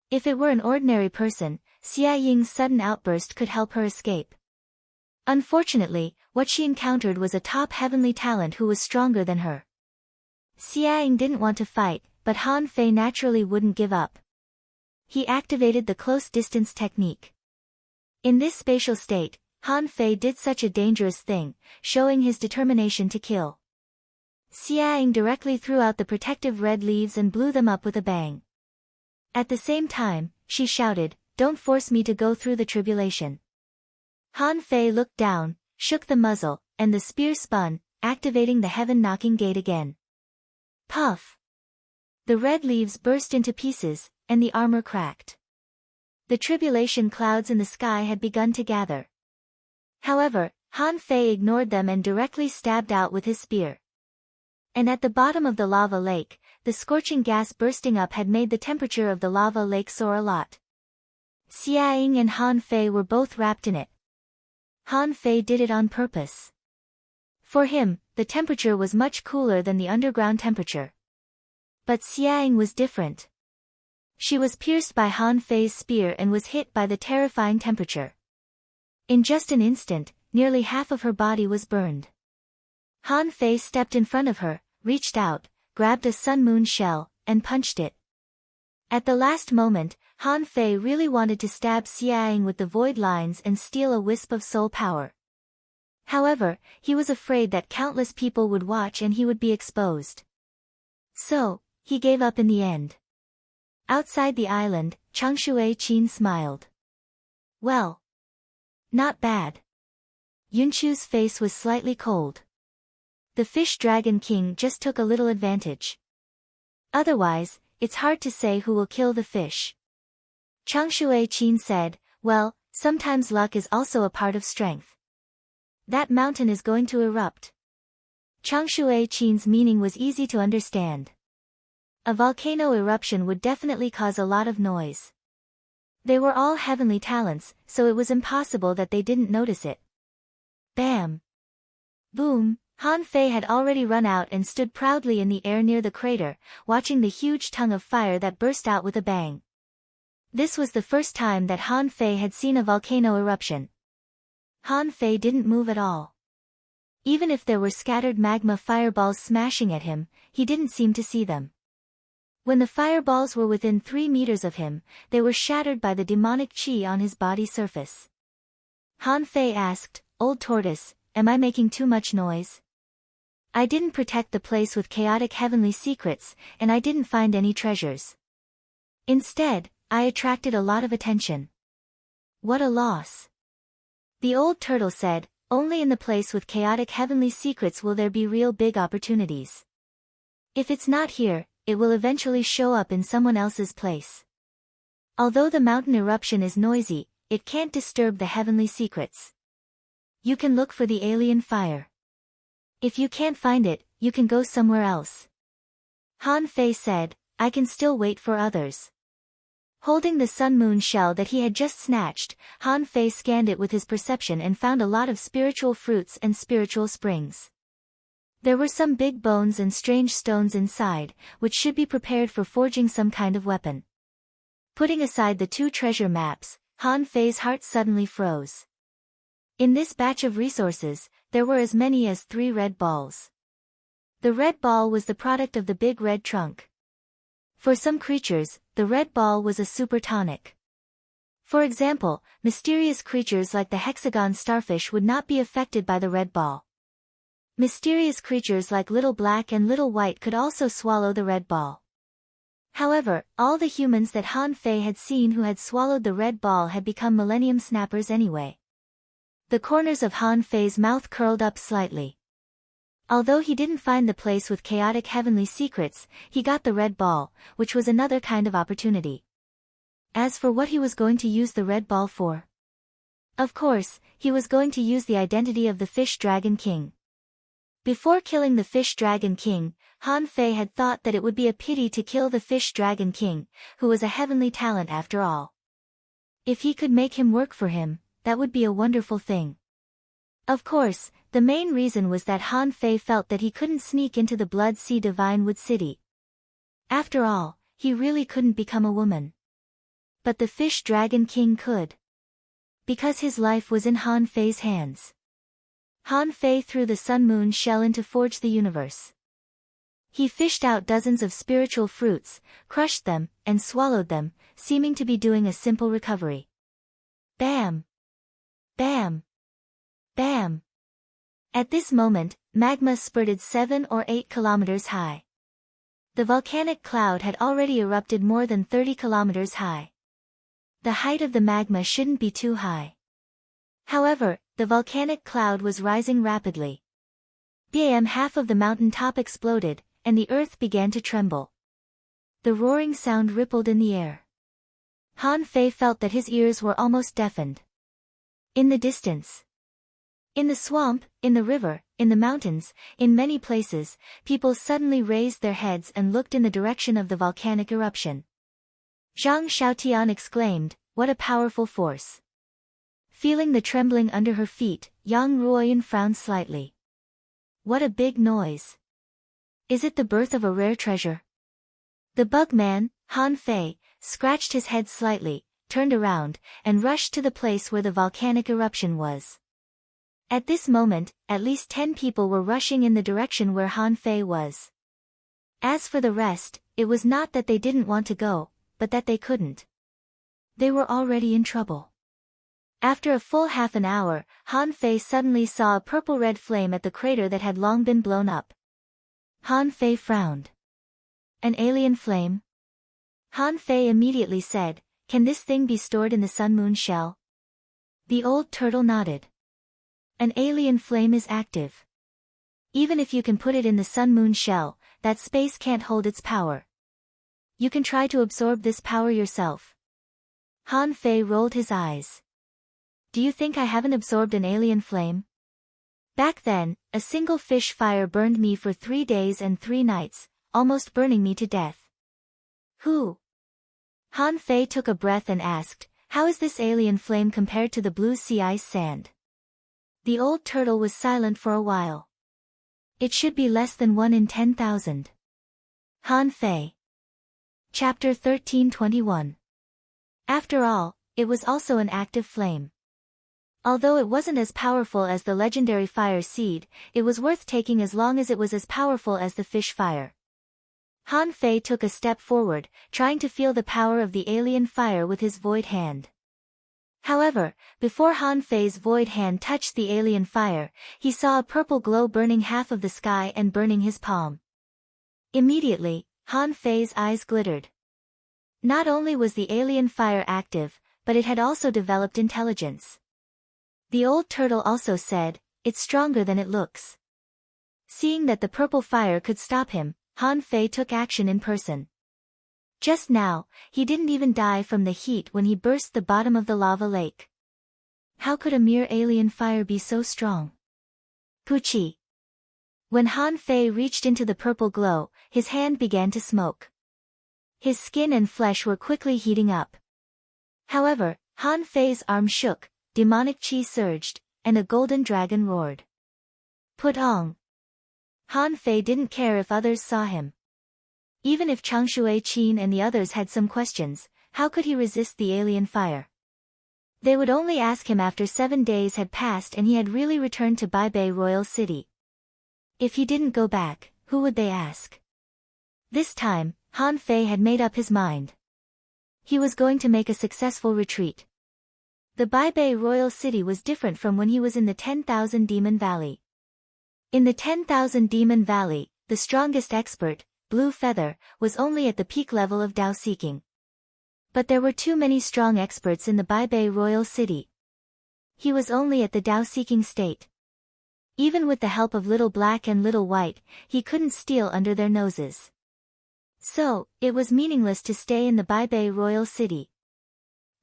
If it were an ordinary person, Xia Ying's sudden outburst could help her escape. Unfortunately, what she encountered was a top heavenly talent who was stronger than her. Xia Ying didn't want to fight, but Han Fei naturally wouldn't give up. He activated the close distance technique. In this spatial state, Han Fei did such a dangerous thing, showing his determination to kill. Xia Ying directly threw out the protective red leaves and blew them up with a bang. At the same time, she shouted, "Don't force me to go through the tribulation." Han Fei looked down, shook the muzzle, and the spear spun, activating the heaven-knocking gate again. Puff! The red leaves burst into pieces, and the armor cracked. The tribulation clouds in the sky had begun to gather. However, Han Fei ignored them and directly stabbed out with his spear. And at the bottom of the lava lake, the scorching gas bursting up had made the temperature of the lava lake soar a lot. Xia Ying and Han Fei were both wrapped in it. Han Fei did it on purpose. For him, the temperature was much cooler than the underground temperature. But Xia Ying was different. She was pierced by Han Fei's spear and was hit by the terrifying temperature. In just an instant, nearly half of her body was burned. Han Fei stepped in front of her, reached out, grabbed a sun moon shell, and punched it. At the last moment, Han Fei really wanted to stab Xia Ying with the void lines and steal a wisp of soul power. However, he was afraid that countless people would watch and he would be exposed. So, he gave up in the end. Outside the island, Changshui Qin smiled. Well. Not bad. Yunchu's face was slightly cold. The fish dragon king just took a little advantage. Otherwise, it's hard to say who will kill the fish. Changshui Qin said, "Well, sometimes luck is also a part of strength. That mountain is going to erupt." Changshui Qin's meaning was easy to understand. A volcano eruption would definitely cause a lot of noise. They were all heavenly talents, so it was impossible that they didn't notice it. Bam! Boom! Han Fei had already run out and stood proudly in the air near the crater, watching the huge tongue of fire that burst out with a bang. This was the first time that Han Fei had seen a volcano eruption. Han Fei didn't move at all. Even if there were scattered magma fireballs smashing at him, he didn't seem to see them. When the fireballs were within 3 meters of him, they were shattered by the demonic qi on his body surface. Han Fei asked, "Old tortoise, am I making too much noise? I didn't protect the place with chaotic heavenly secrets, and I didn't find any treasures. Instead, I attracted a lot of attention. What a loss." The old turtle said, "Only in the place with chaotic heavenly secrets will there be real big opportunities. If it's not here, it will eventually show up in someone else's place. Although the mountain eruption is noisy, it can't disturb the heavenly secrets. You can look for the alien fire. If you can't find it, you can go somewhere else." Han Fei said, "I can still wait for others." Holding the sun moon shell that he had just snatched, Han Fei scanned it with his perception and found a lot of spiritual fruits and spiritual springs. There were some big bones and strange stones inside, which should be prepared for forging some kind of weapon. Putting aside the 2 treasure maps, Han Fei's heart suddenly froze. In this batch of resources, there were as many as 3 red balls. The red ball was the product of the big red trunk. For some creatures, the red ball was a super tonic. For example, mysterious creatures like the hexagon starfish would not be affected by the red ball. Mysterious creatures like Little Black and Little White could also swallow the red ball. However, all the humans that Han Fei had seen who had swallowed the red ball had become Millennium Snappers anyway. The corners of Han Fei's mouth curled up slightly. Although he didn't find the place with chaotic heavenly secrets, he got the red ball, which was another kind of opportunity. As for what he was going to use the red ball for? Of course, he was going to use the identity of the Fish Dragon King. Before killing the Fish Dragon King, Han Fei had thought that it would be a pity to kill the Fish Dragon King, who was a heavenly talent after all. If he could make him work for him, that would be a wonderful thing. Of course, the main reason was that Han Fei felt that he couldn't sneak into the Blood Sea Divine Wood City. After all, he really couldn't become a woman. But the Fish Dragon King could. Because his life was in Han Fei's hands. Han Fei threw the Sun Moon shell in to forge the universe. He fished out dozens of spiritual fruits, crushed them, and swallowed them, seeming to be doing a simple recovery. Bam! Bam! Bam! At this moment, magma spurted 7 or 8 kilometers high. The volcanic cloud had already erupted more than 30 kilometers high. The height of the magma shouldn't be too high. However, the volcanic cloud was rising rapidly. Bam! Half of the mountain top exploded, and the earth began to tremble. The roaring sound rippled in the air. Han Fei felt that his ears were almost deafened. In the distance. In the swamp, in the river, in the mountains, in many places, people suddenly raised their heads and looked in the direction of the volcanic eruption. Zhang Xiaotian exclaimed, "What a powerful force!" Feeling the trembling under her feet, Yang Ruoyan frowned slightly. What a big noise! Is it the birth of a rare treasure? The bug man, Han Fei, scratched his head slightly, turned around, and rushed to the place where the volcanic eruption was. At this moment, at least 10 people were rushing in the direction where Han Fei was. As for the rest, it was not that they didn't want to go, but that they couldn't. They were already in trouble. After a full half an hour, Han Fei suddenly saw a purple-red flame at the crater that had long been blown up. Han Fei frowned. An alien flame? Han Fei immediately said, "Can this thing be stored in the Sun Moon shell?" The old turtle nodded. An alien flame is active. Even if you can put it in the Sun Moon shell, that space can't hold its power. You can try to absorb this power yourself. Han Fei rolled his eyes. Do you think I haven't absorbed an alien flame? Back then, a single fish fire burned me for 3 days and 3 nights, almost burning me to death. Who? Han Fei took a breath and asked, "How is this alien flame compared to the blue sea ice sand?" The old turtle was silent for a while. It should be less than 1 in 10,000. Han Fei. Chapter 1321. After all, it was also an active flame. Although it wasn't as powerful as the legendary fire seed, it was worth taking as long as it was as powerful as the fish fire. Han Fei took a step forward, trying to feel the power of the alien fire with his void hand. However, before Han Fei's void hand touched the alien fire, he saw a purple glow burning half of the sky and burning his palm. Immediately, Han Fei's eyes glittered. Not only was the alien fire active, but it had also developed intelligence. The old turtle also said, "It's stronger than it looks." Seeing that the purple fire could stop him, Han Fei took action in person. Just now, he didn't even die from the heat when he burst the bottom of the lava lake. How could a mere alien fire be so strong? Puchi. When Han Fei reached into the purple glow, his hand began to smoke. His skin and flesh were quickly heating up. However, Han Fei's arm shook, demonic chi surged, and a golden dragon roared. Putong. Han Fei didn't care if others saw him. Even if Changshui Qin and the others had some questions, how could he resist the alien fire? They would only ask him after 7 days had passed and he had really returned to Baibei Royal City. If he didn't go back, who would they ask? This time, Han Fei had made up his mind. He was going to make a successful retreat. The Baibei royal city was different from when he was in the 10,000 Demon Valley. In the 10,000 Demon Valley, the strongest expert, Blue Feather, was only at the peak level of Dao seeking. But there were too many strong experts in the Baibei royal city. He was only at the Dao seeking state. Even with the help of Little Black and Little White, he couldn't steal under their noses. So, it was meaningless to stay in the Baibei royal city.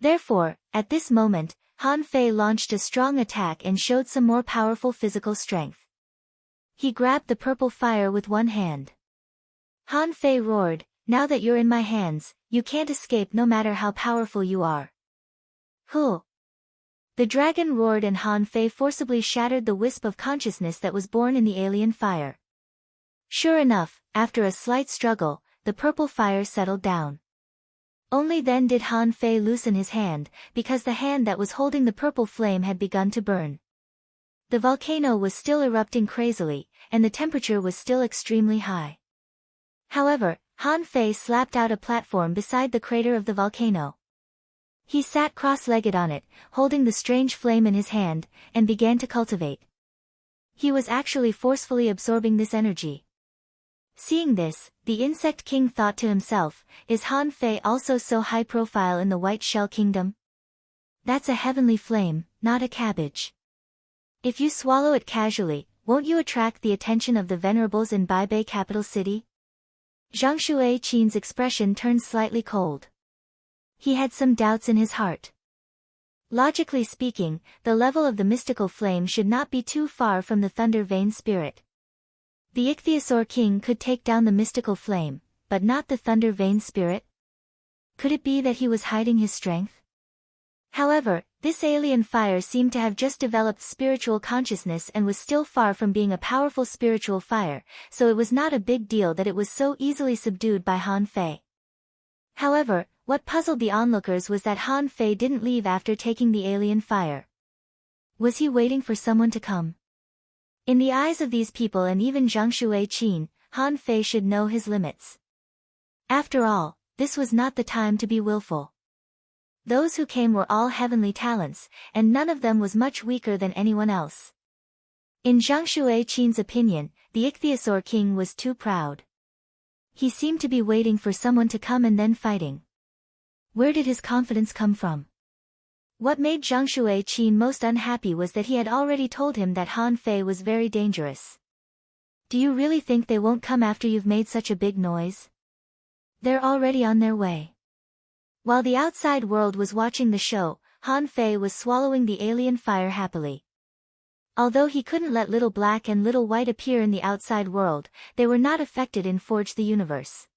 Therefore, at this moment, Han Fei launched a strong attack and showed some more powerful physical strength. He grabbed the purple fire with one hand. Han Fei roared, "Now that you're in my hands, you can't escape no matter how powerful you are." Huh! The dragon roared and Han Fei forcibly shattered the wisp of consciousness that was born in the alien fire. Sure enough, after a slight struggle, the purple fire settled down. Only then did Han Fei loosen his hand, because the hand that was holding the purple flame had begun to burn. The volcano was still erupting crazily, and the temperature was still extremely high. However, Han Fei slapped out a platform beside the crater of the volcano. He sat cross-legged on it, holding the strange flame in his hand, and began to cultivate. He was actually forcefully absorbing this energy. Seeing this, the Insect King thought to himself, "Is Han Fei also so high profile in the White Shell Kingdom? That's a heavenly flame, not a cabbage. If you swallow it casually, won't you attract the attention of the venerables in Baibei capital city?" Zhang Shuiqin's expression turned slightly cold. He had some doubts in his heart. Logically speaking, the level of the mystical flame should not be too far from the Thunder Vein spirit. The Ichthyosaur King could take down the mystical flame, but not the Thunder Vein spirit? Could it be that he was hiding his strength? However, this alien fire seemed to have just developed spiritual consciousness and was still far from being a powerful spiritual fire, so it was not a big deal that it was so easily subdued by Han Fei. However, what puzzled the onlookers was that Han Fei didn't leave after taking the alien fire. Was he waiting for someone to come? In the eyes of these people and even Zhang Shuiqin, Han Fei should know his limits. After all, this was not the time to be willful. Those who came were all heavenly talents, and none of them was much weaker than anyone else. In Zhang Shuiqin's opinion, the Ichthyosaur King was too proud. He seemed to be waiting for someone to come and then fighting. Where did his confidence come from? What made Zhang Shuiqin most unhappy was that he had already told him that Han Fei was very dangerous. Do you really think they won't come after you've made such a big noise? They're already on their way. While the outside world was watching the show, Han Fei was swallowing the alien fire happily. Although he couldn't let Little Black and Little White appear in the outside world, they were not affected in Forge the Universe.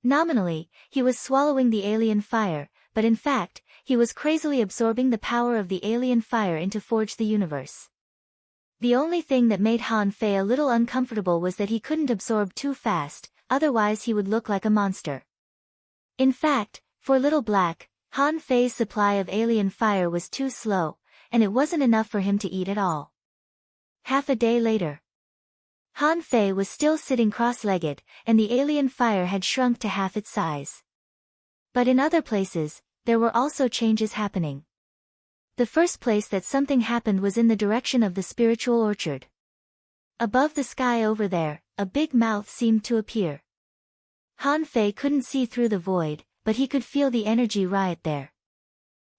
Nominally, he was swallowing the alien fire, but in fact, he was crazily absorbing the power of the alien fire into Forge the Universe. The only thing that made Han Fei a little uncomfortable was that he couldn't absorb too fast, otherwise he would look like a monster. In fact, for Little Black, Han Fei's supply of alien fire was too slow, and it wasn't enough for him to eat at all. Half a day later, Han Fei was still sitting cross-legged, and the alien fire had shrunk to half its size. But in other places, there were also changes happening. The first place that something happened was in the direction of the spiritual orchard. Above the sky over there, a big mouth seemed to appear. Han Fei couldn't see through the void, but he could feel the energy riot there.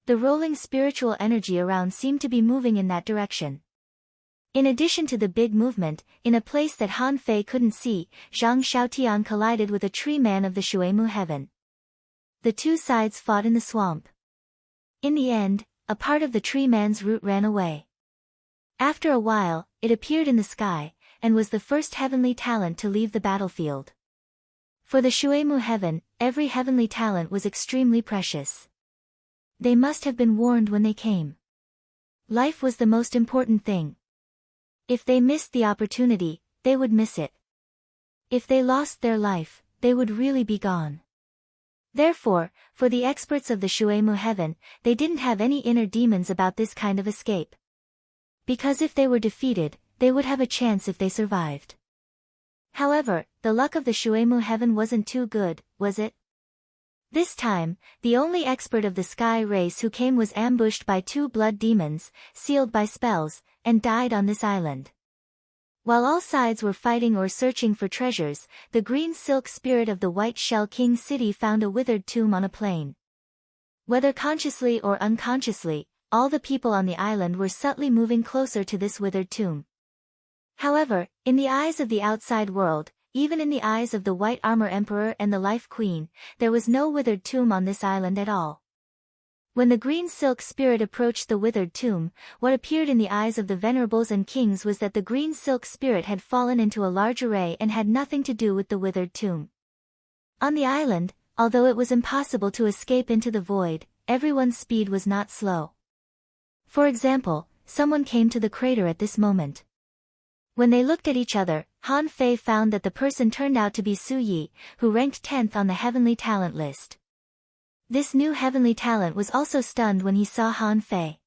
The rolling spiritual energy around seemed to be moving in that direction. In addition to the big movement, in a place that Han Fei couldn't see, Zhang Xiaotian collided with a tree man of the Shuemu heaven. The two sides fought in the swamp. In the end, a part of the tree man's root ran away. After a while, it appeared in the sky, and was the first heavenly talent to leave the battlefield. For the Shuemu heaven, every heavenly talent was extremely precious. They must have been warned when they came. Life was the most important thing. If they missed the opportunity, they would miss it. If they lost their life, they would really be gone. Therefore, for the experts of the Shuemu heaven, they didn't have any inner demons about this kind of escape. Because if they were defeated, they would have a chance if they survived. However, the luck of the Shuemu heaven wasn't too good, was it? This time, the only expert of the sky race who came was ambushed by 2 blood demons, sealed by spells, and died on this island. While all sides were fighting or searching for treasures, the green silk spirit of the White Shell King city found a withered tomb on a plain. Whether consciously or unconsciously, all the people on the island were subtly moving closer to this withered tomb. However, in the eyes of the outside world, even in the eyes of the White Armor Emperor and the Life Queen, there was no withered tomb on this island at all. When the green silk spirit approached the withered tomb, what appeared in the eyes of the venerables and kings was that the green silk spirit had fallen into a large array and had nothing to do with the withered tomb. On the island, although it was impossible to escape into the void, everyone's speed was not slow. For example, someone came to the crater at this moment. When they looked at each other, Han Fei found that the person turned out to be Su Yi, who ranked 10th on the heavenly talent list. This new heavenly talent was also stunned when he saw Han Fei.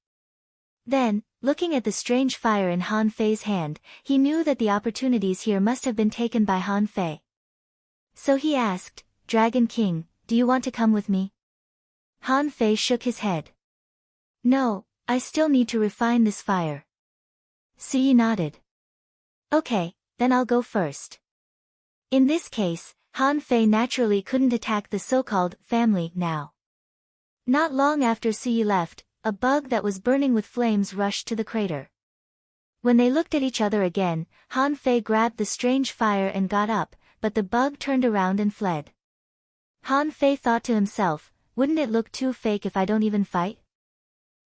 Then, looking at the strange fire in Han Fei's hand, he knew that the opportunities here must have been taken by Han Fei. So he asked, "Dragon King, do you want to come with me?" Han Fei shook his head. "No, I still need to refine this fire." Su Yi nodded. "Okay, then I'll go first." In this case, Han Fei naturally couldn't attack the so-called family now. Not long after Su Yi left, a bug that was burning with flames rushed to the crater. When they looked at each other again, Han Fei grabbed the strange fire and got up, but the bug turned around and fled. Han Fei thought to himself, wouldn't it look too fake if I don't even fight?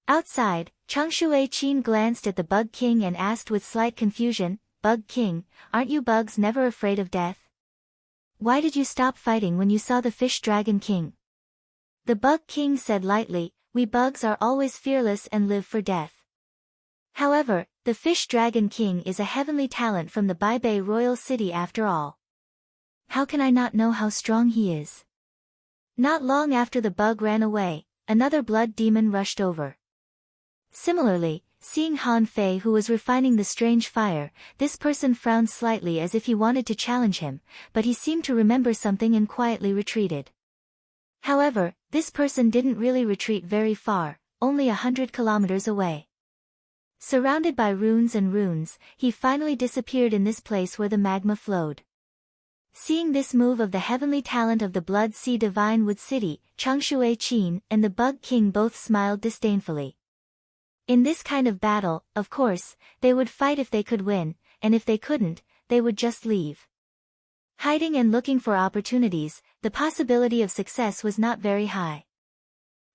Outside, Changshui Qin glanced at the Bug King and asked with slight confusion, "Bug King, aren't you bugs never afraid of death? Why did you stop fighting when you saw the Fish Dragon King?" The Bug King said lightly, "We bugs are always fearless and live for death. However, the Fish Dragon King is a heavenly talent from the Baibei royal city after all. How can I not know how strong he is?" Not long after the bug ran away, another blood demon rushed over. Similarly, seeing Han Fei who was refining the strange fire, this person frowned slightly as if he wanted to challenge him, but he seemed to remember something and quietly retreated. However, this person didn't really retreat very far, only 100 kilometers away. Surrounded by runes and runes, he finally disappeared in this place where the magma flowed. Seeing this move of the heavenly talent of the Blood Sea Divine Wood City, Changshui Qin and the Bug King both smiled disdainfully. In this kind of battle, of course, they would fight if they could win, and if they couldn't, they would just leave. Hiding and looking for opportunities, the possibility of success was not very high.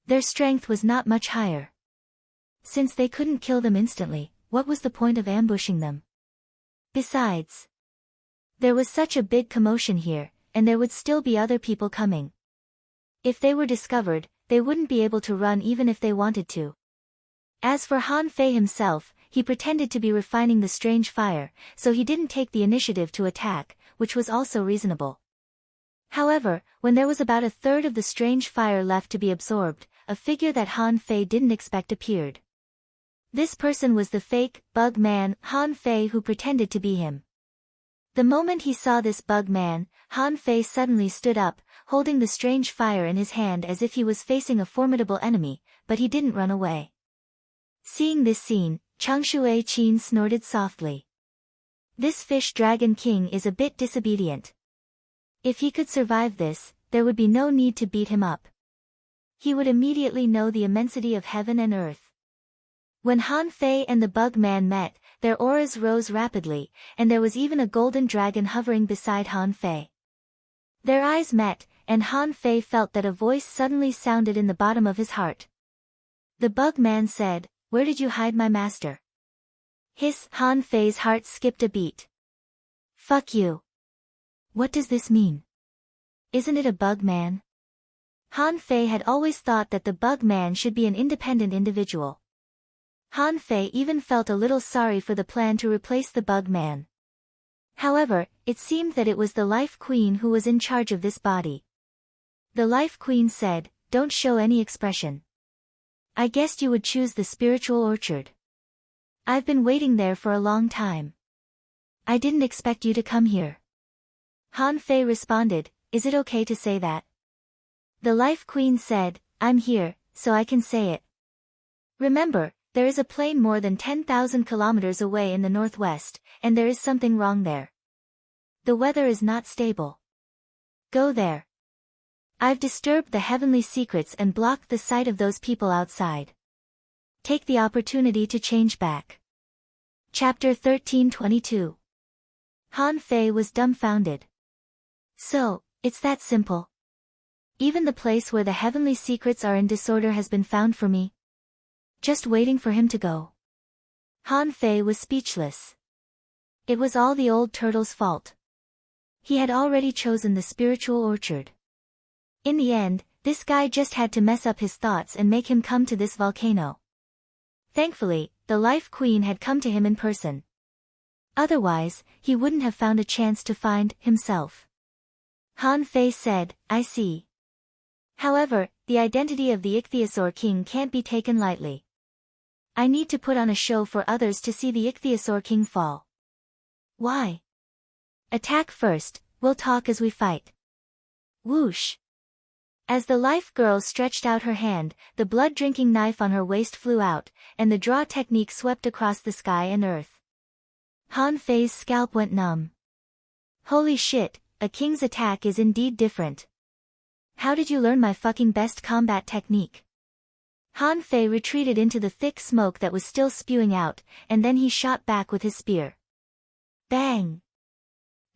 Their strength was not much higher. Since they couldn't kill them instantly, what was the point of ambushing them? Besides, there was such a big commotion here, and there would still be other people coming. If they were discovered, they wouldn't be able to run even if they wanted to. As for Han Fei himself, he pretended to be refining the strange fire, so he didn't take the initiative to attack, which was also reasonable. However, when there was about a third of the strange fire left to be absorbed, a figure that Han Fei didn't expect appeared. This person was the fake, bug man, Han Fei who pretended to be him. The moment he saw this bug man, Han Fei suddenly stood up, holding the strange fire in his hand as if he was facing a formidable enemy, but he didn't run away. Seeing this scene, Changshui Qin snorted softly. This Fish Dragon King is a bit disobedient. If he could survive this, there would be no need to beat him up. He would immediately know the immensity of heaven and earth. When Han Fei and the bug man met, their auras rose rapidly, and there was even a golden dragon hovering beside Han Fei. Their eyes met, and Han Fei felt that a voice suddenly sounded in the bottom of his heart. The bug man said, "Where did you hide my master?" Hiss! Han Fei's heart skipped a beat. "Fuck you. What does this mean? Isn't it a bug man?" Han Fei had always thought that the bug man should be an independent individual. Han Fei even felt a little sorry for the plan to replace the bug man. However, it seemed that it was the Life Queen who was in charge of this body. The Life Queen said, "Don't show any expression. I guessed you would choose the spiritual orchard. I've been waiting there for a long time. I didn't expect you to come here." Han Fei responded, "Is it okay to say that?" The Life Queen said, I'm here, so I can say it. Remember, there is a plain more than 10,000 kilometers away in the northwest, and there is something wrong there. The weather is not stable. Go there. I've disturbed the heavenly secrets and blocked the sight of those people outside. Take the opportunity to change back. Chapter 13:22. Han Fei was dumbfounded. So, it's that simple. Even the place where the heavenly secrets are in disorder has been found for me. Just waiting for him to go. Han Fei was speechless. It was all the old turtle's fault. He had already chosen the spiritual orchard. In the end, this guy just had to mess up his thoughts and make him come to this volcano. Thankfully, the Life Queen had come to him in person. Otherwise, he wouldn't have found a chance to find himself. Han Fei said, I see. However, the identity of the Ichthyosaur King can't be taken lightly. I need to put on a show for others to see the Ichthyosaur King fall. Why? Attack first, we'll talk as we fight. Whoosh. As the Life Girl stretched out her hand, the blood-drinking knife on her waist flew out, and the draw technique swept across the sky and earth. Han Fei's scalp went numb. Holy shit, a king's attack is indeed different. How did you learn my fucking best combat technique? Han Fei retreated into the thick smoke that was still spewing out, and then he shot back with his spear. Bang!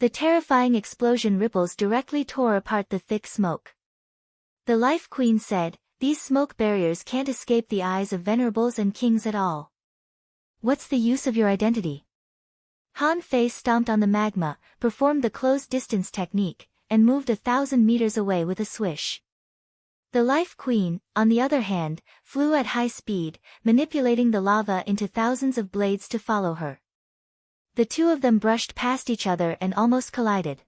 The terrifying explosion ripples directly tore apart the thick smoke. The Life Queen said, these smoke barriers can't escape the eyes of venerables and kings at all. What's the use of your identity? Han Fei stomped on the magma, performed the closed distance technique, and moved 1,000 meters away with a swish. The Life Queen, on the other hand, flew at high speed, manipulating the lava into thousands of blades to follow her. The two of them brushed past each other and almost collided.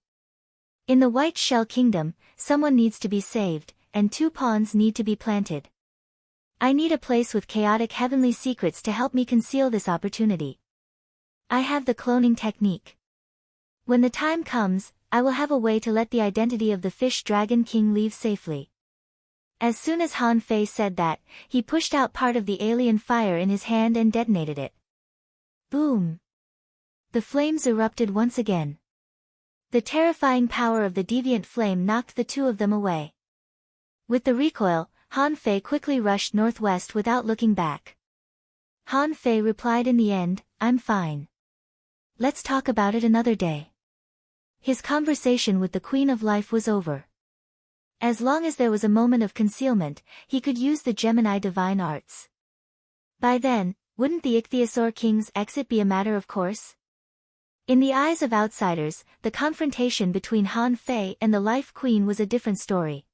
In the White Shell Kingdom, someone needs to be saved, and 2 pawns need to be planted. I need a place with chaotic heavenly secrets to help me conceal this opportunity. I have the cloning technique. When the time comes, I will have a way to let the identity of the Fish Dragon King leave safely. As soon as Han Fei said that, he pushed out part of the alien fire in his hand and detonated it. Boom! The flames erupted once again. The terrifying power of the deviant flame knocked the two of them away. With the recoil, Han Fei quickly rushed northwest without looking back. Han Fei replied in the end, I'm fine. Let's talk about it another day. His conversation with the Queen of Life was over. As long as there was a moment of concealment, he could use the Gemini divine arts. By then, wouldn't the Ichthyosaur King's exit be a matter of course? In the eyes of outsiders, the confrontation between Han Fei and the Life Queen was a different story.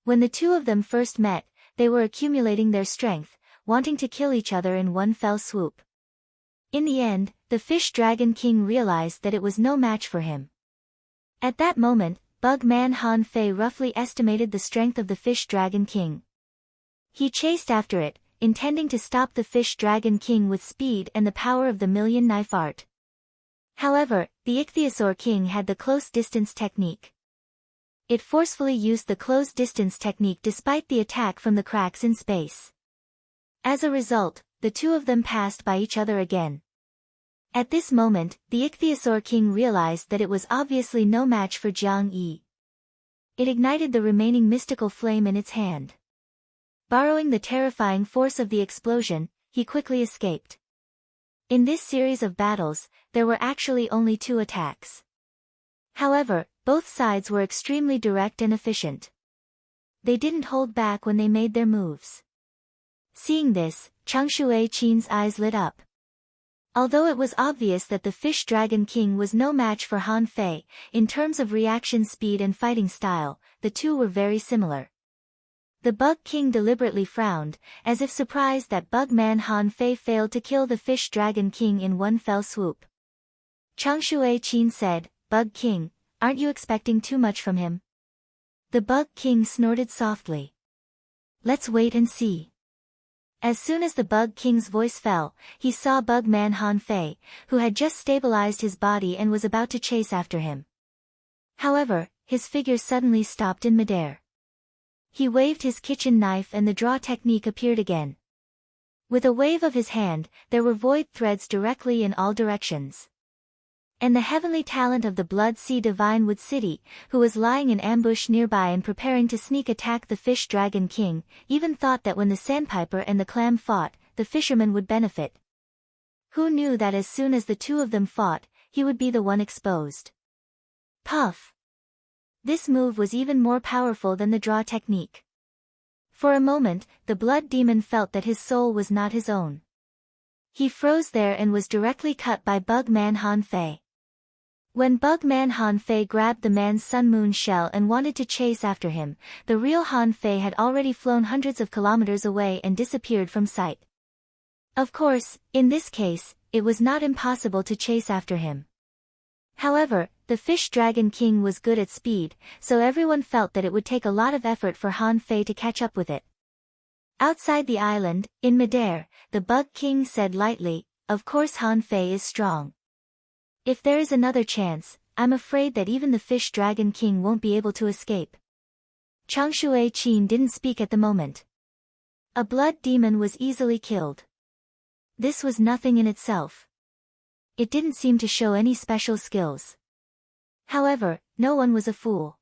When the two of them first met, they were accumulating their strength, wanting to kill each other in one fell swoop. In the end, the Fish Dragon King realized that it was no match for him. At that moment, Bug Man Han Fei roughly estimated the strength of the Fish Dragon King. He chased after it, intending to stop the Fish Dragon King with speed and the power of the Million Knife Art. However, the Ichthyosaur King had the close distance technique. It forcefully used the close distance technique despite the attack from the cracks in space. As a result, the two of them passed by each other again. At this moment, the Ichthyosaur King realized that it was obviously no match for Jiang Yi. It ignited the remaining mystical flame in its hand. Borrowing the terrifying force of the explosion, he quickly escaped. In this series of battles, there were actually only 2 attacks. However, both sides were extremely direct and efficient. They didn't hold back when they made their moves. Seeing this, Changshui Qin's eyes lit up. Although it was obvious that the Fish Dragon King was no match for Han Fei, in terms of reaction speed and fighting style, the two were very similar. The Bug King deliberately frowned, as if surprised that Bugman Han Fei failed to kill the Fish Dragon King in one fell swoop. Changshui Qin said, Bug King, aren't you expecting too much from him? The Bug King snorted softly. Let's wait and see. As soon as the Bug King's voice fell, he saw Bugman Han Fei, who had just stabilized his body and was about to chase after him. However, his figure suddenly stopped in midair. He waved his kitchen knife and the draw technique appeared again. With a wave of his hand, there were void threads directly in all directions. And the heavenly talent of the Blood Sea Divine Wood City, who was lying in ambush nearby and preparing to sneak attack the Fish Dragon King, even thought that when the Sandpiper and the Clam fought, the fisherman would benefit. Who knew that as soon as the two of them fought, he would be the one exposed? Puff! This move was even more powerful than the draw technique. For a moment, the blood demon felt that his soul was not his own. He froze there and was directly cut by Bugman Han Fei. When Bugman Han Fei grabbed the man's Sun Moon shell and wanted to chase after him, the real Han Fei had already flown hundreds of kilometers away and disappeared from sight. Of course, in this case, it was not impossible to chase after him. However, the Fish Dragon King was good at speed, so everyone felt that it would take a lot of effort for Han Fei to catch up with it. Outside the island, in midair, the Bug King said lightly, "Of course Han Fei is strong. If there is another chance, I'm afraid that even the Fish Dragon King won't be able to escape." Changshui Qin didn't speak at the moment. A blood demon was easily killed. This was nothing in itself. It didn't seem to show any special skills. However, no one was a fool.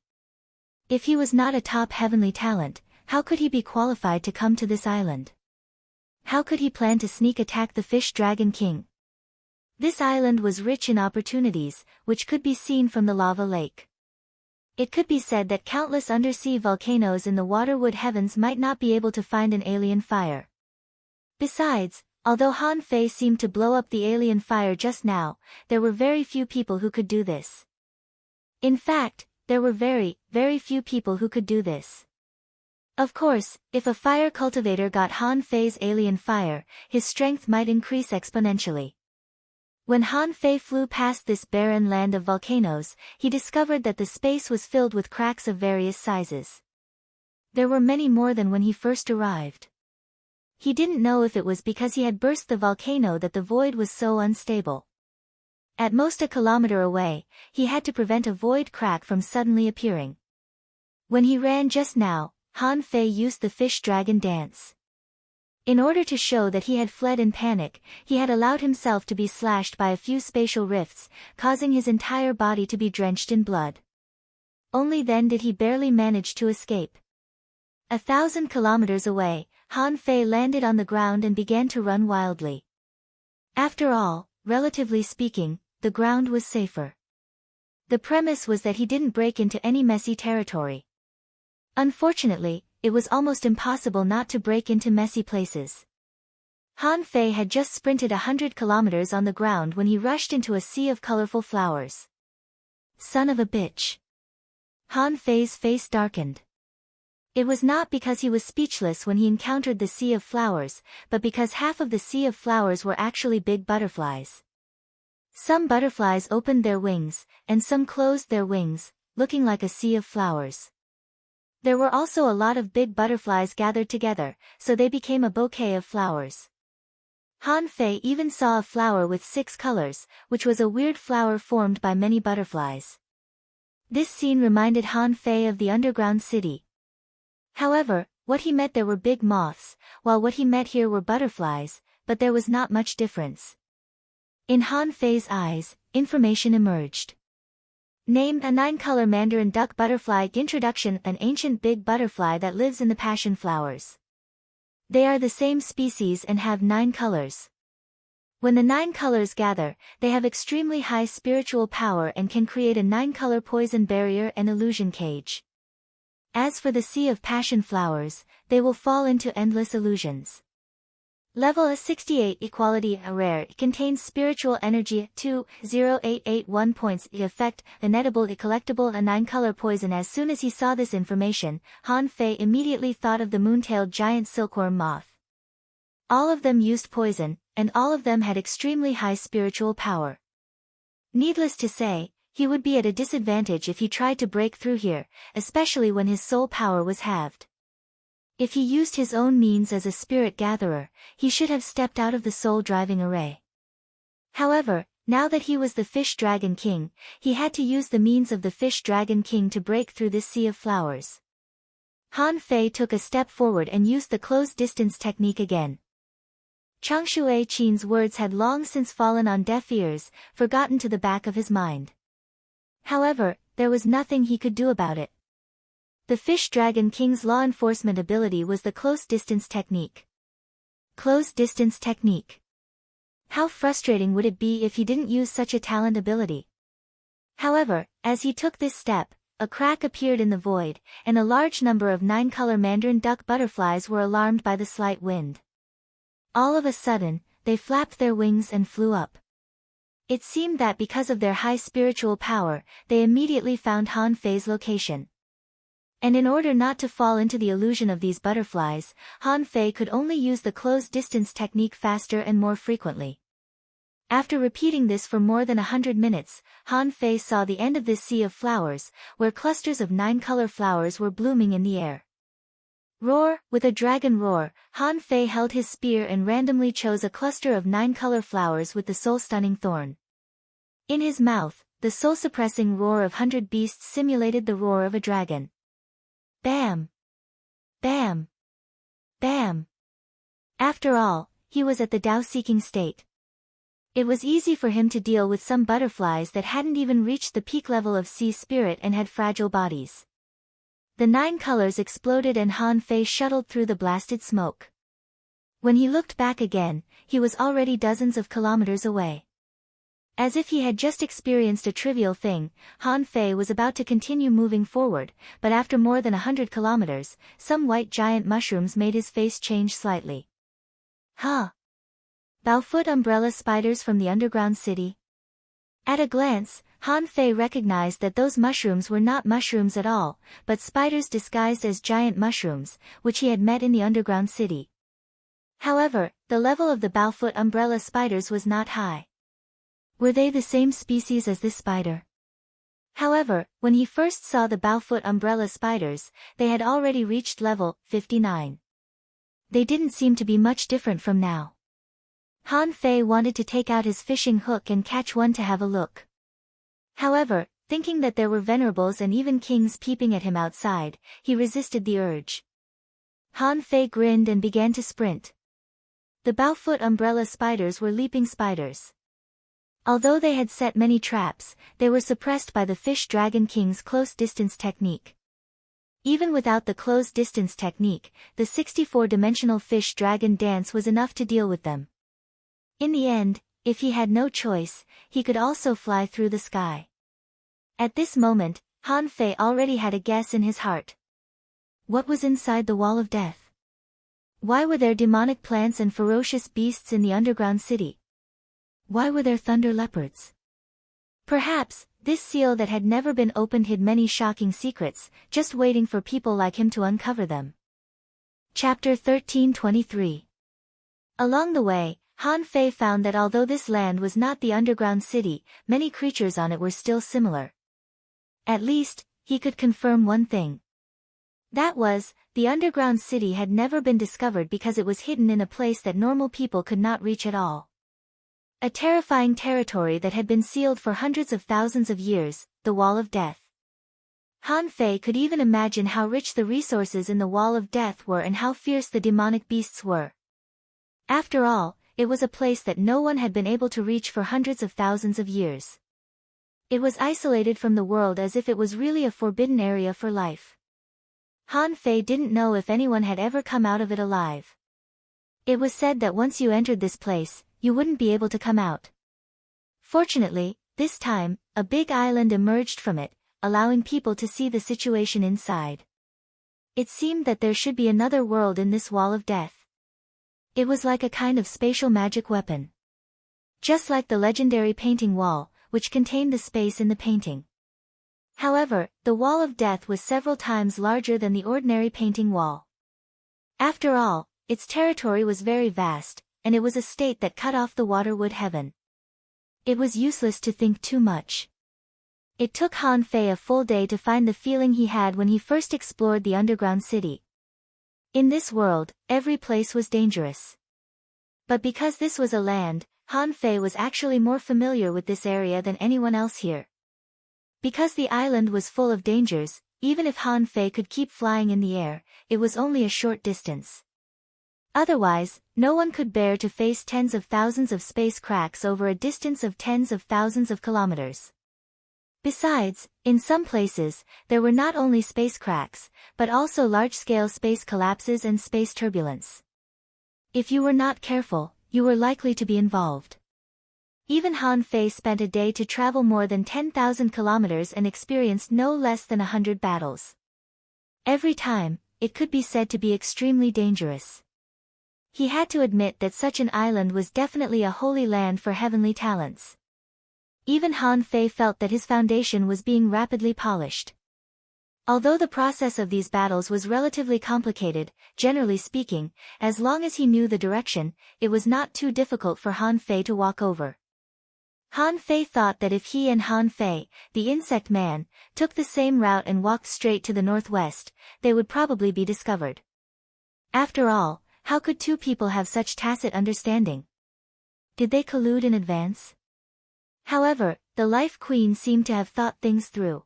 If he was not a top heavenly talent, how could he be qualified to come to this island? How could he plan to sneak attack the Fish Dragon King? This island was rich in opportunities, which could be seen from the lava lake. It could be said that countless undersea volcanoes in the waterwood heavens might not be able to find an alien fire. Besides, although Han Fei seemed to blow up the alien fire just now, there were very few people who could do this. In fact, there were very, very few people who could do this. Of course, if a fire cultivator got Han Fei's alien fire, his strength might increase exponentially. When Han Fei flew past this barren land of volcanoes, he discovered that the space was filled with cracks of various sizes. There were many more than when he first arrived. He didn't know if it was because he had burst the volcano that the void was so unstable. At most a kilometer away, he had to prevent a void crack from suddenly appearing. When he ran just now, Han Fei used the fish dragon dance. In order to show that he had fled in panic, he had allowed himself to be slashed by a few spatial rifts, causing his entire body to be drenched in blood. Only then did he barely manage to escape. 1,000 kilometers away, Han Fei landed on the ground and began to run wildly. After all, relatively speaking, the ground was safer. The premise was that he didn't break into any messy territory. Unfortunately, it was almost impossible not to break into messy places. Han Fei had just sprinted 100 kilometers on the ground when he rushed into a sea of colorful flowers. Son of a bitch. Han Fei's face darkened. It was not because he was speechless when he encountered the sea of flowers, but because half of the sea of flowers were actually big butterflies. Some butterflies opened their wings, and some closed their wings, looking like a sea of flowers. There were also a lot of big butterflies gathered together, so they became a bouquet of flowers. Han Fei even saw a flower with 6 colors, which was a weird flower formed by many butterflies. This scene reminded Han Fei of the underground city. However, what he met there were big moths, while what he met here were butterflies, but there was not much difference. In Han Fei's eyes, information emerged. Name a 9-color mandarin duck butterfly. Introduction: an ancient big butterfly that lives in the passion flowers. They are the same species and have 9 colors. When the 9 colors gather, they have extremely high spiritual power and can create a 9-color poison barrier and illusion cage. As for the sea of passion flowers, they will fall into endless illusions. Level A68 Equality A Rare. It contains spiritual energy 20881 points. Effect: inedible collectible. A 9-color poison. As soon as he saw this information, Han Fei immediately thought of the moon-tailed giant silkworm moth. All of them used poison, and all of them had extremely high spiritual power. Needless to say, he would be at a disadvantage if he tried to break through here, especially when his soul power was halved. If he used his own means as a spirit gatherer, he should have stepped out of the soul-driving array. However, now that he was the Fish Dragon King, he had to use the means of the Fish Dragon King to break through this sea of flowers. Han Fei took a step forward and used the closed distance technique again. Changshui Qin's words had long since fallen on deaf ears, forgotten to the back of his mind. However, there was nothing he could do about it. The Fish Dragon King's law enforcement ability was the close distance technique. Close distance technique. How frustrating would it be if he didn't use such a talent ability? However, as he took this step, a crack appeared in the void, and a large number of 9-color mandarin duck butterflies were alarmed by the slight wind. All of a sudden, they flapped their wings and flew up. It seemed that because of their high spiritual power, they immediately found Han Fei's location. And in order not to fall into the illusion of these butterflies, Han Fei could only use the closed distance technique faster and more frequently. After repeating this for more than 100 minutes, Han Fei saw the end of this sea of flowers, where clusters of 9-color flowers were blooming in the air. Roar! With a dragon roar, Han Fei held his spear and randomly chose a cluster of 9-color flowers with the soul-stunning thorn. In his mouth, the soul-suppressing roar of 100 beasts simulated the roar of a dragon. Bam! Bam! Bam! After all, he was at the Tao-seeking state. It was easy for him to deal with some butterflies that hadn't even reached the peak level of sea spirit and had fragile bodies. The 9 colors exploded and Han Fei shuttled through the blasted smoke. When he looked back again, he was already dozens of kilometers away. As if he had just experienced a trivial thing, Han Fei was about to continue moving forward, but after more than 100 kilometers, some white giant mushrooms made his face change slightly. Huh? Bowfoot umbrella spiders from the underground city? At a glance, Han Fei recognized that those mushrooms were not mushrooms at all, but spiders disguised as giant mushrooms, which he had met in the underground city. However, the level of the Bowfoot umbrella spiders was not high. Were they the same species as this spider? However, when he first saw the Bowfoot umbrella spiders, they had already reached level 59. They didn't seem to be much different from now. Han Fei wanted to take out his fishing hook and catch one to have a look. However, thinking that there were venerables and even kings peeping at him outside, he resisted the urge. Han Fei grinned and began to sprint. The Bowfoot umbrella spiders were leaping spiders. Although they had set many traps, they were suppressed by the Fish Dragon King's close-distance technique. Even without the close-distance technique, the 64-dimensional Fish Dragon dance was enough to deal with them. In the end, if he had no choice, he could also fly through the sky. At this moment, Han Fei already had a guess in his heart. What was inside the Wall of Death? Why were there demonic plants and ferocious beasts in the underground city? Why were there thunder leopards? Perhaps, this seal that had never been opened hid many shocking secrets, just waiting for people like him to uncover them. Chapter 1323. Along the way, Han Fei found that although this land was not the underground city, many creatures on it were still similar. At least, he could confirm one thing. That was, the underground city had never been discovered because it was hidden in a place that normal people could not reach at all. A terrifying territory that had been sealed for hundreds of thousands of years, the Wall of Death. Han Fei could even imagine how rich the resources in the Wall of Death were and how fierce the demonic beasts were. After all, it was a place that no one had been able to reach for hundreds of thousands of years. It was isolated from the world as if it was really a forbidden area for life. Han Fei didn't know if anyone had ever come out of it alive. It was said that once you entered this place, you wouldn't be able to come out. Fortunately, this time, a big island emerged from it, allowing people to see the situation inside. It seemed that there should be another world in this Wall of Death. It was like a kind of spatial magic weapon. Just like the legendary painting wall, which contained the space in the painting. However, the Wall of Death was several times larger than the ordinary painting wall. After all, its territory was very vast, and it was a state that cut off the waterwood heaven. It was useless to think too much. It took Han Fei a full day to find the feeling he had when he first explored the underground city. In this world, every place was dangerous. But because this was a land, Han Fei was actually more familiar with this area than anyone else here. Because the island was full of dangers, Even if Han Fei could keep flying in the air, it was only a short distance. Otherwise, no one could bear to face tens of thousands of space cracks over a distance of tens of thousands of kilometers. Besides, in some places, there were not only space cracks, but also large-scale space collapses and space turbulence. If you were not careful, you were likely to be involved. Even Han Fei spent a day to travel more than 10,000 kilometers and experienced no less than 100 battles. Every time, it could be said to be extremely dangerous. He had to admit that such an island was definitely a holy land for heavenly talents. Even Han Fei felt that his foundation was being rapidly polished. Although the process of these battles was relatively complicated, generally speaking, as long as he knew the direction, it was not too difficult for Han Fei to walk over. Han Fei thought that if he and Han Fei, the insect man, took the same route and walked straight to the northwest, they would probably be discovered. After all, how could two people have such tacit understanding? Did they collude in advance? However, the Life Queen seemed to have thought things through.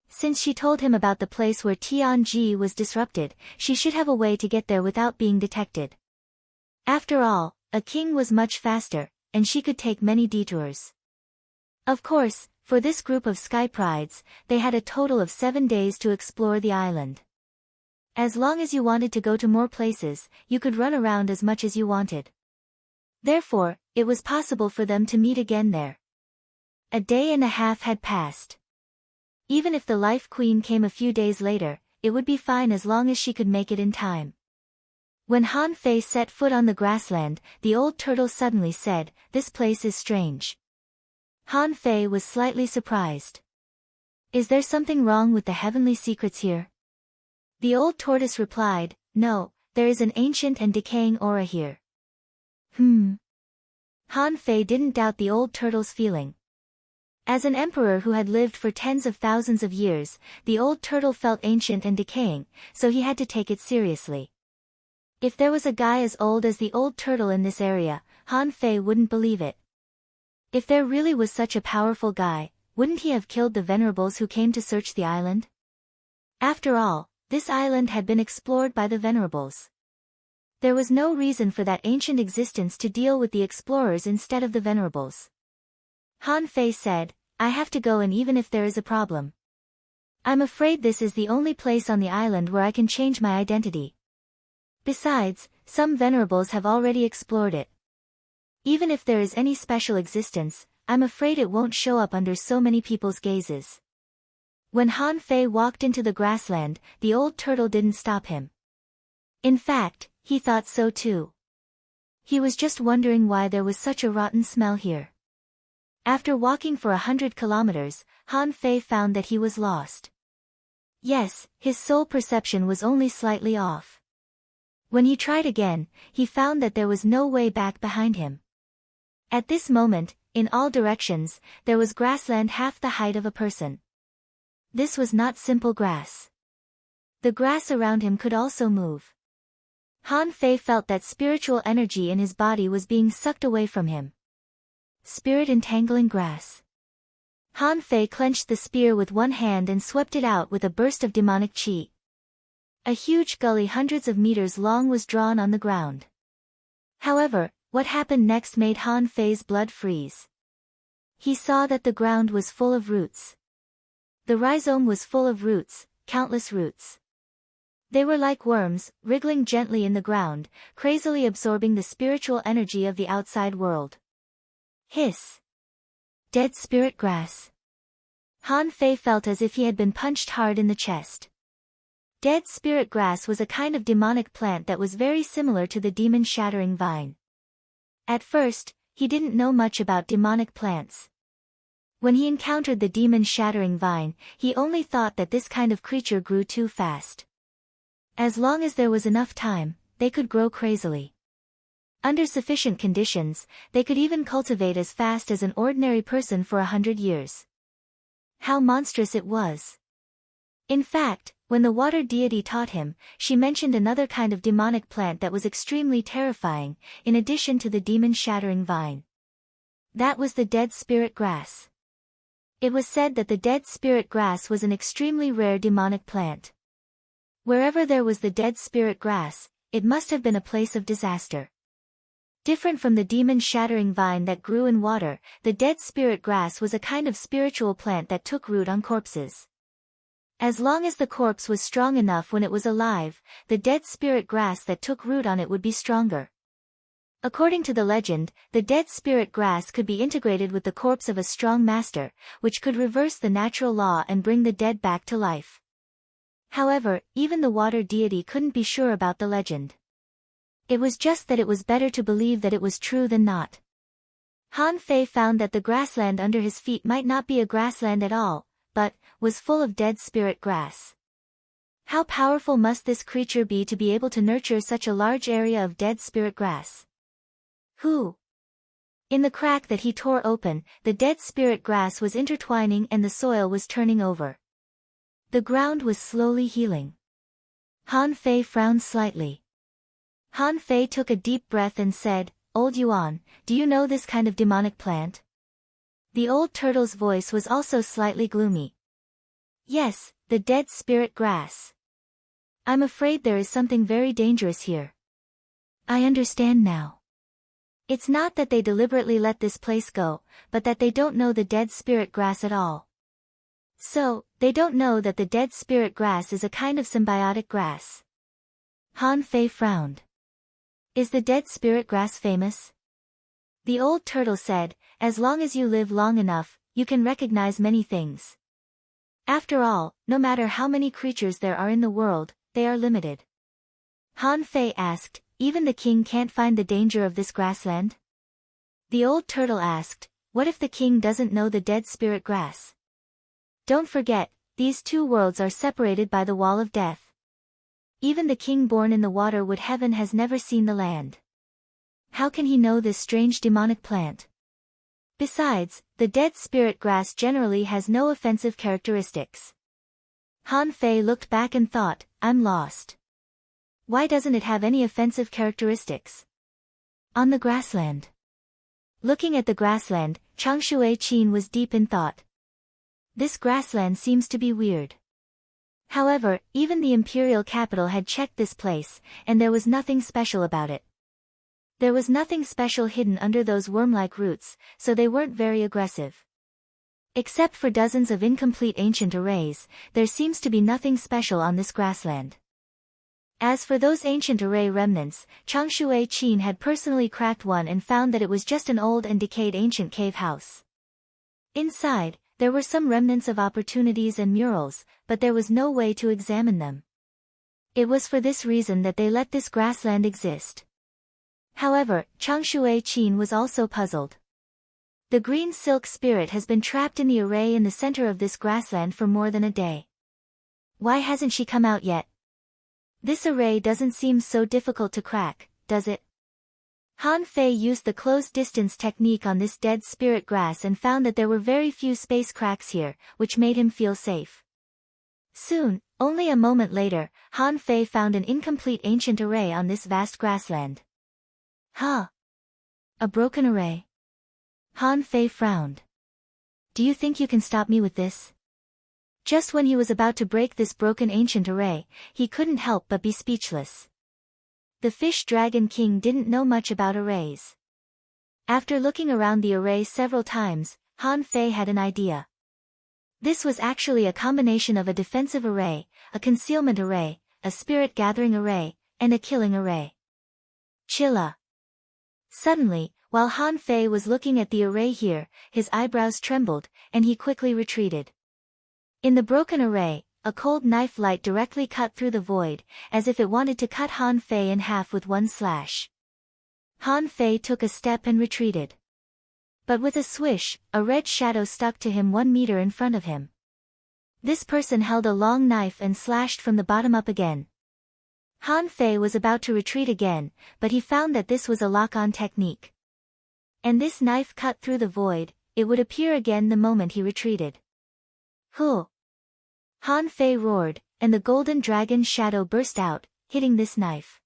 Since she told him about the place where Tianji was disrupted, she should have a way to get there without being detected. After all, a king was much faster, and she could take many detours. Of course, for this group of Sky Prides, they had a total of 7 days to explore the island. As long as you wanted to go to more places, you could run around as much as you wanted. Therefore, it was possible for them to meet again there. A day and a half had passed. Even if the Life Queen came a few days later, it would be fine as long as she could make it in time. When Han Fei set foot on the grassland, the old turtle suddenly said, "This place is strange." Han Fei was slightly surprised. "Is there something wrong with the heavenly secrets here?" The old tortoise replied, "No, there is an ancient and decaying aura here." Han Fei didn't doubt the old turtle's feeling. As an emperor who had lived for tens of thousands of years, the old turtle felt ancient and decaying, so he had to take it seriously. If there was a guy as old as the old turtle in this area, Han Fei wouldn't believe it. If there really was such a powerful guy, wouldn't he have killed the venerables who came to search the island? After all, this island had been explored by the venerables. There was no reason for that ancient existence to deal with the explorers instead of the venerables. Han Fei said, "I have to go, and even if there is a problem, I'm afraid this is the only place on the island where I can change my identity. Besides, some venerables have already explored it. Even if there is any special existence, I'm afraid it won't show up under so many people's gazes." When Han Fei walked into the grassland, the old turtle didn't stop him. In fact, he thought so too. He was just wondering why there was such a rotten smell here. After walking for 100 kilometers, Han Fei found that he was lost. Yes, his soul perception was only slightly off. When he tried again, he found that there was no way back behind him. At this moment, in all directions, there was grassland half the height of a person. This was not simple grass. The grass around him could also move. Han Fei felt that spiritual energy in his body was being sucked away from him. Spirit entangling grass. Han Fei clenched the spear with one hand and swept it out with a burst of demonic chi. A huge gully hundreds of meters long was drawn on the ground. However, what happened next made Han Fei's blood freeze. He saw that the ground was full of roots. The rhizome was full of roots, countless roots. They were like worms, wriggling gently in the ground, crazily absorbing the spiritual energy of the outside world. Hiss. Dead spirit grass. Han Fei felt as if he had been punched hard in the chest. Dead spirit grass was a kind of demonic plant that was very similar to the demon-shattering vine. At first, he didn't know much about demonic plants. When he encountered the demon-shattering vine, he only thought that this kind of creature grew too fast. As long as there was enough time, they could grow crazily. Under sufficient conditions, they could even cultivate as fast as an ordinary person for 100 years. How monstrous it was! In fact, when the water deity taught him, she mentioned another kind of demonic plant that was extremely terrifying, in addition to the demon-shattering vine. That was the dead spirit grass. It was said that the dead spirit grass was an extremely rare demonic plant. Wherever there was the dead spirit grass, it must have been a place of disaster. Different from the demon-shattering vine that grew in water, the dead spirit grass was a kind of spiritual plant that took root on corpses. As long as the corpse was strong enough when it was alive, the dead spirit grass that took root on it would be stronger. According to the legend, the dead spirit grass could be integrated with the corpse of a strong master, which could reverse the natural law and bring the dead back to life. However, even the water deity couldn't be sure about the legend. It was just that it was better to believe that it was true than not. Han Fei found that the grassland under his feet might not be a grassland at all, but was full of dead spirit grass. How powerful must this creature be to be able to nurture such a large area of dead spirit grass? Who? In the crack that he tore open, the dead spirit grass was intertwining and the soil was turning over. The ground was slowly healing. Han Fei frowned slightly. Han Fei took a deep breath and said, "Old Yuan, do you know this kind of demonic plant?" The old turtle's voice was also slightly gloomy. "Yes, the dead spirit grass. I'm afraid there is something very dangerous here." "I understand now. It's not that they deliberately let this place go, but that they don't know the dead spirit grass at all. So, they don't know that the dead spirit grass is a kind of symbiotic grass." Han Fei frowned. "Is the dead spirit grass famous?" The old turtle said, "As long as you live long enough, you can recognize many things. After all, no matter how many creatures there are in the world, they are limited." Han Fei asked, "Even the king can't find the danger of this grassland?" The old turtle asked, "What if the king doesn't know the dead spirit grass?" "Don't forget, these two worlds are separated by the wall of death. Even the king born in the water wood heaven has never seen the land. How can he know this strange demonic plant? Besides, the dead spirit grass generally has no offensive characteristics." Han Fei looked back and thought, "I'm lost. Why doesn't it have any offensive characteristics?" On the grassland. Looking at the grassland, Changshui Qin was deep in thought. This grassland seems to be weird. However, even the imperial capital had checked this place, and there was nothing special about it. There was nothing special hidden under those worm-like roots, so they weren't very aggressive. Except for dozens of incomplete ancient arrays, there seems to be nothing special on this grassland. As for those ancient array remnants, Changshui Qin had personally cracked one and found that it was just an old and decayed ancient cave house. Inside, there were some remnants of opportunities and murals, but there was no way to examine them. It was for this reason that they let this grassland exist. However, Changshui Qin was also puzzled. The green silk spirit has been trapped in the array in the center of this grassland for more than a day. Why hasn't she come out yet? This array doesn't seem so difficult to crack, does it? Han Fei used the closed distance technique on this dead spirit grass and found that there were very few space cracks here, which made him feel safe. Soon, only a moment later, Han Fei found an incomplete ancient array on this vast grassland. Huh? A broken array? Han Fei frowned. "Do you think you can stop me with this?" Just when he was about to break this broken ancient array, he couldn't help but be speechless. The fish dragon king didn't know much about arrays. After looking around the array several times, Han Fei had an idea. This was actually a combination of a defensive array, a concealment array, a spirit gathering array, and a killing array. Chilla. Suddenly, while Han Fei was looking at the array here, his eyebrows trembled, and he quickly retreated. In the broken array, a cold knife light directly cut through the void, as if it wanted to cut Han Fei in half with one slash. Han Fei took a step and retreated. But with a swish, a red shadow stuck to him 1 meter in front of him. This person held a long knife and slashed from the bottom up again. Han Fei was about to retreat again, but he found that this was a lock-on technique. And this knife cut through the void, it would appear again the moment he retreated. Huh! Han Fei roared, and the golden dragon shadow burst out, hitting this knife.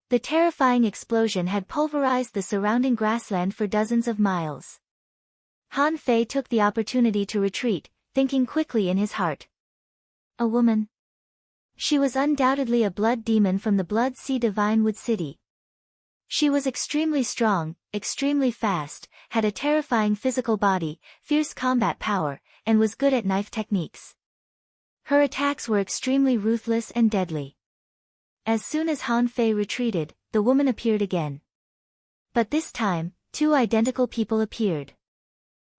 The terrifying explosion had pulverized the surrounding grassland for dozens of miles. Han Fei took the opportunity to retreat, thinking quickly in his heart. A woman. She was undoubtedly a blood demon from the Blood Sea Divine Wood City. She was extremely strong, extremely fast, had a terrifying physical body, fierce combat power, and was good at knife techniques. Her attacks were extremely ruthless and deadly. As soon as Han Fei retreated, the woman appeared again. But this time, two identical people appeared.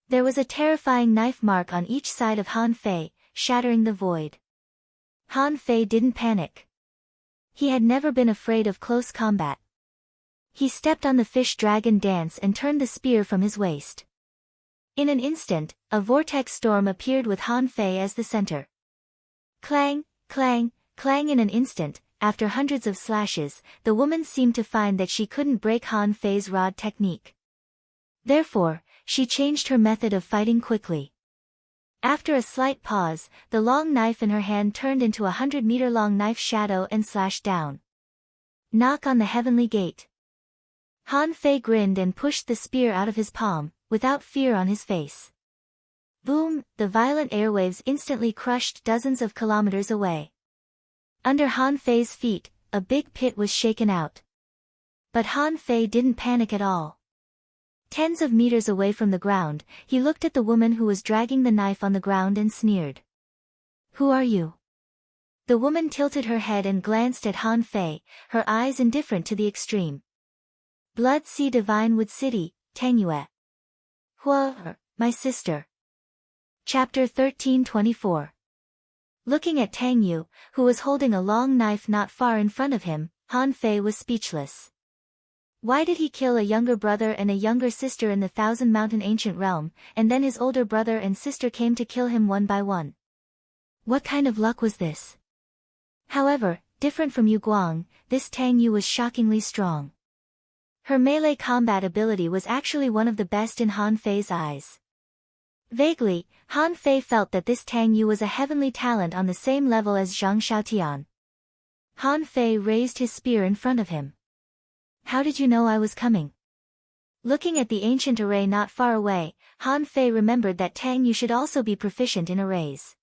There was a terrifying knife mark on each side of Han Fei, shattering the void. Han Fei didn't panic. He had never been afraid of close combat. He stepped on the fish dragon dance and turned the spear from his waist. In an instant, a vortex storm appeared with Han Fei as the center. Clang, clang, clang. In an instant, after hundreds of slashes, the woman seemed to find that she couldn't break Han Fei's rod technique. Therefore, she changed her method of fighting quickly. After a slight pause, the long knife in her hand turned into a 100-meter-long knife shadow and slashed down. Knock on the heavenly gate. Han Fei grinned and pushed the spear out of his palm, without fear on his face. Boom! The violent airwaves instantly crushed dozens of kilometers away. Under Han Fei's feet, a big pit was shaken out. But Han Fei didn't panic at all. Tens of meters away from the ground, he looked at the woman who was dragging the knife on the ground and sneered. Who are you? The woman tilted her head and glanced at Han Fei, her eyes indifferent to the extreme. Blood Sea Divine Wood City, Tang Yue. Hua, my sister. Chapter 13:24. Looking at Tang Yu, who was holding a long knife not far in front of him, Han Fei was speechless. Why did he kill a younger brother and a younger sister in the Thousand Mountain Ancient Realm, and then his older brother and sister came to kill him one by one? What kind of luck was this? However, different from Yu Guang, this Tang Yu was shockingly strong. Her melee combat ability was actually one of the best in Han Fei's eyes. Vaguely, Han Fei felt that this Tang Yu was a heavenly talent on the same level as Zhang Xiaotian. Han Fei raised his spear in front of him. How did you know I was coming? Looking at the ancient array not far away, Han Fei remembered that Tang Yu should also be proficient in arrays.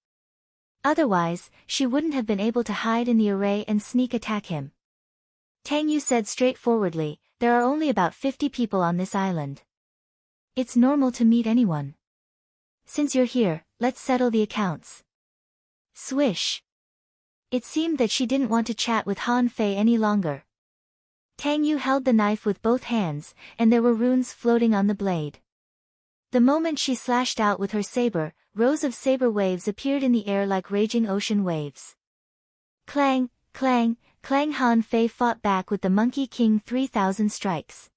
Otherwise, she wouldn't have been able to hide in the array and sneak attack him. Tang Yu said straightforwardly, there are only about 50 people on this island. It's normal to meet anyone. Since you're here, let's settle the accounts. Swish. It seemed that she didn't want to chat with Han Fei any longer. Tang Yu held the knife with both hands, and there were runes floating on the blade. The moment she slashed out with her saber, rows of saber waves appeared in the air like raging ocean waves. Clang, clang, clang. Han Fei fought back with the Monkey King 3,000 strikes.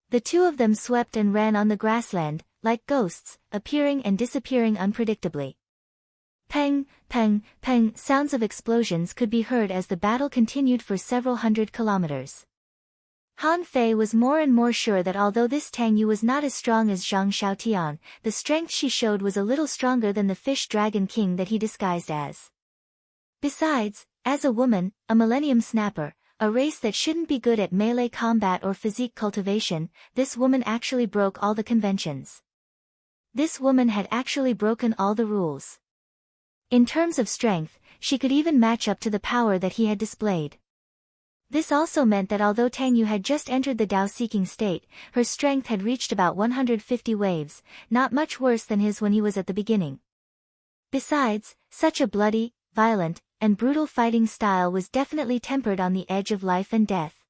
The two of them swept and ran on the grassland, like ghosts, appearing and disappearing unpredictably. Peng, peng, peng. Sounds of explosions could be heard as the battle continued for several hundred kilometers. Han Fei was more and more sure that although this Tang Yu was not as strong as Zhang Xiaotian, the strength she showed was a little stronger than the Fish Dragon King that he disguised as. Besides, as a woman, a Millennium Snapper, a race that shouldn't be good at melee combat or physique cultivation, this woman actually broke all the conventions. This woman had actually broken all the rules. In terms of strength, she could even match up to the power that he had displayed. This also meant that although Tang Yu had just entered the Dao-seeking state, her strength had reached about 150 waves, not much worse than his when he was at the beginning. Besides, such a bloody, violent, and brutal fighting style was definitely tempered on the edge of life and death.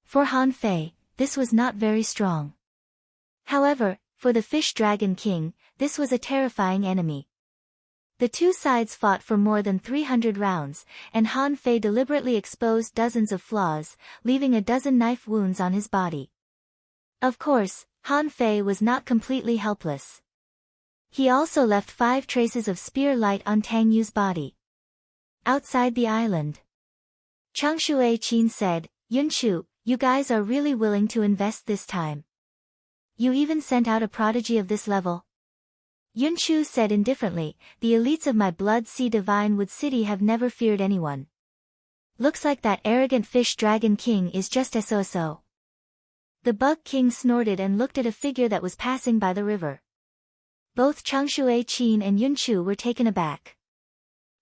For Han Fei, this was not very strong. However, for the Fish Dragon King, this was a terrifying enemy. The two sides fought for more than 300 rounds, and Han Fei deliberately exposed dozens of flaws, leaving a dozen knife wounds on his body. Of course, Han Fei was not completely helpless. He also left 5 traces of spear light on Tang Yu's body. Outside the island, Changshui Qin said, Yunchu, you guys are really willing to invest this time. You even sent out a prodigy of this level. Yunchu said indifferently, the elites of my Blood Sea Divine Wood City have never feared anyone. Looks like that arrogant Fish Dragon King is just so. The Bug King snorted and looked at a figure that was passing by the river. Both Changshui Qin and Yunchu were taken aback.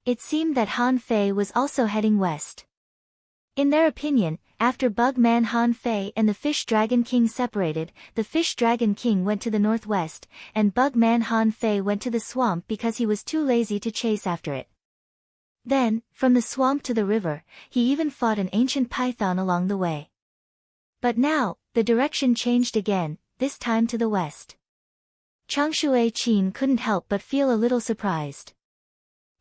It seemed that Han Fei was also heading west. In their opinion, after Bug-Man Han Fei and the Fish Dragon King separated, the Fish Dragon King went to the northwest, and Bug-Man Han Fei went to the swamp because he was too lazy to chase after it. Then, from the swamp to the river, he even fought an ancient python along the way. But now, the direction changed again, this time to the west. Changshui Qin couldn't help but feel a little surprised.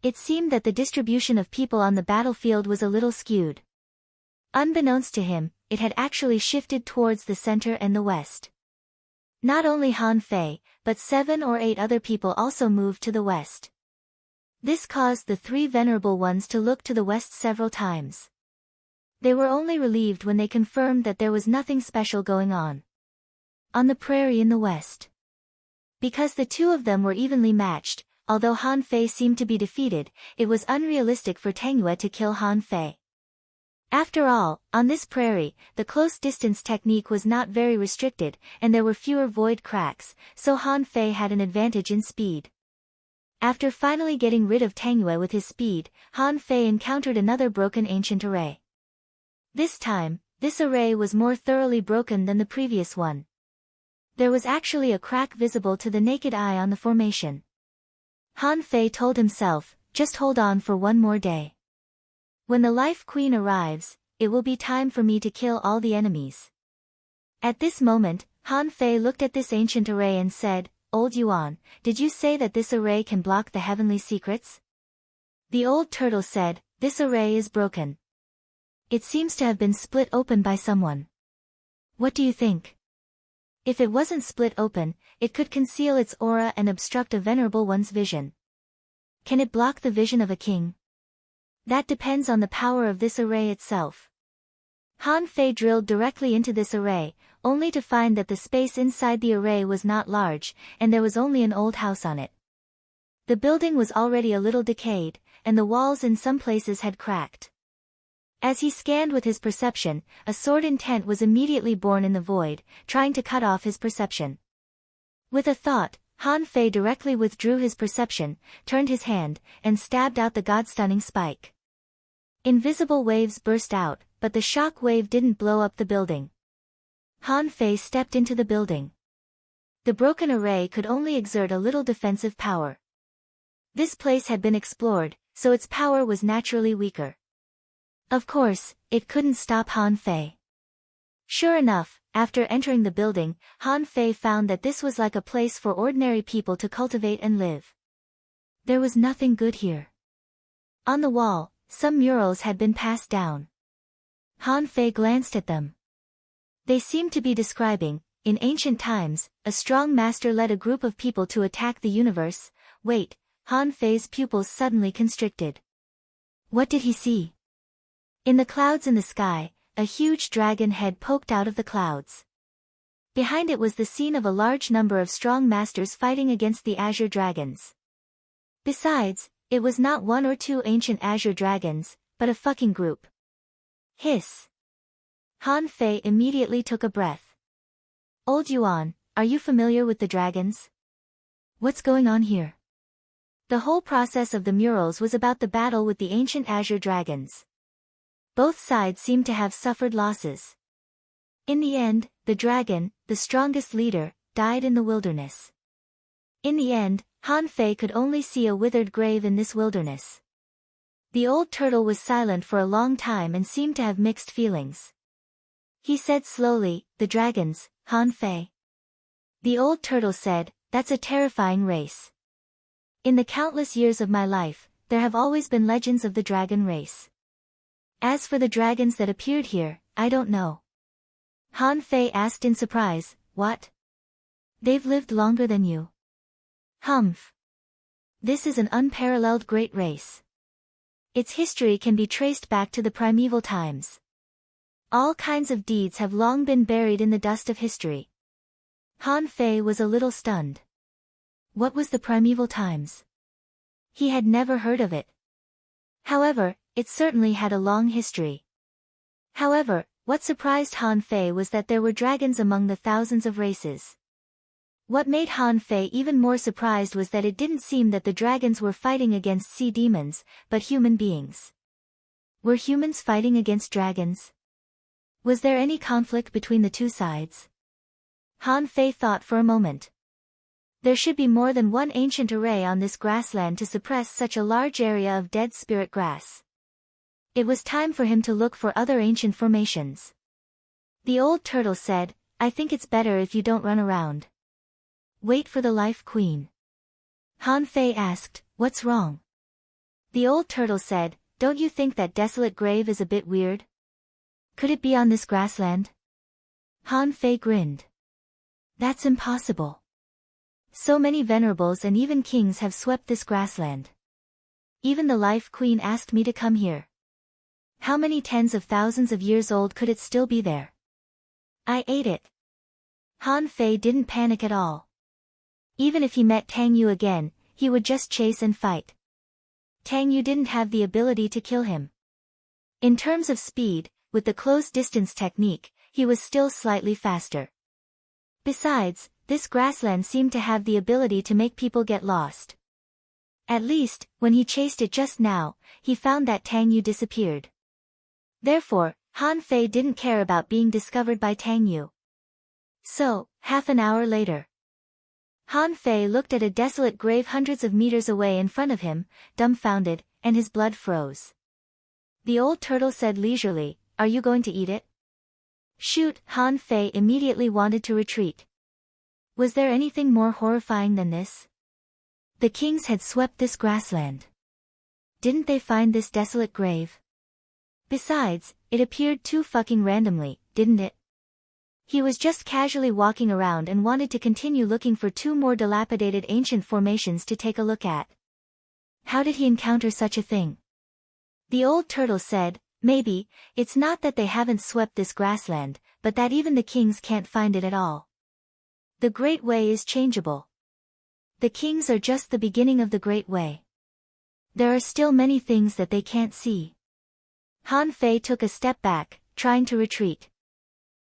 It seemed that the distribution of people on the battlefield was a little skewed. Unbeknownst to him, it had actually shifted towards the center and the west. Not only Han Fei, but 7 or 8 other people also moved to the west. This caused the 3 venerable ones to look to the west several times. They were only relieved when they confirmed that there was nothing special going on the prairie in the west. Because the 2 of them were evenly matched, although Han Fei seemed to be defeated, it was unrealistic for Tengyue to kill Han Fei. After all, on this prairie, the close distance technique was not very restricted, and there were fewer void cracks, so Han Fei had an advantage in speed. After finally getting rid of Tengyue with his speed, Han Fei encountered another broken ancient array. This time, this array was more thoroughly broken than the previous one. There was actually a crack visible to the naked eye on the formation. Han Fei told himself, just hold on for one more day. When the Life Queen arrives, it will be time for me to kill all the enemies. At this moment, Han Fei looked at this ancient array and said, Old Yuan, did you say that this array can block the heavenly secrets? The old turtle said, this array is broken. It seems to have been split open by someone. What do you think? If it wasn't split open, it could conceal its aura and obstruct a venerable one's vision. Can it block the vision of a king? That depends on the power of this array itself. Han Fei drilled directly into this array, only to find that the space inside the array was not large, and there was only an old house on it. The building was already a little decayed, and the walls in some places had cracked. As he scanned with his perception, a sword intent was immediately born in the void, trying to cut off his perception. With a thought, Han Fei directly withdrew his perception, turned his hand, and stabbed out the god-stunning spike. Invisible waves burst out, but the shock wave didn't blow up the building. Han Fei stepped into the building. The broken array could only exert a little defensive power. This place had been explored, so its power was naturally weaker. Of course, it couldn't stop Han Fei. Sure enough, after entering the building, Han Fei found that this was like a place for ordinary people to cultivate and live. There was nothing good here. On the wall, some murals had been passed down. Han Fei glanced at them. They seemed to be describing, in ancient times, a strong master led a group of people to attack the universe. Wait, Han Fei's pupils suddenly constricted. What did he see? In the clouds in the sky, a huge dragon head poked out of the clouds. Behind it was the scene of a large number of strong masters fighting against the azure dragons. Besides, it was not 1 or 2 ancient azure dragons, but a fucking group. Hiss. Han Fei immediately took a breath. Old Yuan, are you familiar with the dragons? What's going on here? The whole process of the murals was about the battle with the ancient azure dragons. Both sides seemed to have suffered losses. In the end, the dragon, the strongest leader, died in the wilderness. In the end, Han Fei could only see a withered grave in this wilderness. The old turtle was silent for a long time and seemed to have mixed feelings. He said slowly, the dragons, Han Fei. The old turtle said, that's a terrifying race. In the countless years of my life, there have always been legends of the dragon race. As for the dragons that appeared here, I don't know. Han Fei asked in surprise, what? They've lived longer than you. Humph. This is an unparalleled great race. Its history can be traced back to the primeval times. All kinds of deeds have long been buried in the dust of history. Han Fei was a little stunned. What was the primeval times? He had never heard of it. However, it certainly had a long history. However, what surprised Han Fei was that there were dragons among the thousands of races. What made Han Fei even more surprised was that it didn't seem that the dragons were fighting against sea demons, but human beings. Were humans fighting against dragons? Was there any conflict between the two sides? Han Fei thought for a moment. There should be more than one ancient array on this grassland to suppress such a large area of dead spirit grass. It was time for him to look for other ancient formations. The old turtle said, "I think it's better if you don't run around. Wait for the Life Queen." Han Fei asked, "What's wrong?" The old turtle said, "Don't you think that desolate grave is a bit weird? Could it be on this grassland?" Han Fei grinned. "That's impossible. So many venerables and even kings have swept this grassland. Even the Life Queen asked me to come here. How many tens of thousands of years old could it still be there? I ate it." Han Fei didn't panic at all. Even if he met Tang Yu again, he would just chase and fight. Tang Yu didn't have the ability to kill him. In terms of speed, with the close distance technique, he was still slightly faster. Besides, this grassland seemed to have the ability to make people get lost. At least, when he chased it just now, he found that Tang Yu disappeared. Therefore, Han Fei didn't care about being discovered by Tang Yu. So, half an hour later, Han Fei looked at a desolate grave hundreds of meters away in front of him, dumbfounded, and his blood froze. The old turtle said leisurely, "Are you going to eat it?" "Shoot!" Han Fei immediately wanted to retreat. Was there anything more horrifying than this? The kings had swept this grassland. Didn't they find this desolate grave? Besides, it appeared too fucking randomly, didn't it? He was just casually walking around and wanted to continue looking for two more dilapidated ancient formations to take a look at. How did he encounter such a thing? The old turtle said, "Maybe, it's not that they haven't swept this grassland, but that even the kings can't find it at all. The Great Way is changeable. The kings are just the beginning of the Great Way. There are still many things that they can't see." Han Fei took a step back, trying to retreat.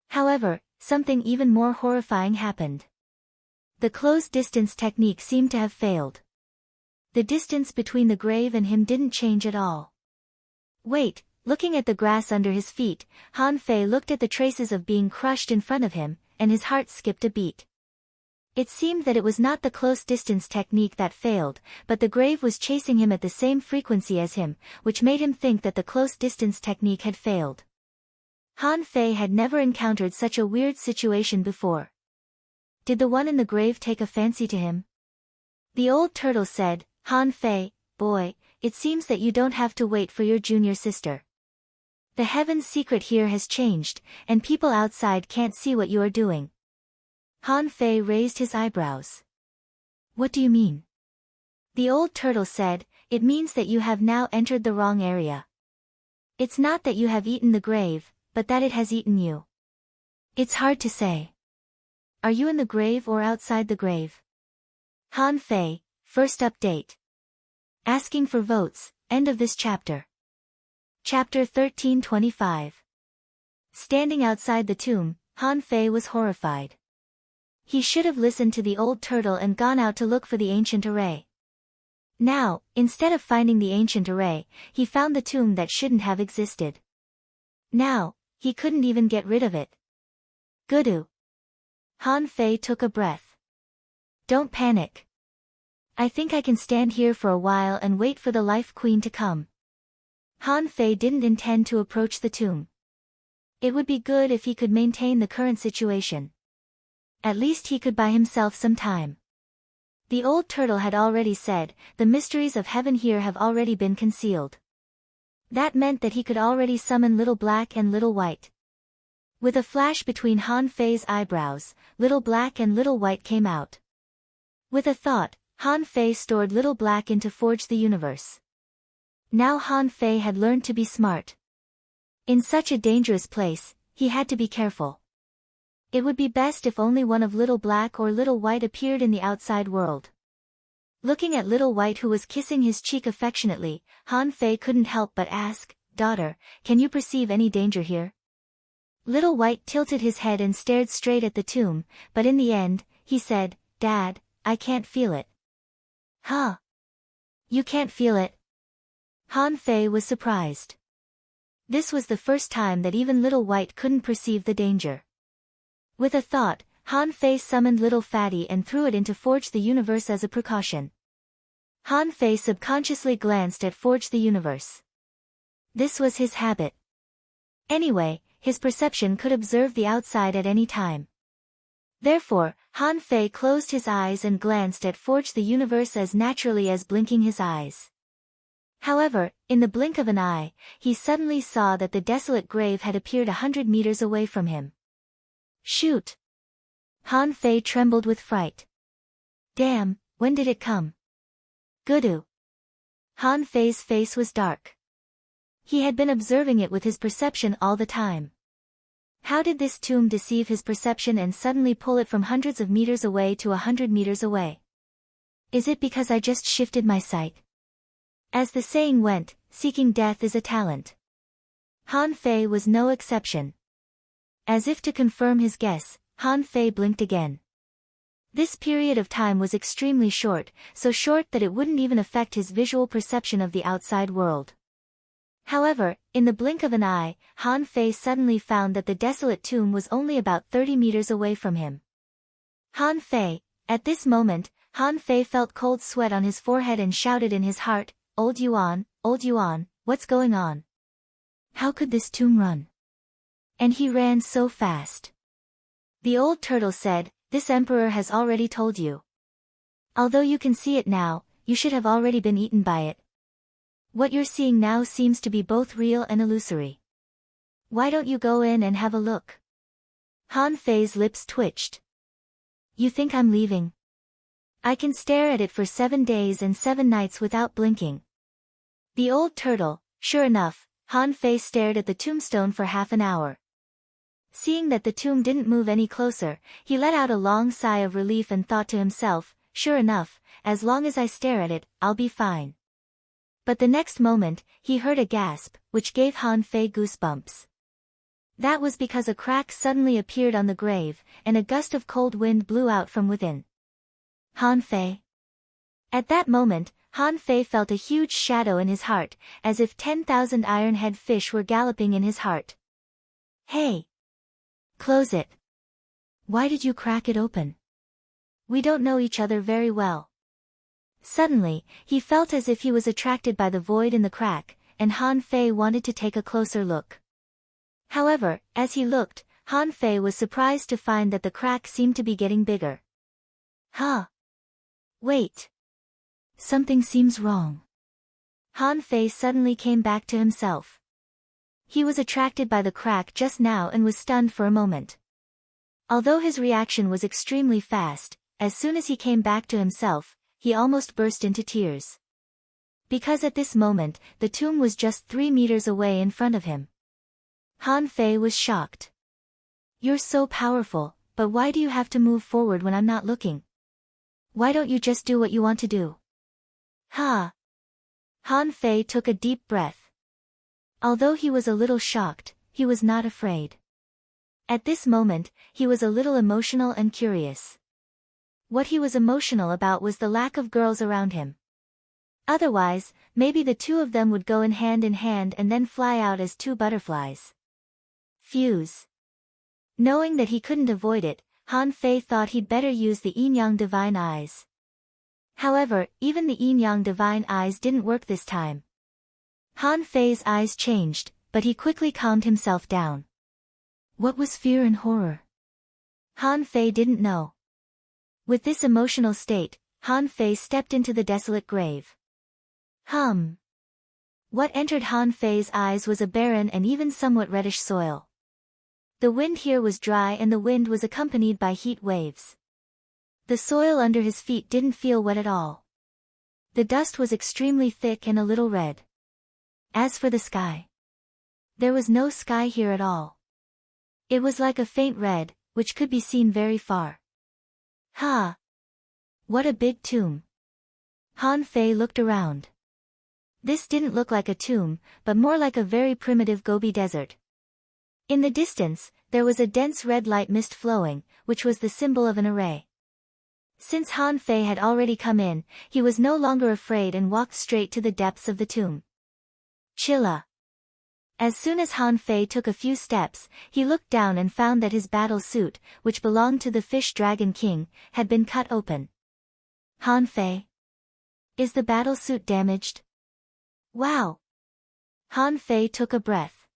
However, something even more horrifying happened. The close distance technique seemed to have failed. The distance between the grave and him didn't change at all. Wait, looking at the grass under his feet, Han Fei looked at the traces of being crushed in front of him, and his heart skipped a beat. It seemed that it was not the close distance technique that failed, but the grave was chasing him at the same frequency as him, which made him think that the close distance technique had failed. Han Fei had never encountered such a weird situation before. Did the one in the grave take a fancy to him? The old turtle said, "Han Fei, boy, it seems that you don't have to wait for your junior sister. The heaven's secret here has changed, and people outside can't see what you are doing." Han Fei raised his eyebrows. "What do you mean?" The old turtle said, "It means that you have now entered the wrong area. It's not that you have eaten the grave, but that it has eaten you. It's hard to say. Are you in the grave or outside the grave?" Han Fei, first update. Asking for votes, end of this chapter. Chapter 1325. Standing outside the tomb, Han Fei was horrified. He should have listened to the old turtle and gone out to look for the ancient array. Now, instead of finding the ancient array, he found the tomb that shouldn't have existed. Now, he couldn't even get rid of it. Goodoo. Han Fei took a breath. "Don't panic. I think I can stand here for a while and wait for the Life Queen to come." Han Fei didn't intend to approach the tomb. It would be good if he could maintain the current situation. At least he could buy himself some time. The old turtle had already said, the mysteries of heaven here have already been concealed. That meant that he could already summon Little Black and Little White. With a flash between Han Fei's eyebrows, Little Black and Little White came out. With a thought, Han Fei stored Little Black into Forge the Universe. Now Han Fei had learned to be smart. In such a dangerous place, he had to be careful. It would be best if only one of Little Black or Little White appeared in the outside world. Looking at Little White who was kissing his cheek affectionately, Han Fei couldn't help but ask, "Daughter, can you perceive any danger here?" Little White tilted his head and stared straight at the tomb, but in the end, he said, Dad, I can't feel it. Huh? You can't feel it? Han Fei was surprised. This was the first time that even Little White couldn't perceive the danger. With a thought, Han Fei summoned Little Fatty and threw it into Forge the Universe as a precaution. Han Fei subconsciously glanced at Forge the Universe. This was his habit. Anyway, his perception could observe the outside at any time. Therefore, Han Fei closed his eyes and glanced at Forge the Universe as naturally as blinking his eyes. However, in the blink of an eye, he suddenly saw that the desolate grave had appeared 100 meters away from him. Shoot! Han Fei trembled with fright. Damn, when did it come? Gudu. Han Fei's face was dark. He had been observing it with his perception all the time. How did this tomb deceive his perception and suddenly pull it from hundreds of meters away to 100 meters away? Is it because I just shifted my sight? As the saying went, seeking death is a talent. Han Fei was no exception. As if to confirm his guess, Han Fei blinked again. This period of time was extremely short, so short that it wouldn't even affect his visual perception of the outside world. However, in the blink of an eye, Han Fei suddenly found that the desolate tomb was only about 30 meters away from him. Han Fei, at this moment, Han Fei felt cold sweat on his forehead and shouted in his heart, Old Yuan, what's going on? How could this tomb run? And he ran so fast. The old turtle said, this emperor has already told you. Although you can see it now, you should have already been eaten by it. What you're seeing now seems to be both real and illusory. Why don't you go in and have a look? Han Fei's lips twitched. You think I'm leaving? I can stare at it for 7 days and 7 nights without blinking. The old turtle, sure enough, Han Fei stared at the tombstone for half an hour. Seeing that the tomb didn't move any closer, he let out a long sigh of relief and thought to himself, sure enough, as long as I stare at it, I'll be fine. But the next moment, he heard a gasp, which gave Han Fei goosebumps. That was because a crack suddenly appeared on the grave, and a gust of cold wind blew out from within. Han Fei. At that moment, Han Fei felt a huge shadow in his heart, as if 10,000 iron-head fish were galloping in his heart. Hey! Close it. Why did you crack it open? We don't know each other very well. Suddenly, he felt as if he was attracted by the void in the crack, and Han Fei wanted to take a closer look. However, as he looked, Han Fei was surprised to find that the crack seemed to be getting bigger. Huh? Wait. Something seems wrong. Han Fei suddenly came back to himself. He was attracted by the crack just now and was stunned for a moment. Although his reaction was extremely fast, as soon as he came back to himself, he almost burst into tears. Because at this moment, the tomb was just 3 meters away in front of him. Han Fei was shocked. You're so powerful, but why do you have to move forward when I'm not looking? Why don't you just do what you want to do? Ha! Han Fei took a deep breath. Although he was a little shocked, he was not afraid. At this moment, he was a little emotional and curious. What he was emotional about was the lack of girls around him. Otherwise, maybe the two of them would go in hand and then fly out as 2 butterflies. Fuse. Knowing that he couldn't avoid it, Han Fei thought he'd better use the yin-yang divine eyes. However, even the yin-yang divine eyes didn't work this time. Han Fei's eyes changed, but he quickly calmed himself down. What was fear and horror? Han Fei didn't know. With this emotional state, Han Fei stepped into the desolate grave. What entered Han Fei's eyes was a barren and even somewhat reddish soil. The wind here was dry and the wind was accompanied by heat waves. The soil under his feet didn't feel wet at all. The dust was extremely thick and a little red. As for the sky, there was no sky here at all. It was like a faint red, which could be seen very far. Ha! What a big tomb. Han Fei looked around. This didn't look like a tomb, but more like a very primitive Gobi desert. In the distance, there was a dense red light mist flowing, which was the symbol of an array. Since Han Fei had already come in, he was no longer afraid and walked straight to the depths of the tomb. Chilla. As soon as Han Fei took a few steps, he looked down and found that his battle suit, which belonged to the Fish Dragon King, had been cut open. Han Fei? Is the battle suit damaged? Wow! Han Fei took a breath.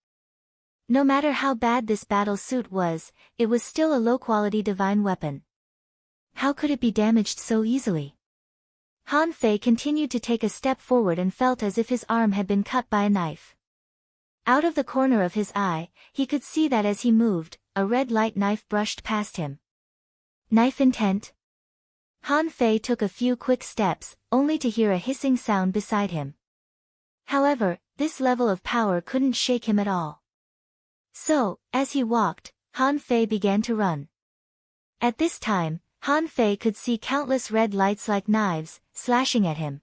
No matter how bad this battle suit was, it was still a low-quality divine weapon. How could it be damaged so easily? Han Fei continued to take a step forward and felt as if his arm had been cut by a knife. Out of the corner of his eye, he could see that as he moved, a red light knife brushed past him. Knife intent? Han Fei took a few quick steps, only to hear a hissing sound beside him. However, this level of power couldn't shake him at all. So, as he walked, Han Fei began to run. At this time, Han Fei could see countless red lights like knives, slashing at him.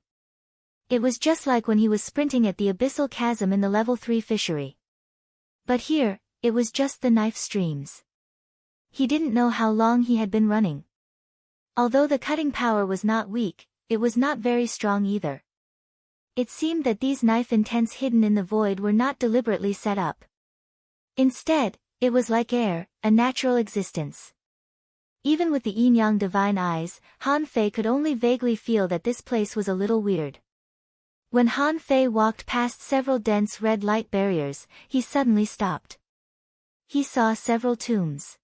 It was just like when he was sprinting at the abyssal chasm in the level 3 fishery. But here, it was just the knife streams. He didn't know how long he had been running. Although the cutting power was not weak, it was not very strong either. It seemed that these knife intents hidden in the void were not deliberately set up. Instead, it was like air, a natural existence. Even with the yin-yang divine eyes, Han Fei could only vaguely feel that this place was a little weird. When Han Fei walked past several dense red light barriers, he suddenly stopped. He saw several tombs.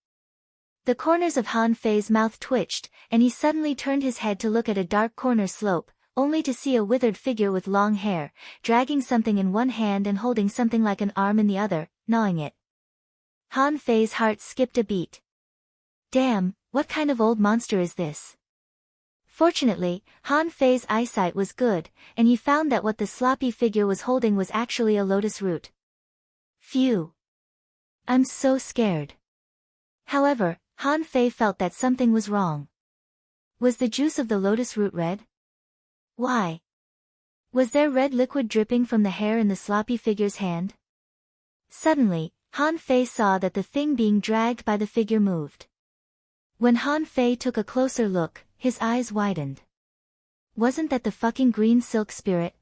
The corners of Han Fei's mouth twitched, and he suddenly turned his head to look at a dark corner slope, only to see a withered figure with long hair, dragging something in one hand and holding something like an arm in the other, gnawing it. Han Fei's heart skipped a beat. Damn, what kind of old monster is this? Fortunately, Han Fei's eyesight was good, and he found that what the sloppy figure was holding was actually a lotus root. Phew! I'm so scared. However, Han Fei felt that something was wrong. Was the juice of the lotus root red? Why? Was there red liquid dripping from the hair in the sloppy figure's hand? Suddenly, Han Fei saw that the thing being dragged by the figure moved. When Han Fei took a closer look, his eyes widened. Wasn't that the fucking green silk spirit?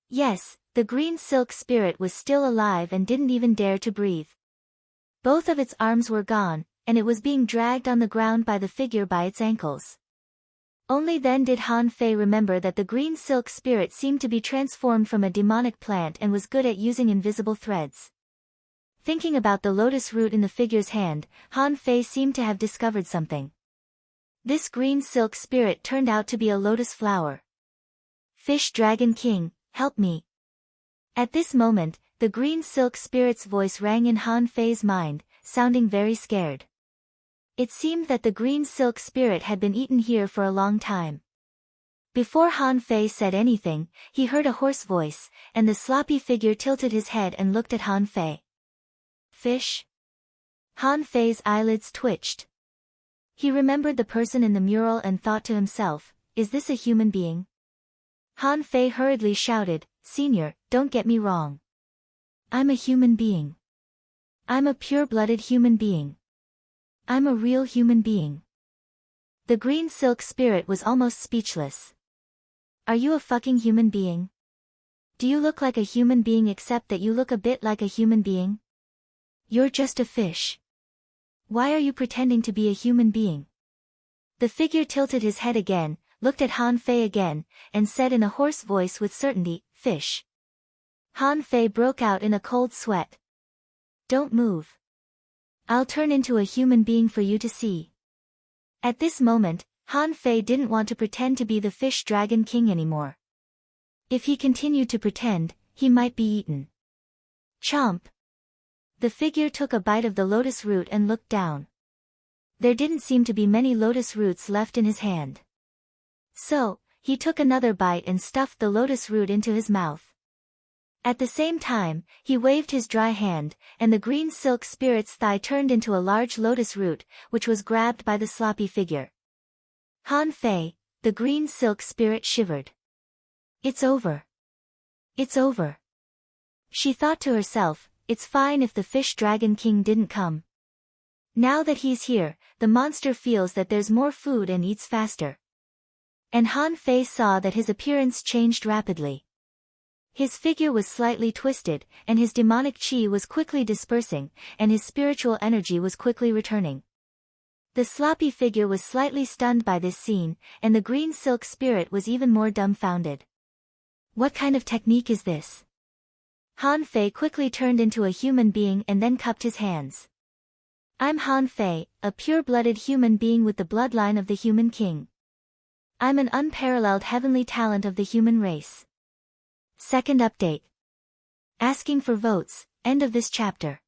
Yes, the green silk spirit was still alive and didn't even dare to breathe. Both of its arms were gone, and it was being dragged on the ground by the figure by its ankles. Only then did Han Fei remember that the green silk spirit seemed to be transformed from a demonic plant and was good at using invisible threads. Thinking about the lotus root in the figure's hand, Han Fei seemed to have discovered something. This green silk spirit turned out to be a lotus flower. Fish Dragon King, help me. At this moment, the green silk spirit's voice rang in Han Fei's mind, sounding very scared. It seemed that the green silk spirit had been eaten here for a long time. Before Han Fei said anything, he heard a hoarse voice, and the sloppy figure tilted his head and looked at Han Fei. Fish? Han Fei's eyelids twitched. He remembered the person in the mural and thought to himself, is this a human being? Han Fei hurriedly shouted, Senior, don't get me wrong. I'm a human being. I'm a pure-blooded human being. I'm a real human being. The green silk spirit was almost speechless. Are you a fucking human being? Do you look like a human being except that you look a bit like a human being? You're just a fish. Why are you pretending to be a human being? The figure tilted his head again, looked at Han Fei again, and said in a hoarse voice with certainty, Fish. Han Fei broke out in a cold sweat. Don't move. I'll turn into a human being for you to see. At this moment, Han Fei didn't want to pretend to be the Fish Dragon King anymore. If he continued to pretend, he might be eaten. Chomp. The figure took a bite of the lotus root and looked down. There didn't seem to be many lotus roots left in his hand. So, he took another bite and stuffed the lotus root into his mouth. At the same time, he waved his dry hand, and the green silk spirit's thigh turned into a large lotus root, which was grabbed by the sloppy figure. Han Fei, the green silk spirit shivered. It's over. It's over. She thought to herself, it's fine if the Fish Dragon King didn't come. Now that he's here, the monster feels that there's more food and eats faster. And Han Fei saw that his appearance changed rapidly. His figure was slightly twisted, and his demonic chi was quickly dispersing, and his spiritual energy was quickly returning. The sloppy figure was slightly stunned by this scene, and the green silk spirit was even more dumbfounded. What kind of technique is this? Han Fei quickly turned into a human being and then cupped his hands. I'm Han Fei, a pure-blooded human being with the bloodline of the human king. I'm an unparalleled heavenly talent of the human race. Second update. Asking for votes, end of this chapter.